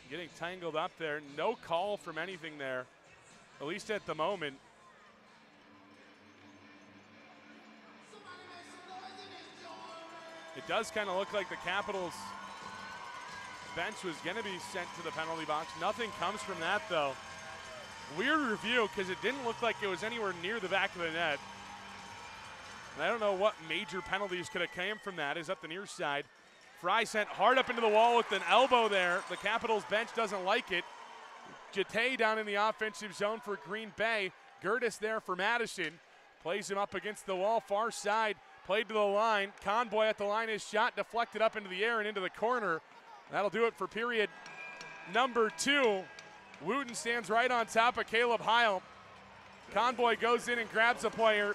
getting tangled up there. No call from anything there, at least at the moment. It does kind of look like the Capitals bench was going to be sent to the penalty box. Nothing comes from that, though. Weird review, because it didn't look like it was anywhere near the back of the net. And I don't know what major penalties could have came from that. Is up the near side. Fry sent hard up into the wall with an elbow there. The Capitals bench doesn't like it. Jete down in the offensive zone for Green Bay. Gertis there for Madison. Plays him up against the wall, far side. Played to the line. Conboy at the line, his shot deflected up into the air and into the corner. That'll do it for period number 2. Wooten stands right on top of Caleb Heil. Conboy goes in and grabs a player.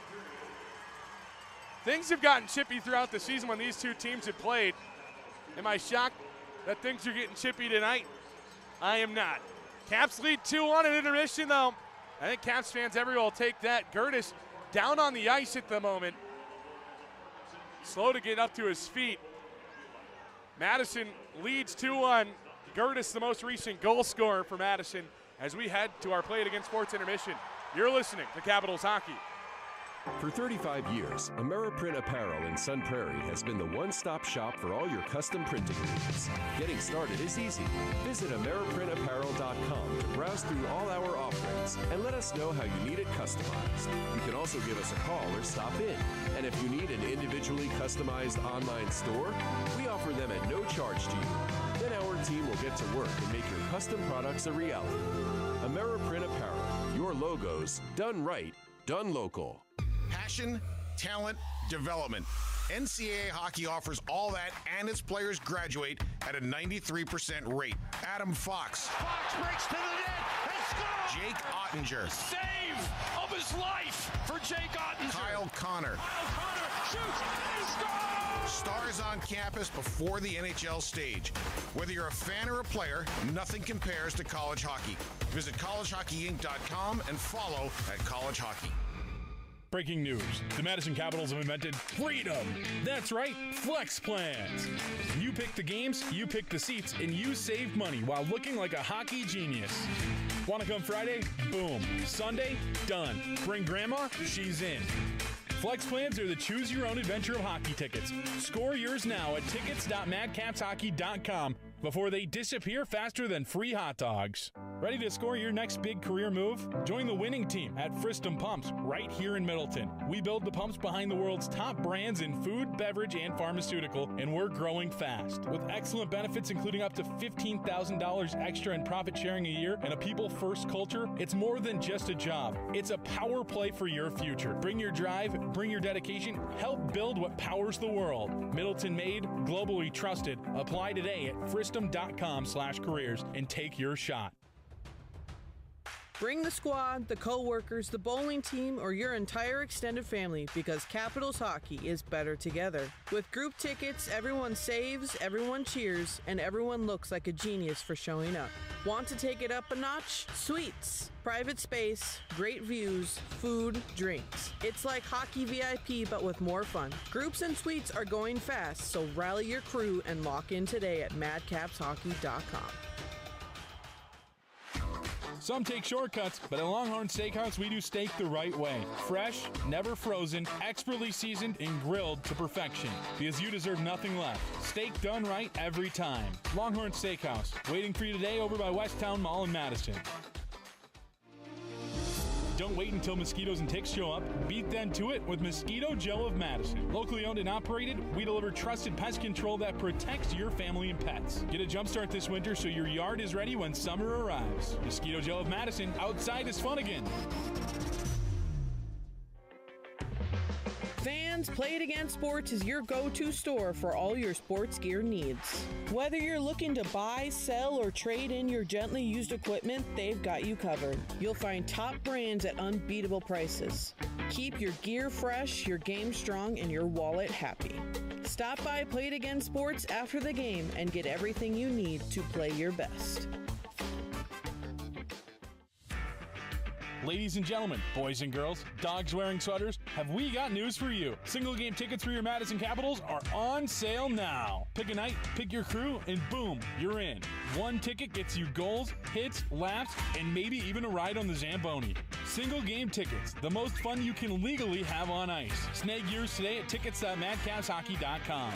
Things have gotten chippy throughout the season when these two teams have played. Am I shocked that things are getting chippy tonight? I am not. Caps lead 2-1 in intermission, though. I think Caps fans everywhere will take that. Gertis down on the ice at the moment. Slow to get up to his feet. Madison leads 2-1. Gertis, the most recent goal scorer for Madison, as we head to our Play It Again Sports intermission. You're listening to Capitals Hockey. For 35 years, Ameriprint Apparel in Sun Prairie has been the one-stop shop for all your custom printing needs. Getting started is easy. Visit AmeriprinTapparel.com to browse through all our offerings and let us know how you need it customized. You can also give us a call or stop in. And if you need an individually customized online store, we offer them at no charge to you. Then our team will get to work and make your custom products a reality. Ameriprint Apparel, your logos done right, done local. Passion, talent, development. NCAA hockey offers all that, and its players graduate at a 93% rate. Adam Fox. Fox breaks to the net and scores! Jake Ottinger. Save of his life for Jake Ottinger. Kyle Connor. Kyle Connor shoots and he scores! Stars on campus before the NHL stage. Whether you're a fan or a player, nothing compares to college hockey. Visit collegehockeyinc.com and follow at College Hockey. Breaking news. The Madison Capitals have invented freedom. That's right, flex plans. You pick the games, you pick the seats, and you save money while looking like a hockey genius. Want to come Friday? Boom. Sunday? Done. Bring grandma? She's in. Flex plans are the choose-your-own-adventure of hockey tickets. Score yours now at tickets.madcapshockey.com before they disappear faster than free hot dogs. Ready to score your next big career move? Join the winning team at Fristum Pumps right here in Middleton. We build the pumps behind the world's top brands in food, beverage, and pharmaceutical, and we're growing fast. With excellent benefits including up to $15,000 extra in profit sharing a year and a people-first culture, it's more than just a job. It's a power play for your future. Bring your drive, bring your dedication, help build what powers the world. Middleton made, globally trusted. Apply today at fristum.com/careers and take your shot. Bring the squad, the co-workers, the bowling team, or your entire extended family because Capitals hockey is better together. With group tickets, everyone saves, everyone cheers, and everyone looks like a genius for showing up. Want to take it up a notch? Suites. Private space, great views, food, drinks. It's like hockey VIP but with more fun. Groups and suites are going fast, so rally your crew and lock in today at madcapshockey.com. Some take shortcuts, but at Longhorn Steakhouse, we do steak the right way. Fresh, never frozen, expertly seasoned, and grilled to perfection. Because you deserve nothing less. Steak done right every time. Longhorn Steakhouse, waiting for you today over by Westtown Mall in Madison. Don't wait until mosquitoes and ticks show up. Beat them to it with Mosquito Joe of Madison. Locally owned and operated, we deliver trusted pest control that protects your family and pets. Get a jump start this winter so your yard is ready when summer arrives. Mosquito Joe of Madison, outside is fun again. Fans, Play It Again Sports is your go-to store for all your sports gear needs. Whether you're looking to buy, sell, or trade in your gently used equipment, they've got you covered. You'll find top brands at unbeatable prices. Keep your gear fresh, your game strong, and your wallet happy. Stop by Play It Again Sports after the game and get everything you need to play your best. Ladies and gentlemen, boys and girls, dogs wearing sweaters, have we got news for you. Single game tickets for your Madison Capitals are on sale now. Pick a night, pick your crew, and boom, you're in. One ticket gets you goals, hits, laughs, and maybe even a ride on the Zamboni. Single game tickets, the most fun you can legally have on ice. Snag yours today at tickets.madcapshockey.com.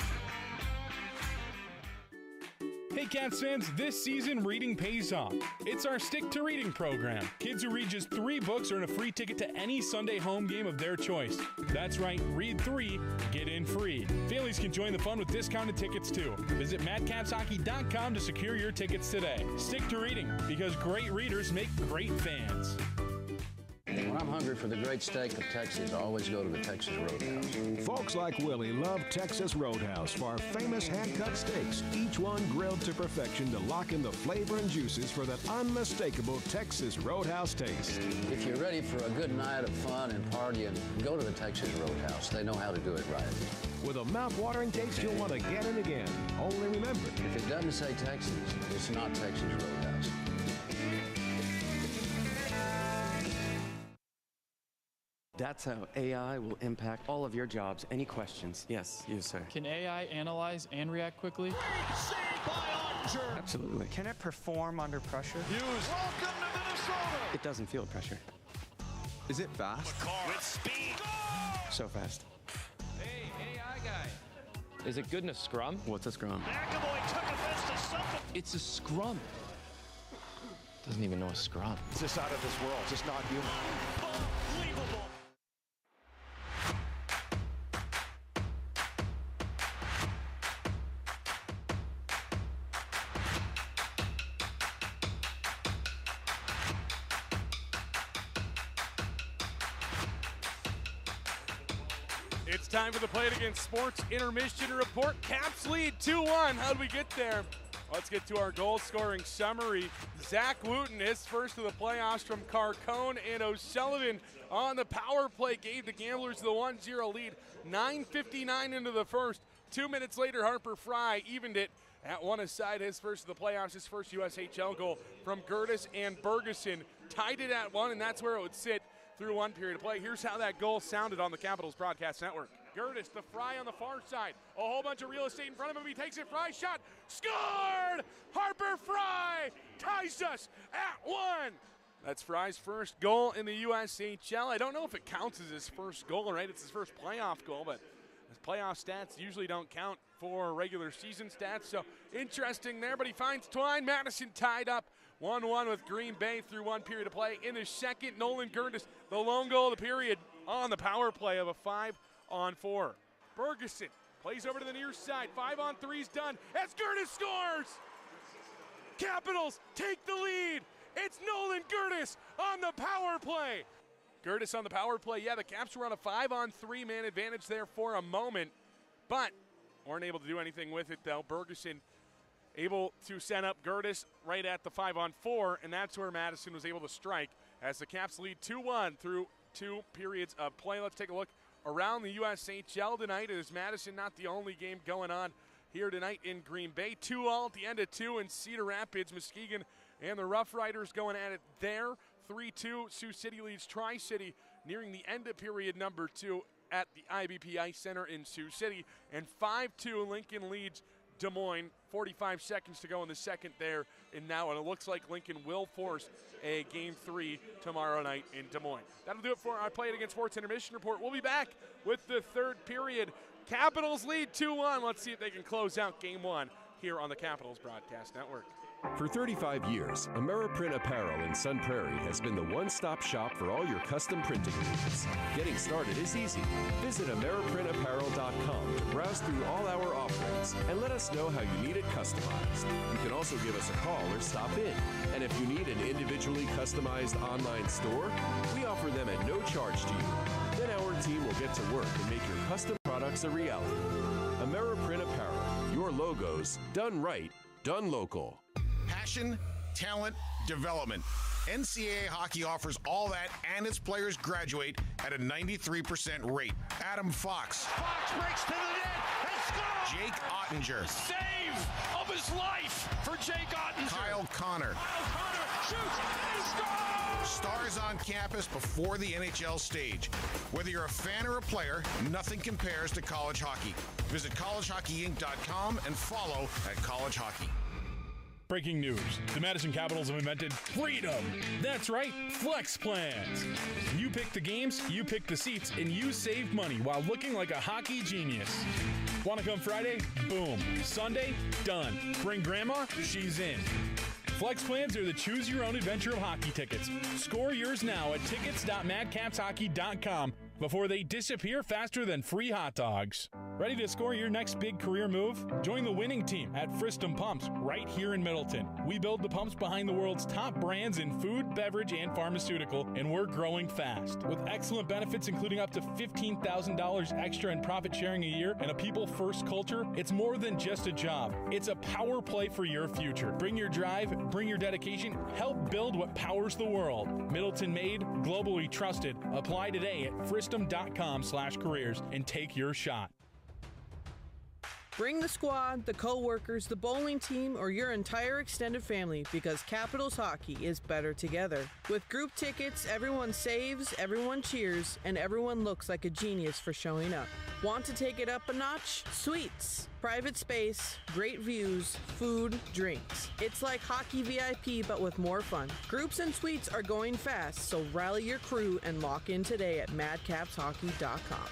Hey Cats fans, this season reading pays off. It's our Stick to Reading program. Kids who read just 3 books earn a free ticket to any Sunday home game of their choice. That's right, read 3, get in free. Families can join the fun with discounted tickets too. Visit madcapshockey.com to secure your tickets today. Stick to reading, because great readers make great fans. When I'm hungry for the great steak of Texas, I always go to the Texas Roadhouse. Folks like Willie love Texas Roadhouse for our famous hand-cut steaks, each one grilled to perfection to lock in the flavor and juices for that unmistakable Texas Roadhouse taste. If you're ready for a good night of fun and partying, go to the Texas Roadhouse. They know how to do it right. With a mouth-watering taste you'll want again and again. Only remember, if it doesn't say Texas, it's not Texas Roadhouse. That's how AI will impact all of your jobs. Any questions? Yes, you, sir. Can AI analyze and react quickly? Absolutely. Can it perform under pressure? Welcome to Minnesota. It doesn't feel pressure. Is it fast? With speed. So fast. Hey, AI guy. Is it good in a scrum? What's a scrum? McAvoy took offense to something. It's a scrum. Doesn't even know a scrum. It's just out of this world. It's just not human. Unbelievable. It's time for the Play It Again Sports Intermission Report. Caps lead 2-1. How did we get there? Let's get to our goal scoring summary. Zach Wooten, his first of the playoffs from Carcone, and O'Sullivan on the power play gave the Gamblers the 1-0 lead. 9:59 into the first. 2 minutes later, Harper Fry evened it at one aside. His first of the playoffs, his first USHL goal from Gertis and Bergeson. Tied it at 1, and that's where it would sit through one period of play. Here's how that goal sounded on the Capitals Broadcast Network. Gertis, the Fry on the far side. A whole bunch of real estate in front of him. He takes it, Fry shot, scored! Harper Fry ties us at 1. That's Fry's first goal in the USHL. I don't know if it counts as his first goal, right? It's his first playoff goal, but his playoff stats usually don't count for regular season stats, so interesting there. But he finds Twine. Madison tied up 1-1 with Green Bay through one period of play. In the second, Nolan Gertis, the lone goal of the period on the power play of a 5-on-4. Bergeson plays over to the near side. 5-on-3's done as Gertis scores. Capitals take the lead. It's Nolan Gertis on the power play. Gertis on the power play. Yeah, the Caps were on a 5-on-3 man advantage there for a moment, but weren't able to do anything with it, though. Bergeson able to send up Gertis right at the 5-on-4, and that's where Madison was able to strike as the Caps lead 2-1 through 2 periods of play. Let's take a look around the USHL tonight. It is Madison not the only game going on here tonight in Green Bay. 2-all at the end of 2 in Cedar Rapids. Muskegon and the Rough Riders going at it there. 3-2, Sioux City leads Tri-City nearing the end of period number 2 at the IBP Ice Center in Sioux City. And 5-2, Lincoln leads Des Moines. 45 seconds to go in the second there and now, and it looks like Lincoln will force a Game 3 tomorrow night in Des Moines. That'll do it for our Play It Again Sports Intermission Report. We'll be back with the third period. Capitals lead 2-1. Let's see if they can close out Game 1 here on the Capitals Broadcast Network. For 35 years, AmeriPrint Apparel in Sun Prairie has been the one-stop shop for all your custom printing needs. Getting started is easy. Visit AmeriPrintApparel.com to browse through all our offerings and let us know how you need it customized. You can also give us a call or stop in. And if you need an individually customized online store, we offer them at no charge to you. Then our team will get to work and make your custom products a reality. AmeriPrint Apparel, your logos done right, done local. Passion, talent, development. NCAA hockey offers all that, and its players graduate at a 93% rate. Adam Fox. Fox breaks to the net and scores! Jake Ottinger. Save of his life for Jake Ottinger. Kyle Connor. Kyle Connor shoots and scores! Stars on campus before the NHL stage. Whether you're a fan or a player, nothing compares to college hockey. Visit collegehockeyinc.com and follow at College Hockey. Breaking news. The Madison Capitals have invented freedom. That's right, flex plans. You pick the games, you pick the seats, and you save money while looking like a hockey genius. Want to come Friday? Boom. Sunday? Done. Bring grandma? She's in. Flex plans are the choose-your-own-adventure of hockey tickets. Score yours now at tickets.madcapshockey.com before they disappear faster than free hot dogs. Ready to score your next big career move? Join the winning team at Fristum Pumps right here in Middleton. We build the pumps behind the world's top brands in food, beverage, and pharmaceutical, and we're growing fast. With excellent benefits including up to $15,000 extra in profit sharing a year and a people-first culture, it's more than just a job. It's a power play for your future. Bring your drive, bring your dedication, help build what powers the world. Middleton made, globally trusted. Apply today at fristum.com/careers and take your shot. Bring the squad, the co-workers, the bowling team, or your entire extended family because Capitals hockey is better together. With group tickets, everyone saves, everyone cheers, and everyone looks like a genius for showing up. Want to take it up a notch? Suites. Private space, great views, food, drinks. It's like hockey VIP but with more fun. Groups and suites are going fast, so rally your crew and lock in today at madcapshockey.com.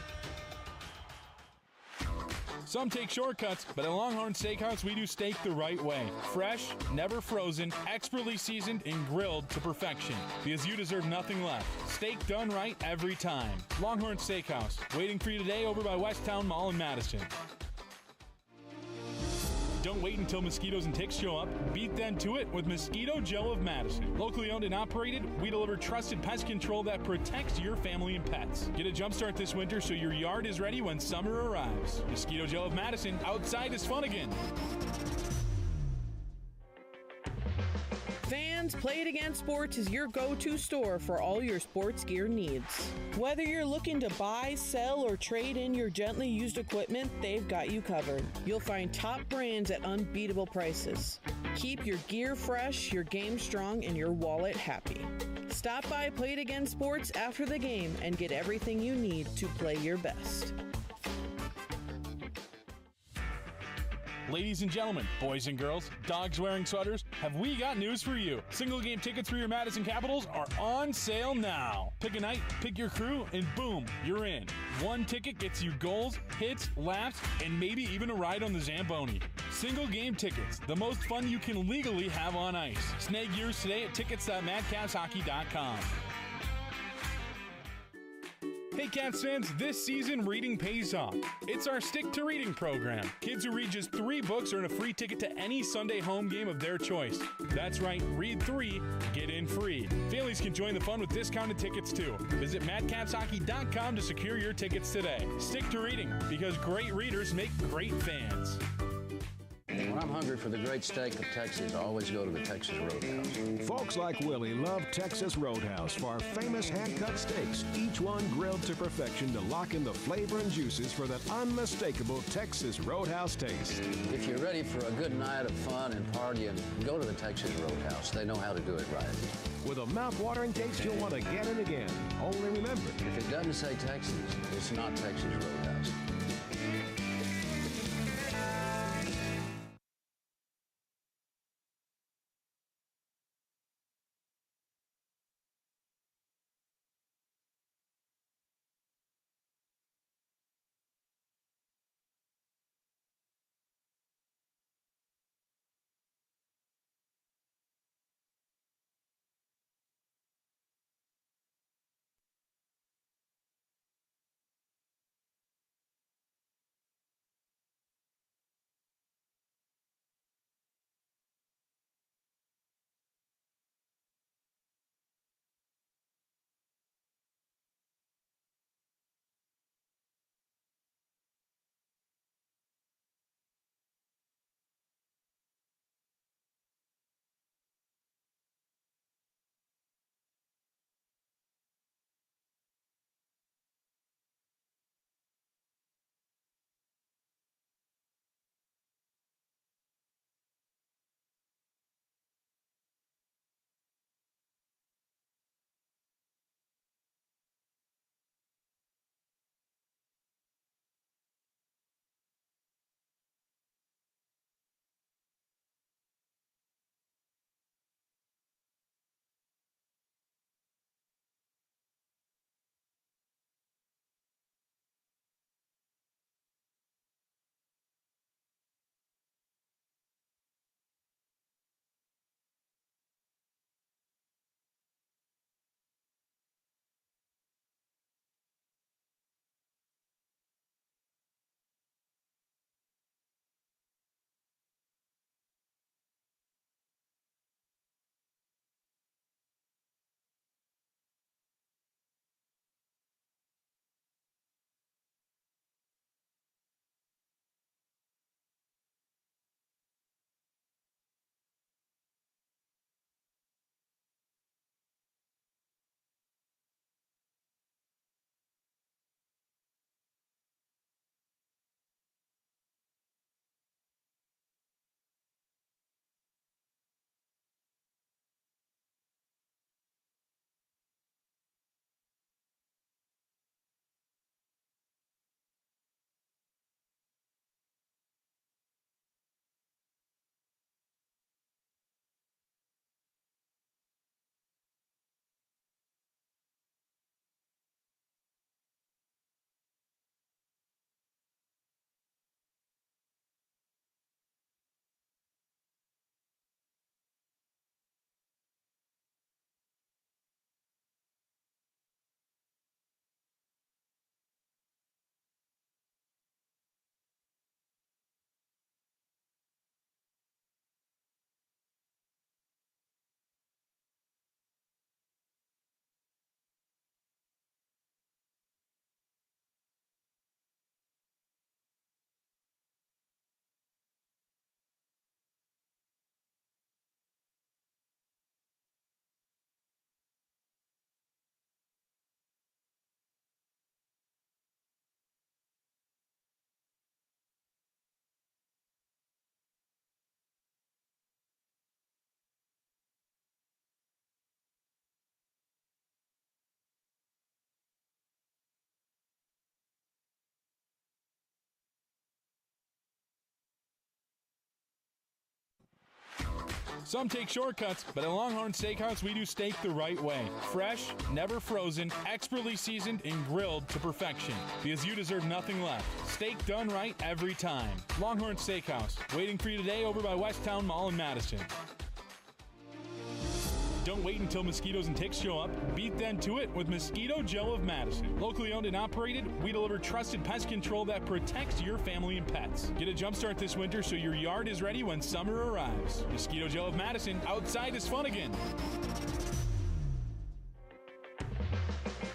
Some take shortcuts, but at Longhorn Steakhouse, we do steak the right way. Fresh, never frozen, expertly seasoned, and grilled to perfection. Because you deserve nothing less. Steak done right every time. Longhorn Steakhouse, waiting for you today over by Westtown Mall in Madison. Don't wait until mosquitoes and ticks show up. Beat them to it with Mosquito Joe of Madison. Locally owned and operated, we deliver trusted pest control that protects your family and pets. Get a jump start this winter so your yard is ready when summer arrives. Mosquito Joe of Madison, outside is fun again. Fans, Play It Again Sports is your go-to store for all your sports gear needs. Whether you're looking to buy, sell, or trade in your gently used equipment, they've got you covered. You'll find top brands at unbeatable prices. Keep your gear fresh, your game strong, and your wallet happy. Stop by Play It Again Sports after the game and get everything you need to play your best. Ladies and gentlemen, boys and girls, dogs wearing sweaters, have we got news for you. Single game tickets for your Madison Capitals are on sale now. Pick a night, pick your crew, and boom, you're in. One ticket gets you goals, hits, laps, and maybe even a ride on the Zamboni. Single game tickets, the most fun you can legally have on ice. Snag yours today at tickets.madcapshockey.com. Hey Caps fans, this season reading pays off. It's our Stick to Reading program. Kids who read just 3 books earn a free ticket to any Sunday home game of their choice. That's right, read 3, get in free. Families can join the fun with discounted tickets too. Visit madcapshockey.com to secure your tickets today. Stick to reading, because great readers make great fans. When I'm hungry for the great steak of Texas, I always go to the Texas Roadhouse. Folks like Willie love Texas Roadhouse for our famous hand-cut steaks, each one grilled to perfection to lock in the flavor and juices for that unmistakable Texas Roadhouse taste. If you're ready for a good night of fun and partying, go to the Texas Roadhouse. They know how to do it right. With a mouth-watering taste you'll want again and again. Only remember, if it doesn't say Texas, it's not Texas Roadhouse. Some take shortcuts, but at Longhorn Steakhouse, we do steak the right way. Fresh, never frozen, expertly seasoned, and grilled to perfection. Because you deserve nothing less. Steak done right every time. Longhorn Steakhouse, waiting for you today over by Westtown Mall in Madison. Don't wait until mosquitoes and ticks show up. Beat them to it with Mosquito Joe of Madison. Locally owned and operated, we deliver trusted pest control that protects your family and pets. Get a jump start this winter so your yard is ready when summer arrives. Mosquito Joe of Madison, outside is fun again.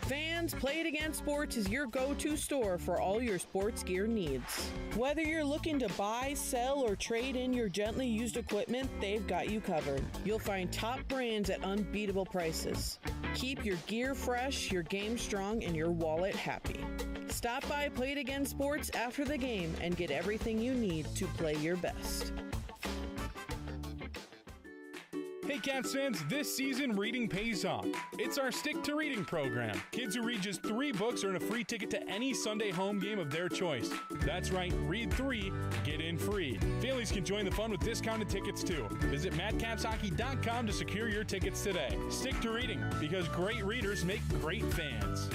Fans, Play It Again Sports is your go-to store for all your sports gear needs. Whether you're looking to buy, sell, or trade in your gently used equipment, they've got you covered. You'll find top brands at unbeatable prices. Keep your gear fresh, your game strong, and your wallet happy. Stop by Play It Again Sports after the game and get everything you need to play your best. Hey Cats fans, this season reading pays off. It's our Stick to Reading program. Kids who read just 3 books earn a free ticket to any Sunday home game of their choice. That's right, read 3, get in free. Families can join the fun with discounted tickets too. Visit madcapshockey.com to secure your tickets today. Stick to reading, because great readers make great fans.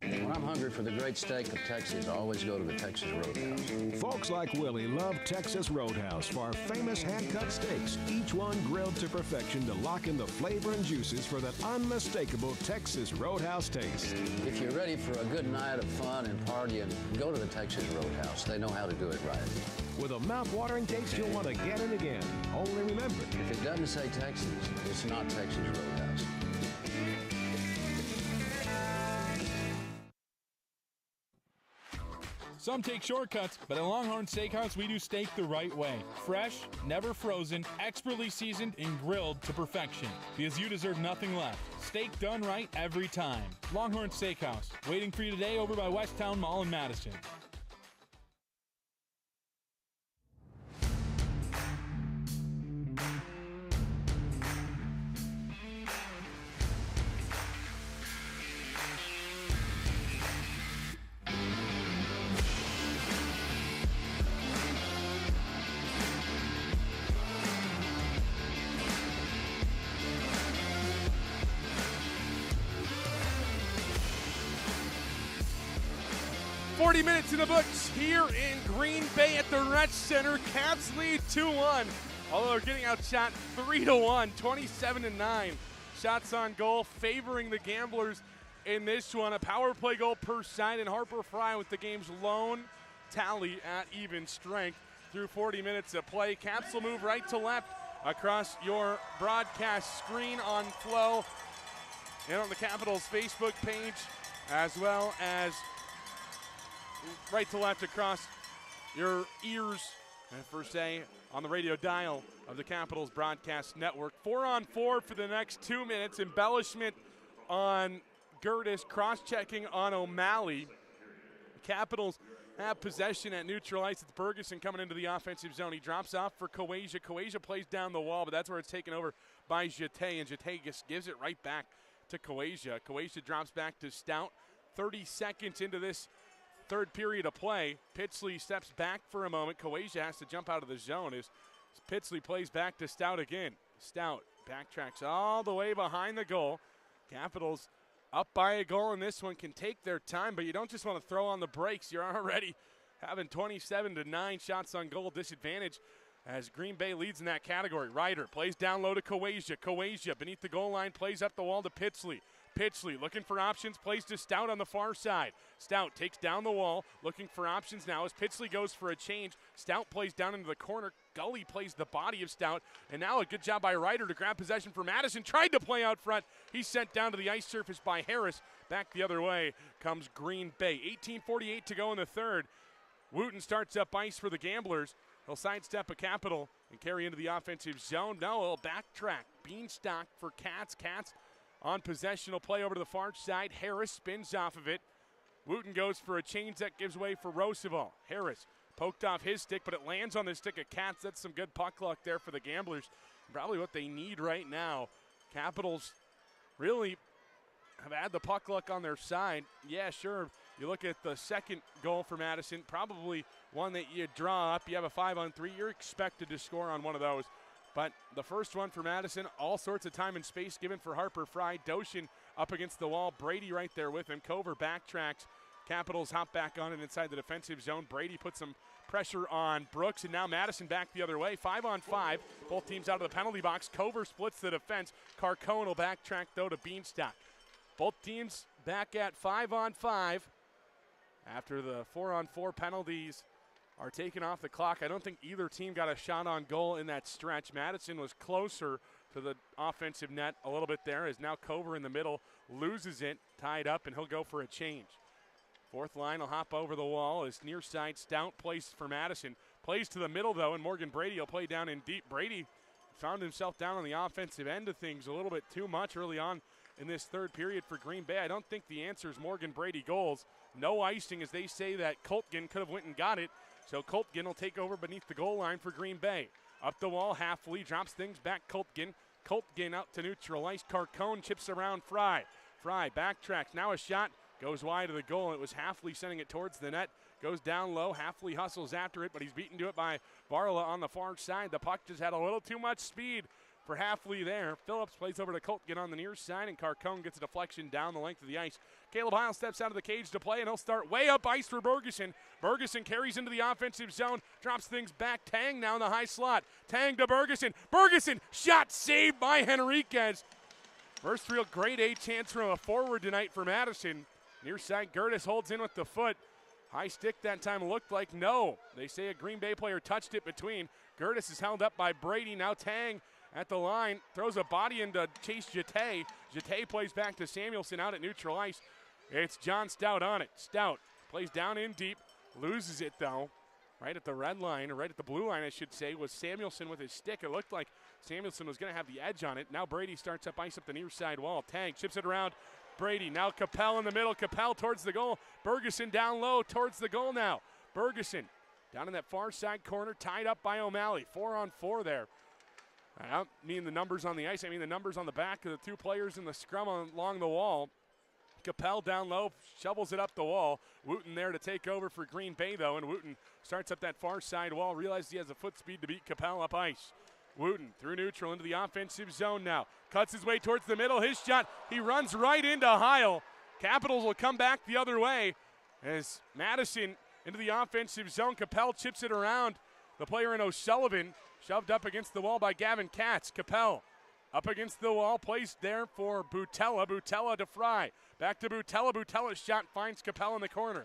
When I'm hungry for the great steak of Texas, I always go to the Texas Roadhouse. Folks like Willie love Texas Roadhouse for our famous hand-cut steaks, each one grilled to perfection to lock in the flavor and juices for that unmistakable Texas Roadhouse taste. If you're ready for a good night of fun and partying, go to the Texas Roadhouse. They know how to do it right. With a mouth-watering taste you'll want again and again. Only remember, if it doesn't say Texas, it's not Texas Roadhouse. Some take shortcuts, but at Longhorn Steakhouse, we do steak the right way. Fresh, never frozen, expertly seasoned, and grilled to perfection. Because you deserve nothing less. Steak done right every time. Longhorn Steakhouse, waiting for you today over by Westtown Mall in Madison. Minutes in the books here in Green Bay at the Retch Center. Cats lead 2-1, although they're getting outshot 3-1, 27-9. Shots on goal favoring the Gamblers in this one. A power play goal per side, and Harper Fry with the game's lone tally at even strength through 40 minutes of play. Caps will move right to left across your broadcast screen on Flow and on the Capitals Facebook page, as well as right to left across your ears, and per se, on the radio dial of the Capitals Broadcast Network. 4-on-4 for the next 2 minutes. Embellishment on Gertis, cross-checking on O'Malley. Capitals have possession at neutral ice. It's Bergeson coming into the offensive zone. He drops off for Kawajia. Kawajia plays down the wall, but that's where it's taken over by Jeté, and Jeté gives it right back to Kawajia. Kawajia drops back to Stout. 30 seconds into this third period of play. Pitsley steps back for a moment. Kawajia has to jump out of the zone as Pitsley plays back to Stout again. Stout backtracks all the way behind the goal. Capitals up by a goal in this one, can take their time, but you don't just want to throw on the brakes. You're already having 27-9 shots on goal disadvantage as Green Bay leads in that category. Ryder plays down low to Kawajia. Kawajia beneath the goal line, plays up the wall to Pitsley. Pitsley looking for options, plays to Stout on the far side. Stout takes down the wall, looking for options now as Pitsley goes for a change. Stout plays down into the corner. Gully plays the body of Stout, and now a good job by Ryder to grab possession for Madison. Tried to play out front. He's sent down to the ice surface by Harris. Back the other way comes Green Bay. 18:48 to go in the third. Wooten starts up ice for the Gamblers. He'll sidestep a Capital and carry into the offensive zone. No, he'll backtrack. Beanstalk for Cats. Cats on possession will play over to the far side. Harris spins off of it. Wooten goes for a change that gives way for Roosevelt. Harris poked off his stick, but it lands on the stick of Cats. That's some good puck luck there for the Gamblers. Probably what they need right now. Capitals really have had the puck luck on their side. Yeah, sure. You look at the second goal for Madison, probably one that you draw up. You have a 5-on-3. You're expected to score on one of those. But the first one for Madison, all sorts of time and space given for Harper Fry. Doshin up against the wall. Brady right there with him. Cover backtracks. Capitals hop back on it inside the defensive zone. Brady puts some pressure on Brooks, and now Madison back the other way. 5-on-5. Both teams out of the penalty box. Cover splits the defense. Carcone will backtrack, though, to Beanstock. Both teams back at 5-on-5 after the 4-on-4 penalties are taken off the clock. I don't think either team got a shot on goal in that stretch. Madison was closer to the offensive net a little bit there, as now Cover in the middle loses it, tied up, and he'll go for a change. Fourth line will hop over the wall as near side Stout plays for Madison. Plays to the middle, though, and Morgan Brady will play down in deep. Brady found himself down on the offensive end of things a little bit too much early on in this third period for Green Bay. I don't think the answer is Morgan Brady goals. No icing, as they say that Coltgen could have went and got it. So Coltgen will take over beneath the goal line for Green Bay. Up the wall, Halfley drops things back. Coltgen out to neutral ice. Carcone chips around Fry. Fry backtracks. Now a shot. Goes wide of the goal. It was Halfley sending it towards the net. Goes down low. Halfley hustles after it, but he's beaten to it by Varla on the far side. The puck just had a little too much speed for Halfley there. Phillips plays over to Coltgen on the near side, and Carcone gets a deflection down the length of the ice. Caleb Heil steps out of the cage to play, and he'll start way up ice for Bergeson. Bergeson carries into the offensive zone, drops things back. Tang now in the high slot. Tang to Bergeson. Bergeson, shot saved by Henriquez. First real grade A chance from a forward tonight for Madison. Near side, Gertis holds in with the foot. High stick that time looked like no. They say a Green Bay player touched it between. Gertis is held up by Brady. Now Tang at the line, throws a body into Chase Jete. Jete plays back to Samuelson out at neutral ice. It's John Stout on it. Stout plays down in deep, loses it though. Right at the red line, or right at the blue line, I should say, was Samuelson with his stick. It looked like Samuelson was going to have the edge on it. Now Brady starts up ice up the near side wall. Tang chips it around. Brady, now Capel in the middle. Capel towards the goal. Bergeson down low towards the goal now. Bergeson down in that far side corner, tied up by O'Malley. 4-on-4 there. I don't mean the numbers on the ice. I mean the numbers on the back of the two players in the scrum along the wall. Capel down low, shovels it up the wall. Wooten there to take over for Green Bay, though, and Wooten starts up that far side wall. Realizes he has a foot speed to beat Capel up ice. Wooten through neutral into the offensive zone now. Cuts his way towards the middle. His shot, he runs right into Heil. Capitals will come back the other way as Madison into the offensive zone. Capel chips it around. The player in O'Sullivan shoved up against the wall by Gavin Katz. Capel up against the wall, plays there for Butella. Butella to Fry. Back to Butella. Butella's shot finds Capel in the corner.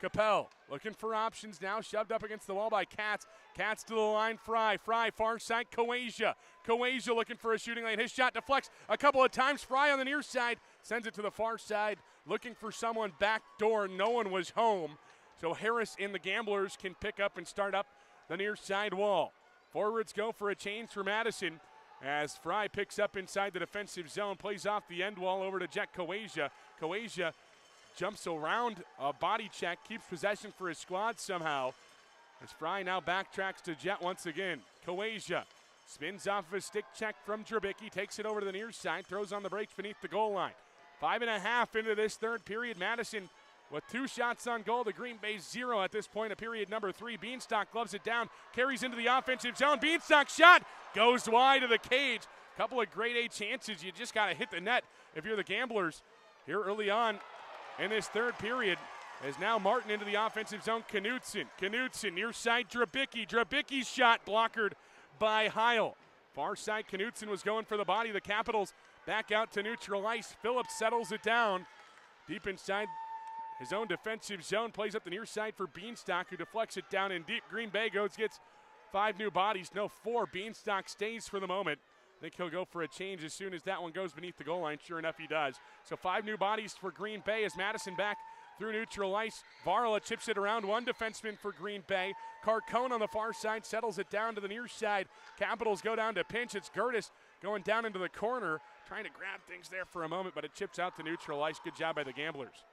Capel looking for options now, shoved up against the wall by Katz. Katz to the line, Fry. Fry, far side, Coasia. Coasia looking for a shooting lane. His shot deflects a couple of times. Fry on the near side, sends it to the far side, looking for someone back door. No one was home. So Harris and the Gamblers can pick up and start up the near side wall. Forwards go for a change for Madison as Fry picks up inside the defensive zone, plays off the end wall over to Jet Coasia. Coasia jumps around a body check, keeps possession for his squad somehow. As Fry now backtracks to Jet once again. Coasia spins off of a stick check from Drabicki, takes it over to the near side, throws on the brakes beneath the goal line. 5.5 into this third period. Madison with 2 shots on goal to Green Bay's 0 at this point of period number 3. Beanstock gloves it down, carries into the offensive zone. Beanstock shot goes wide of the cage. Couple of grade A chances. You just got to hit the net if you're the Gamblers here early on. In this third period, as now Martin into the offensive zone. Knutson near side Drabicki. Drabicki's shot blockered by Heil. Far side Knutson was going for the body. The Capitals back out to neutral ice. Phillips settles it down deep inside his own defensive zone. Plays up the near side for Beanstock, who deflects it down in deep. Green Bay gets 5 new bodies. No, 4. Beanstock stays for the moment. I think he'll go for a change as soon as that one goes beneath the goal line. Sure enough, he does. So 5 new bodies for Green Bay as Madison back through neutral ice. Varla chips it around, 1 defenseman for Green Bay. Carcone on the far side settles it down to the near side. Capitals go down to pinch. It's Gertis going down into the corner, trying to grab things there for a moment, but it chips out to neutral ice. Good job by the Gamblers.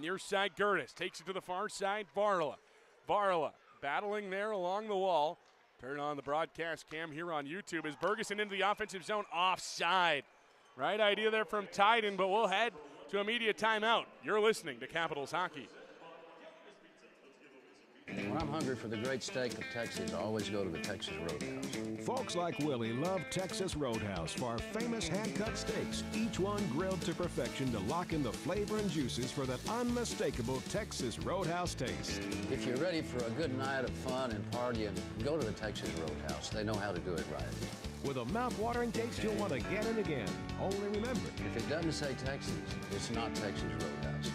Near side Gertis takes it to the far side. Varla battling there along the wall. Turn on the broadcast cam here on YouTube as Bergeson into the offensive zone, offside. Right idea there from Tyden, but we'll head to immediate timeout. You're listening to Capitals Hockey. When I'm hungry for the great steak of Texas, I always go to the Texas Roadhouse. Folks like Willie love Texas Roadhouse for our famous hand-cut steaks, each one grilled to perfection to lock in the flavor and juices for that unmistakable Texas Roadhouse taste. If you're ready for a good night of fun and partying, go to the Texas Roadhouse. They know how to do it right. With a mouth-watering taste you'll want again and again. Only remember, if it doesn't say Texas, it's not Texas Roadhouse.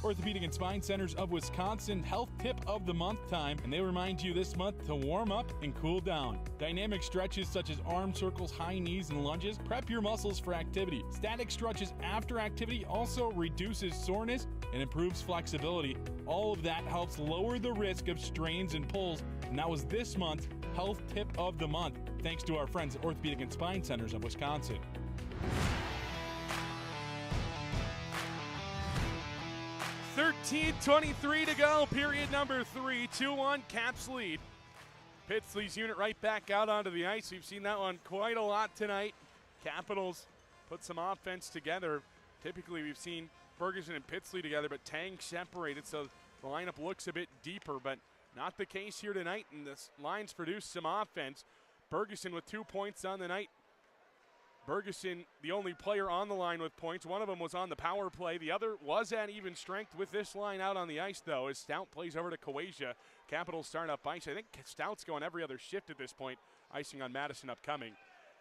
Orthopedic and Spine Centers of Wisconsin health tip of the month time, and they remind you this month to warm up and cool down. Dynamic stretches such as arm circles, high knees, and lunges prep your muscles for activity. Static stretches after activity also reduces soreness and improves flexibility. All of that helps lower the risk of strains and pulls, and that was this month's health tip of the month, thanks to our friends at Orthopedic and Spine Centers of Wisconsin. 13:23 to go, period number 3, 2-1, Caps lead. Pitsley's unit right back out onto the ice. We've seen that one quite a lot tonight. Capitals put some offense together. Typically we've seen Ferguson and Pitsley together, but Tang separated, so the lineup looks a bit deeper, but not the case here tonight, and the lines produced some offense. Ferguson with 2 points on the night. Ferguson, the only player on the line with points. One of them was on the power play. The other was at even strength with this line out on the ice, though, as Stout plays over to Kawaja. Capitals start up ice. I think Stout's going every other shift at this point. Icing on Madison upcoming.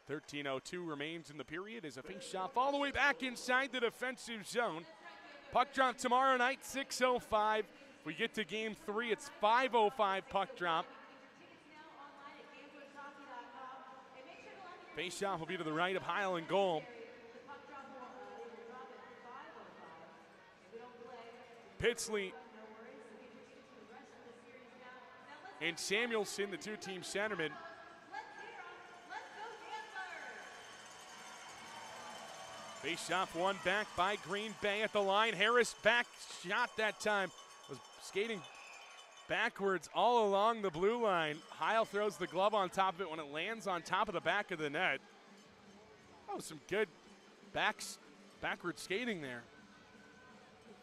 13:02 remains in the period as a face shot all the way back inside the defensive zone. Puck drop tomorrow night, 6:05. We get to game 3, it's 5:05 puck drop. Face-off will be to the right of Heil in goal. Pitsley and Samuelson, the two-team centermen. Face-off won back by Green Bay at the line. Harris back shot that time. Was skating backwards all along the blue line. Heil throws the glove on top of it when it lands on top of the back of the net. Oh, some good backward skating there.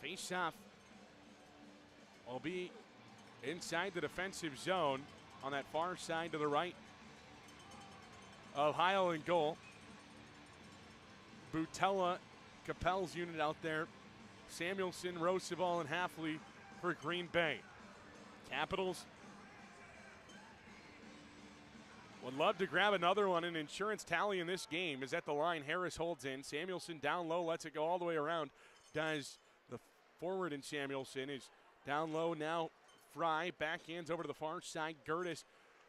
Face-off will be inside the defensive zone on that far side to the right of Heil in goal. Butella, Capel's unit out there. Samuelson, Roosevelt, and Halfley for Green Bay. Capitals would love to grab another one. An insurance tally in this game is at the line. Harris holds in. Samuelson down low, lets it go all the way around. Does the forward in Samuelson is down low now. Fry backhands over to the far side. Gertis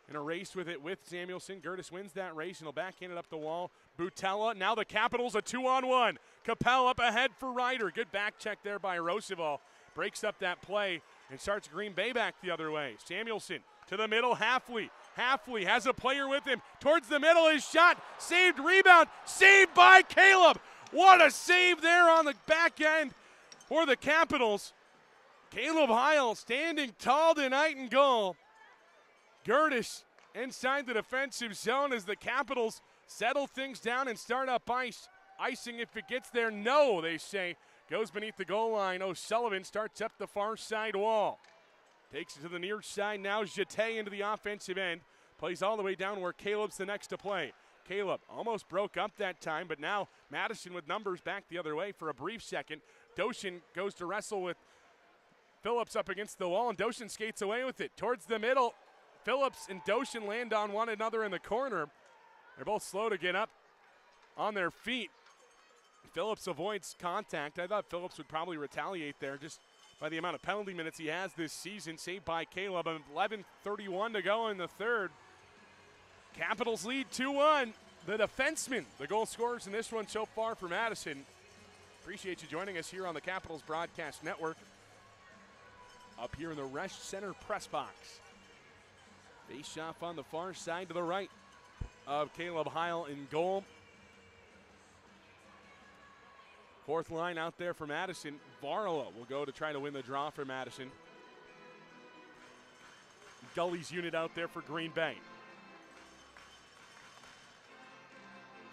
in a race with it with Samuelson. Gertis wins that race and he'll backhand it up the wall. Butella, now the Capitals a 2-on-1. Capel up ahead for Ryder. Good back check there by Roosevelt. Breaks up that play and starts Green Bay back the other way. Samuelson to the middle, Halfley. Halfley has a player with him. Towards the middle, his shot. Saved, rebound. Saved by Caleb. What a save there on the back end for the Capitals. Caleb Heil standing tall tonight in goal. Gertis inside the defensive zone as the Capitals settle things down and start up ice. Icing if it gets there, no, they say. Goes beneath the goal line. O'Sullivan starts up the far side wall. Takes it to the near side now. Jeté into the offensive end. Plays all the way down where Caleb's the next to play. Caleb almost broke up that time, but now Madison with numbers back the other way for a brief second. Doshin goes to wrestle with Phillips up against the wall, and Doshin skates away with it. Towards the middle, Phillips and Doshin land on one another in the corner. They're both slow to get up on their feet. Phillips avoids contact. I thought Phillips would probably retaliate there just by the amount of penalty minutes he has this season. Saved by Caleb. 11:31 to go in the third. Capitals lead 2-1. The defenseman, the goal scorers in this one so far for Madison. Appreciate you joining us here on the Capitals Broadcast Network. Up here in the Resch Center press box. Face off on the far side to the right of Caleb Heil in goal. Fourth line out there for Madison. Varla will go to try to win the draw for Madison. Gully's unit out there for Green Bay.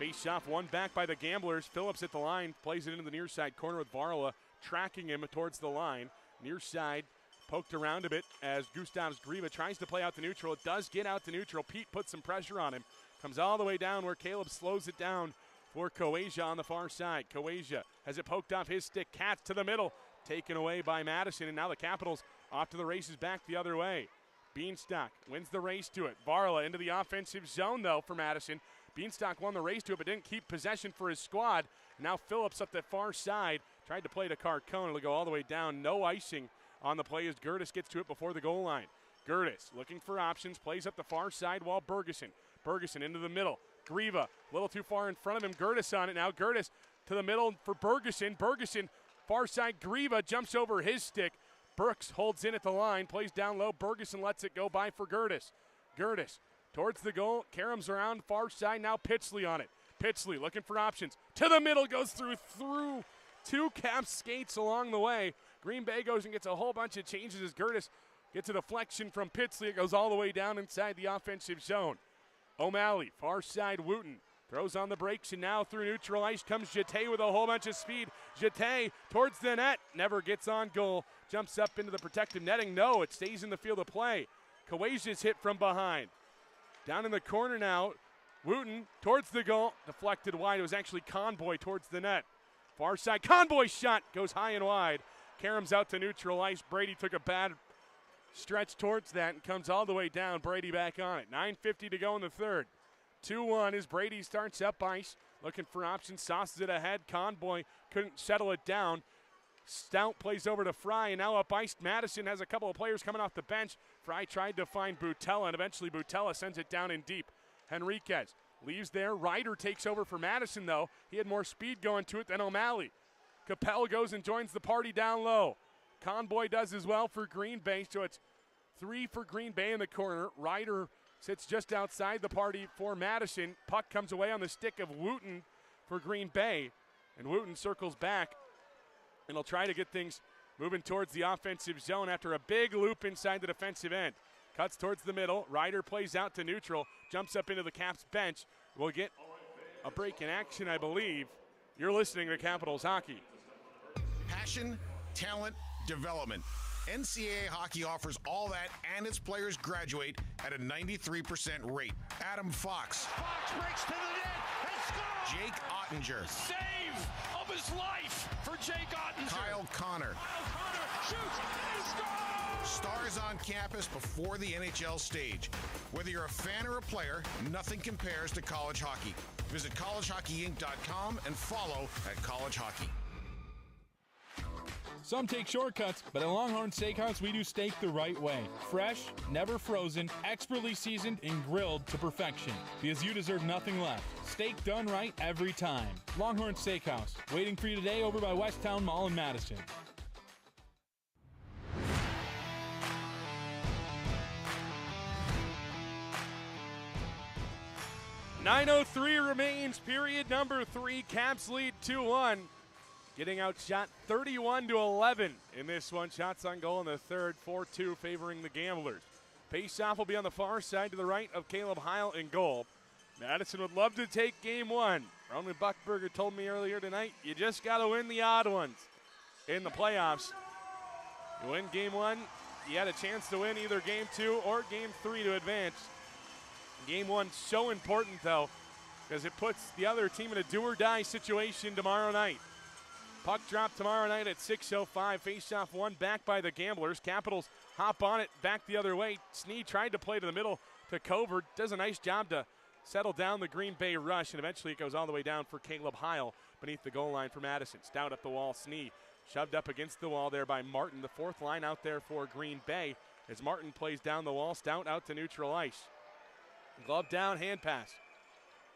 Face off, one back by the Gamblers. Phillips at the line, plays it into the near side corner with Varla. tracking him towards the line. Near side, poked around a bit as Gustavs Griva tries to play out the neutral. It does get out the neutral. Pete puts some pressure on him. Comes all the way down where Caleb slows it down for Coasia on the far side. Coasia has it poked off his stick. Katz to the middle. Taken away by Madison, and now the Capitals off to the races back the other way. Beanstalk wins the race to it. Varla into the offensive zone, though, for Madison. Beanstalk won the race to it, but didn't keep possession for his squad. Now Phillips up the far side. Tried to play to Carcone. It'll go all the way down. No icing on the play as Gertis gets to it before the goal line. Gertis looking for options. Plays up the far side while Bergeson into the middle. Griva a little too far in front of him. Gertis on it now. Gertis to the middle for Bergeson. Bergeson far side. Griva jumps over his stick. Brooks holds in at the line. Plays down low. Bergeson lets it go by for Gertis. Gertis towards the goal. Karams around far side. Now Pitchley on it. Pitchley looking for options. To the middle. Goes through two Caps skates along the way. Green Bay goes and gets a whole bunch of changes as Gertis gets a deflection from Pitchley. It goes all the way down inside the offensive zone. O'Malley, far side, Wooten throws on the brakes, and now through neutral ice comes Jeté with a whole bunch of speed. Jeté towards the net, never gets on goal. Jumps up into the protective netting. No, it stays in the field of play. Coasia's hit from behind. Down in the corner now, Wooten towards the goal, deflected wide. It was actually Conboy towards the net. Far side, Conboy's shot goes high and wide. Karams out to neutral ice. Brady took a bad stretch towards that and comes all the way down. Brady back on it. 9:50 to go in the third. 2-1 as Brady starts up ice. Looking for options. Sauces it ahead. Conboy couldn't settle it down. Stout plays over to Fry, and now up ice. Madison has a couple of players coming off the bench. Fry tried to find Butella, and eventually Butella sends it down in deep. Henriquez leaves there. Ryder takes over for Madison, though. He had more speed going to it than O'Malley. Capel goes and joins the party down low. Conboy does as well for Green Bay, so it's 3 for Green Bay in the corner. Ryder sits just outside the party for Madison. Puck comes away on the stick of Wooten for Green Bay, and Wooten circles back, and he'll try to get things moving towards the offensive zone after a big loop inside the defensive end. Cuts towards the middle. Ryder plays out to neutral, jumps up into the Caps bench. We'll get a break in action, I believe. You're listening to Capitals Hockey. Passion, talent, development. NCAA hockey offers all that, and its players graduate at a 93% rate. Adam Fox. Fox breaks to the net and scores! Jake Ottinger. Save of his life for Jake Ottinger. Kyle Connor. Kyle Connor shoots and scores! Stars on campus before the NHL stage. Whether you're a fan or a player, nothing compares to college hockey. Visit collegehockeyinc.com and follow at College Hockey. Some take shortcuts, but at Longhorn Steakhouse, we do steak the right way. Fresh, never frozen, expertly seasoned, and grilled to perfection. Because you deserve nothing less. Steak done right every time. Longhorn Steakhouse, waiting for you today over by Westtown Mall in Madison. .903 remains, period number 3. Caps lead 2-1. Getting outshot 31-11 in this one. Shots on goal in the third, 4-2 favoring the Gamblers. Face-off will be on the far side to the right of Caleb Heil in goal. Madison would love to take game 1. Roman Buckberger told me earlier tonight, you just got to win the odd ones in the playoffs. You win game 1, you had a chance to win either game 2 or game 3 to advance. Game 1 so important, though, because it puts the other team in a do-or-die situation tomorrow night. Puck drop tomorrow night at 6:05. Face-off won back by the Gamblers. Capitals hop on it back the other way. Snee tried to play to the middle to Covert. Does a nice job to settle down the Green Bay rush, and eventually it goes all the way down for Caleb Heil beneath the goal line for Madison. Stout up the wall. Snee shoved up against the wall there by Martin. The fourth line out there for Green Bay as Martin plays down the wall. Stout out to neutral ice. Glove down, hand pass.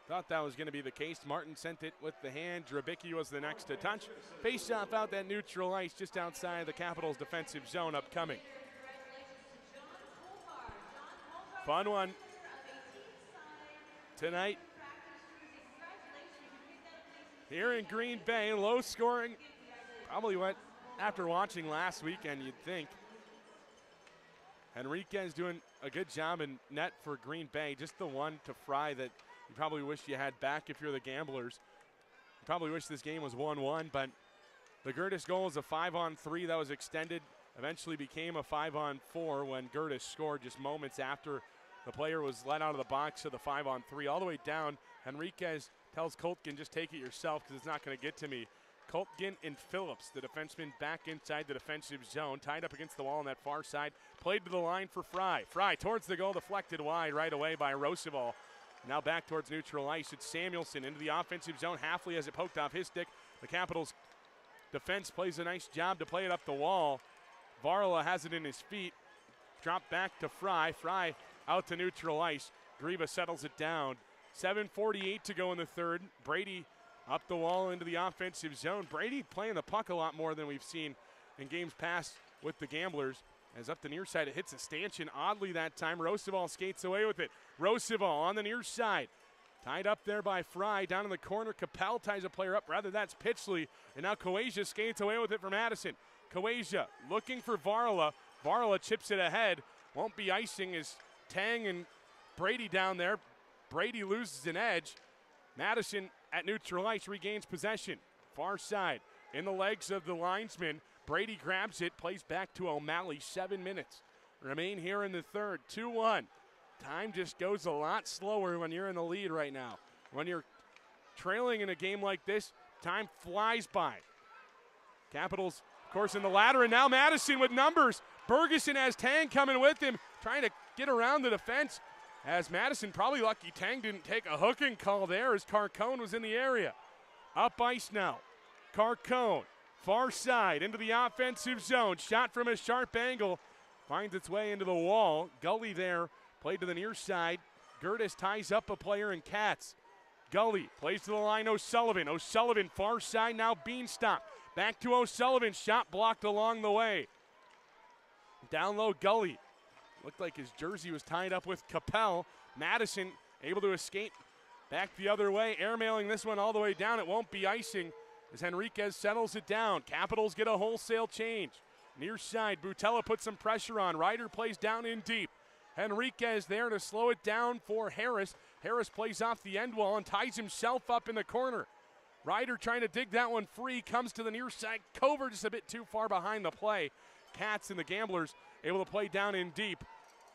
Thought that was going to be the case. Martin sent it with the hand. Drabicki was the next to touch. Face-off out that neutral ice just outside the Capitals' defensive zone upcoming. Fun one tonight here in Green Bay. Low scoring. Probably what, after watching last weekend, you'd think. Henriquez doing a good job in net for Green Bay. Just the one to Fry that you probably wish you had back if you're the Gamblers. You probably wish this game was 1-1, but The Gertis goal was a 5-on-3 that was extended, eventually became a 5-on-4 when Gertis scored just moments after the player was let out of the box to the 5-on-3. All the way down, Henriquez tells Koltgen, just take it yourself because it's not going to get to me. Koltgen and Phillips, the defenseman, back inside the defensive zone, tied up against the wall on that far side, played to the line for Fry. Fry towards the goal, deflected wide right away by Roosevelt. Now back towards neutral ice. It's Samuelson into the offensive zone. Halfley has it poked off his stick. The Capitals defense plays a nice job to play it up the wall. Varla has it in his feet. Drop back to Fry. Fry out to neutral ice. Griva settles it down. 7:48 to go in the third. Brady up the wall into the offensive zone. Brady playing the puck a lot more than we've seen in games past with the Gamblers. As up the near side, it hits a stanchion oddly that time. Roosevelt skates away with it. Roosevelt on the near side. Tied up there by Fry. Down in the corner, Capel ties a player up. Rather, that's Pitchley. And now Coasia skates away with it for Madison. Coasia looking for Varla. Varla chips it ahead. Won't be icing as Tang and Brady down there. Brady loses an edge. Madison at neutral ice regains possession. Far side in the legs of the linesman. Brady grabs it, plays back to O'Malley. 7 minutes remain here in the third. 2-1. Time just goes a lot slower when you're in the lead right now. When you're trailing in a game like this, time flies by. Capitals, of course, in the ladder, and now Madison with numbers. Bergeson has Tang coming with him, trying to get around the defense. As Madison, probably lucky Tang didn't take a hooking call there as Carcone was in the area. Up ice now. Carcone, far side into the offensive zone. Shot from a sharp angle. Finds its way into the wall. Gully there, played to the near side. Gertis ties up a player in Katz. Gully plays to the line, O'Sullivan. O'Sullivan, far side, now Beanstop. Back to O'Sullivan, shot blocked along the way. Down low, Gully. Looked like his jersey was tied up with Capel. Madison able to escape back the other way. Airmailing this one all the way down. It won't be icing as Henriquez settles it down. Capitals get a wholesale change. Near side, Butella puts some pressure on. Ryder plays down in deep. Henriquez there to slow it down for Harris. Harris plays off the end wall and ties himself up in the corner. Ryder trying to dig that one free. Comes to the near side. Cover just a bit too far behind the play. Katz and the Gamblers able to play down in deep.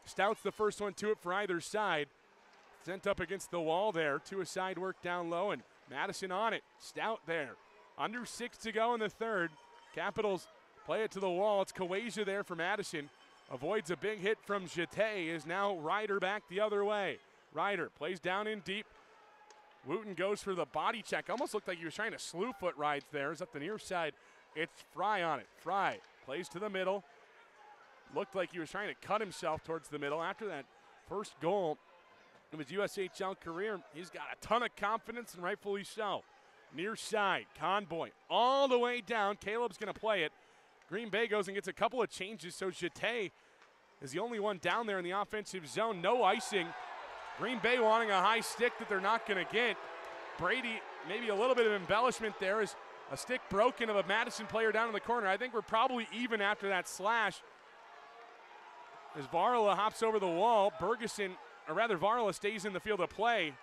Stout's the first one to it for either side. Sent up against the wall there. To a side work down low, and Madison on it. Stout there. Under 6 to go in the third. Capitals play it to the wall. It's Coasia there for Madison. Avoids a big hit from Jeté. Is now Ryder back the other way. Ryder plays down in deep. Wooten goes for the body check. Almost looked like he was trying to slew foot rides there. Is up the near side. It's Fry on it. Fry plays to the middle. Looked like he was trying to cut himself towards the middle. After that first goal of his USHL career, he's got a ton of confidence, and rightfully so. Near side, Conboy all the way down. Caleb's going to play it. Green Bay goes and gets a couple of changes, so Jeté is the only one down there in the offensive zone. No icing. Green Bay wanting a high stick that they're not going to get. Brady, maybe a little bit of embellishment there, is a stick broken of a Madison player down in the corner. I think we're probably even after that slash. As Varla hops over the wall, Varla stays in the field of play.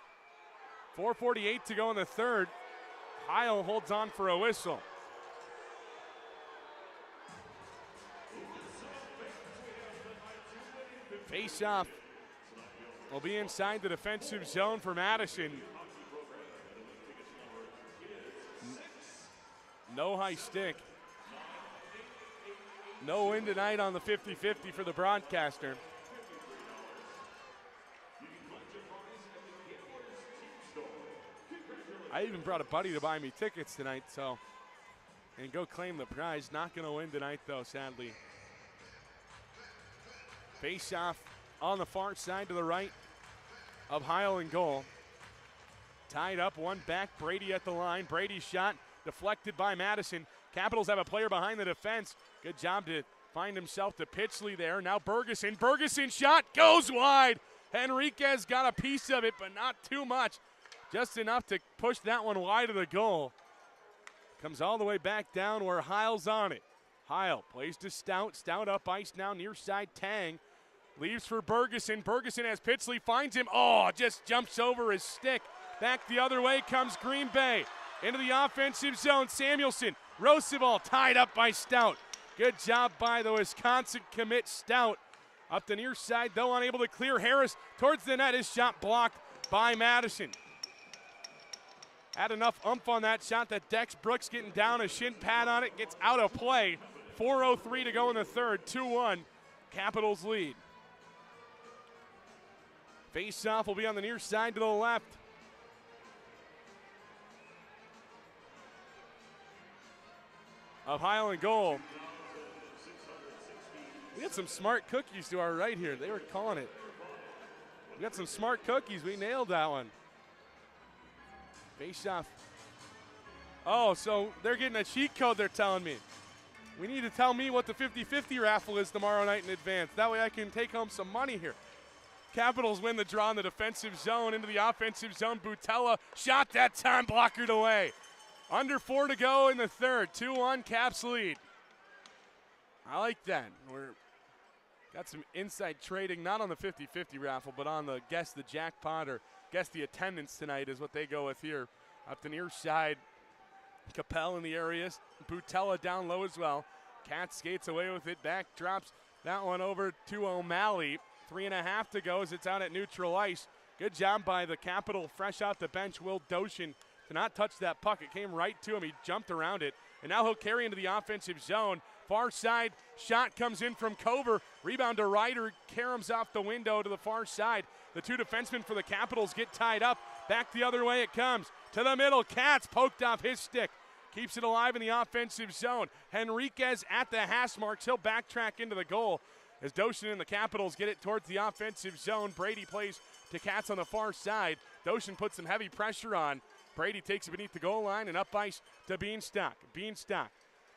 4:48 to go in the third. Heil holds on for a whistle. Face-off will be inside the defensive zone for Madison. No high stick. No win tonight on the 50-50 for the broadcaster. I even brought a buddy to buy me tickets tonight, and go claim the prize. Not going to win tonight, though, sadly. Face-off on the far side to the right of Heil in goal. Tied up, one back, Brady at the line. Brady's shot deflected by Madison. Capitals have a player behind the defense. Good job to find himself to Pitchley there. Now Bergeson. Bergeson shot goes wide. Henriquez got a piece of it, but not too much. Just enough to push that one wide of the goal. Comes all the way back down where Heil's on it. Heil plays to Stout. Stout up ice now near side. Tang leaves for Bergeson. Bergeson has Pitchley, finds him. Oh, just jumps over his stick. Back the other way comes Green Bay. Into the offensive zone. Samuelson Roosevelt tied up by Stout. Good job by the Wisconsin commit Stout. Up the near side, though unable to clear Harris towards the net. His shot blocked by Madison. Had enough oomph on that shot that Dex Brooks getting down, a shin pad on it, gets out of play. 4:03 to go in the third, 2-1, Capitals lead. Face-off will be on the near side to the left. Of Highland goal. We got some smart cookies to our right here. They were calling it. We got some smart cookies. We nailed that one. Face off. Oh, so they're getting a cheat code, they're telling me. We need to tell me what the 50-50 raffle is tomorrow night in advance. That way I can take home some money here. Capitals win the draw in the defensive zone. Into the offensive zone. Butella shot that time, blockered away. Under 4 to go in the third. 2-1, Caps lead. I like that. We're got some inside trading, not on the 50-50 raffle, but on the guess the jackpot or guess the attendance tonight is what they go with here. Up the near side, Capel in the areas. Butella down low as well. Cat skates away with it. Back drops that one over to O'Malley. 3.5 to go as it's out at neutral ice. Good job by the Capital, fresh off the bench, Will Doshin, to not touch that puck. It came right to him. He jumped around it. And now he'll carry into the offensive zone. Far side shot comes in from Cover. Rebound to Ryder. Caroms off the window to the far side. The two defensemen for the Capitals get tied up. Back the other way it comes. To the middle. Katz poked off his stick. Keeps it alive in the offensive zone. Henriquez at the hash marks. He'll backtrack into the goal. As Doshin and the Capitals get it towards the offensive zone. Brady plays to Katz on the far side. Doshin puts some heavy pressure on. Brady takes it beneath the goal line and up ice to Beanstock. Beanstock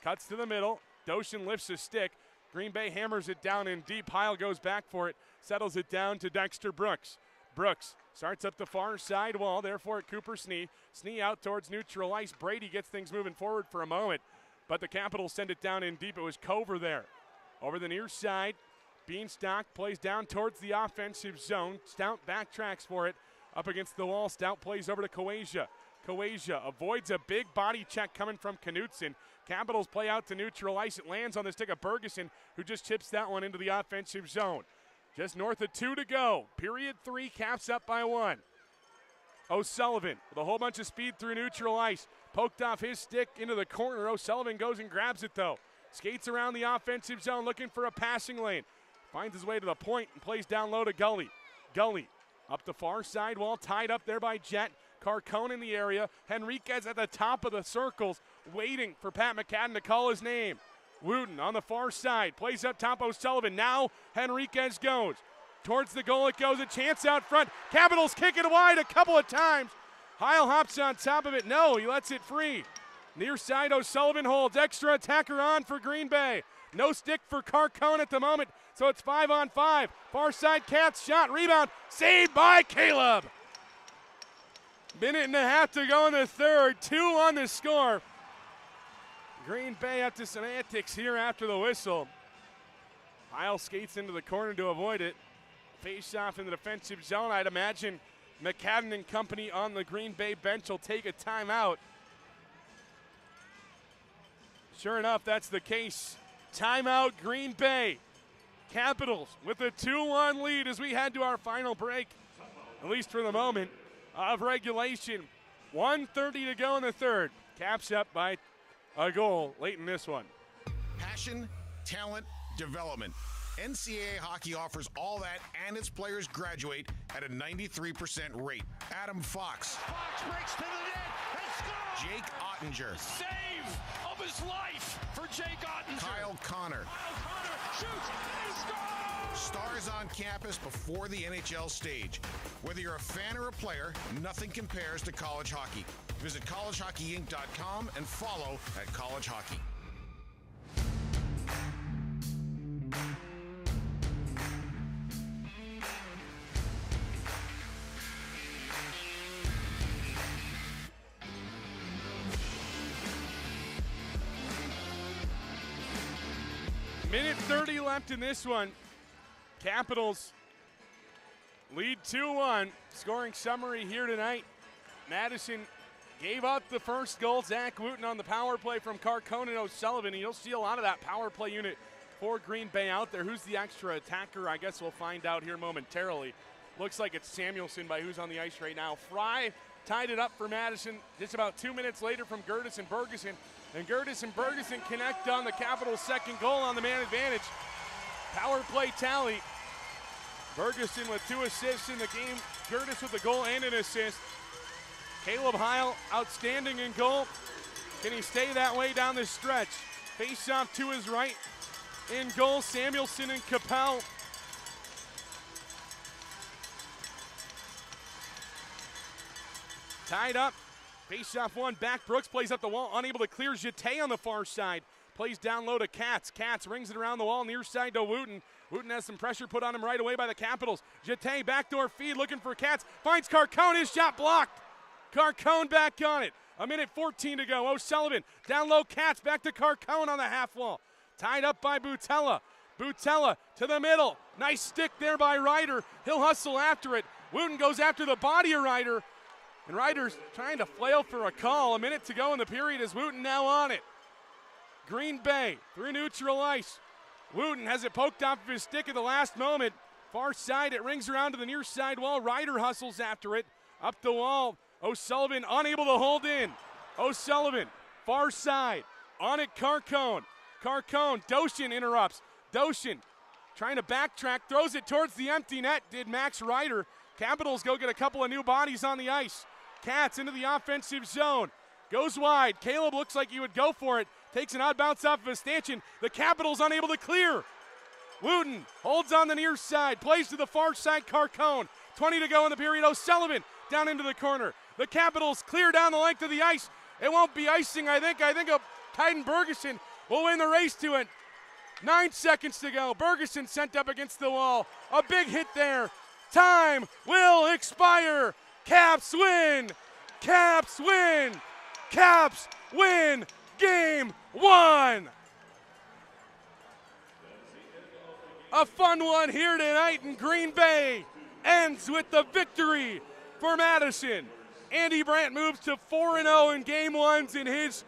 cuts to the middle. Doshin lifts his stick. Green Bay hammers it down in deep. Heil goes back for it. Settles it down to Dexter Brooks. Brooks starts up the far side wall. Therefore at Cooper Snee. Snee out towards neutral ice. Brady gets things moving forward for a moment. But the Capitals send it down in deep. It was Cover there. Over the near side. Beanstock plays down towards the offensive zone. Stout backtracks for it. Up against the wall. Stout plays over to Coasia. Coasia avoids a big body check coming from Knutson. Capitals play out to neutral ice. It lands on the stick of Bergeson, who just chips that one into the offensive zone. Just north of 2 to go. Period 3, Caps up by 1. O'Sullivan with a whole bunch of speed through neutral ice. Poked off his stick into the corner. O'Sullivan goes and grabs it, though. Skates around the offensive zone looking for a passing lane. Finds his way to the point and plays down low to Gully. Gully up the far side wall, tied up there by Jet. Carcone in the area. Henriquez at the top of the circles, waiting for Pat McCadden to call his name. Wooten on the far side, plays up top O'Sullivan. Now Henriquez goes. Towards the goal it goes, a chance out front. Capitals kick it wide a couple of times. Heil hops on top of it. No, he lets it free. Near side O'Sullivan holds. Extra attacker on for Green Bay. No stick for Carcone at the moment, so it's 5-on-5. Far side Katz shot, rebound, saved by Caleb. Minute and a half to go in the third. 2 on the score. Green Bay up to some antics here after the whistle. Heil skates into the corner to avoid it. Face off in the defensive zone. I'd imagine McCadden and company on the Green Bay bench will take a timeout. Sure enough, that's the case. Timeout, Green Bay. Capitals with a 2-1 lead as we head to our final break, at least for the moment, of regulation. 1:30 to go in the third. Caps up by a goal late in this one. Passion, talent, development. NCAA hockey offers all that, and its players graduate at a 93% rate. Adam Fox. Fox breaks to the net and scores! Jake Ottinger. Save of his life for Jake Ottinger. Kyle Connor. Kyle Connor shoots and scores! Stars on campus before the NHL stage. Whether you're a fan or a player, nothing compares to college hockey. Visit collegehockeyinc.com and follow at College Hockey. Minute 30 left in this one. Capitals lead 2-1. Scoring summary here tonight. Madison gave up the first goal. Zach Wooten on the power play from Carcone and O'Sullivan. And you'll see a lot of that power play unit for Green Bay out there. Who's the extra attacker? I guess we'll find out here momentarily. Looks like it's Samuelson by who's on the ice right now. Fry tied it up for Madison just about 2 minutes later from Gertis and Bergeson. And Gertis and Bergeson connect on the Capitals' second goal on the man advantage. Power play tally. Bergeson with 2 assists in the game. Gertis with a goal and an assist. Caleb Heil outstanding in goal. Can he stay that way down the stretch? Face off to his right. In goal, Samuelson and Capel. Tied up. Face off one. Back Brooks plays up the wall. Unable to clear. Jeté on the far side. Plays down low to Katz. Katz rings it around the wall near side to Wooten. Wooten has some pressure put on him right away by the Capitals. Jeté backdoor feed looking for Katz. Finds Carcone. His shot blocked. Carcone back on it. 1:14 to go. O'Sullivan down low. Katz back to Carcone on the half wall. Tied up by Butella. Butella to the middle. Nice stick there by Ryder. He'll hustle after it. Wooten goes after the body of Ryder. And Ryder's trying to flail for a call. 1 minute to go in the period as Wooten now on it. Green Bay through neutral ice. Wooten has it poked off of his stick at the last moment. Far side, it rings around to the near side wall. Ryder hustles after it. Up the wall. O'Sullivan unable to hold in. O'Sullivan, far side. On it, Carcone. Carcone, Doshin interrupts. Doshin trying to backtrack, throws it towards the empty net. Did Max Ryder. Capitals go get a couple of new bodies on the ice. Katz into the offensive zone. Goes wide. Caleb looks like he would go for it. Takes an odd bounce off of a stanchion. The Capitals unable to clear. Wooten holds on the near side. Plays to the far side, Carcone. 20 to go in the period. O'Sullivan down into the corner. The Capitals clear down the length of the ice. It won't be icing, I think. Tyden Bergeson will win the race to it. 9 seconds to go. Bergeson sent up against the wall. A big hit there. Time will expire. Caps win. Caps win. Caps win. Game 1. A fun one here tonight in Green Bay. Ends with the victory for Madison. Andy Brandt moves to 4-0 in Game 1s in his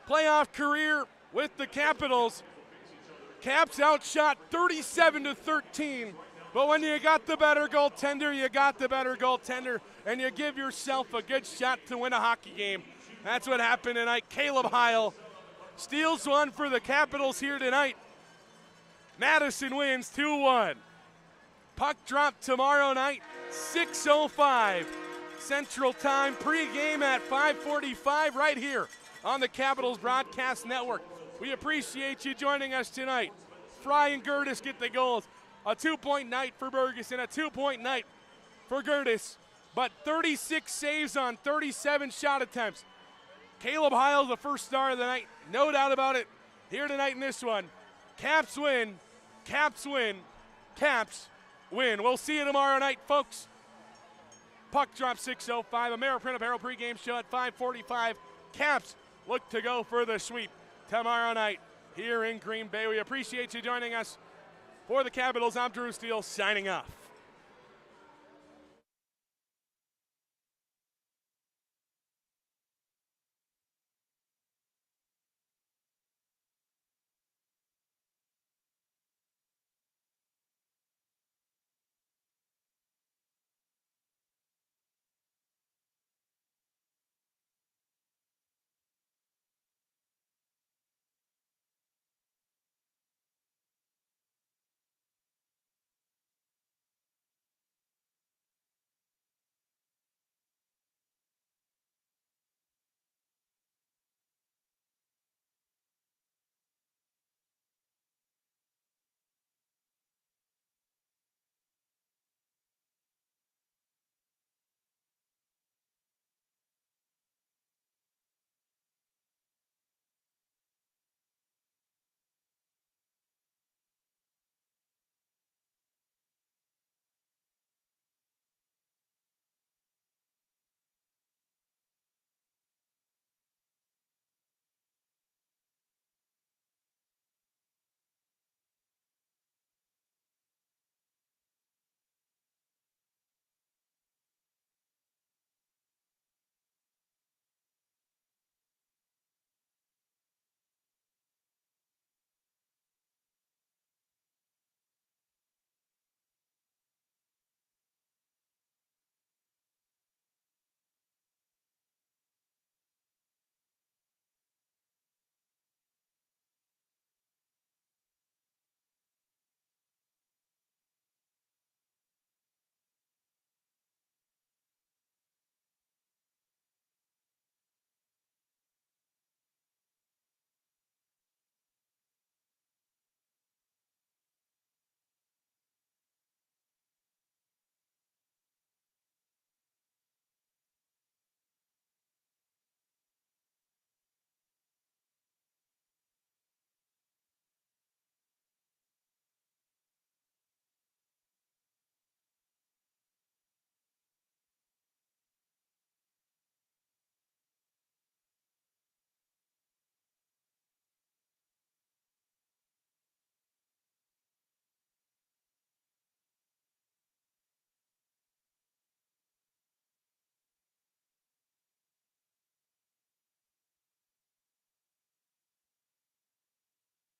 playoff career with the Capitals. Caps outshot 37-13. But when you got the better goaltender, you got the better goaltender, and you give yourself a good shot to win a hockey game. That's what happened tonight. Caleb Heil steals one for the Capitals here tonight. Madison wins 2-1. Puck drop tomorrow night, 6:05 Central Time. Pre-game at 5:45 right here on the Capitals Broadcast Network. We appreciate you joining us tonight. Fry and Gertis get the goals. A 2-point night for Bergeson, a 2-point night for Gertis, but 36 saves on 37 shot attempts. Caleb Heil, the first star of the night, no doubt about it, here tonight in this one. Caps win, Caps win, Caps win. We'll see you tomorrow night, folks. Puck drop 6:05, Ameriprint Apparel pregame show at 5:45. Caps look to go for the sweep tomorrow night here in Green Bay. We appreciate you joining us. For the Capitals, I'm Drew Steele, signing off.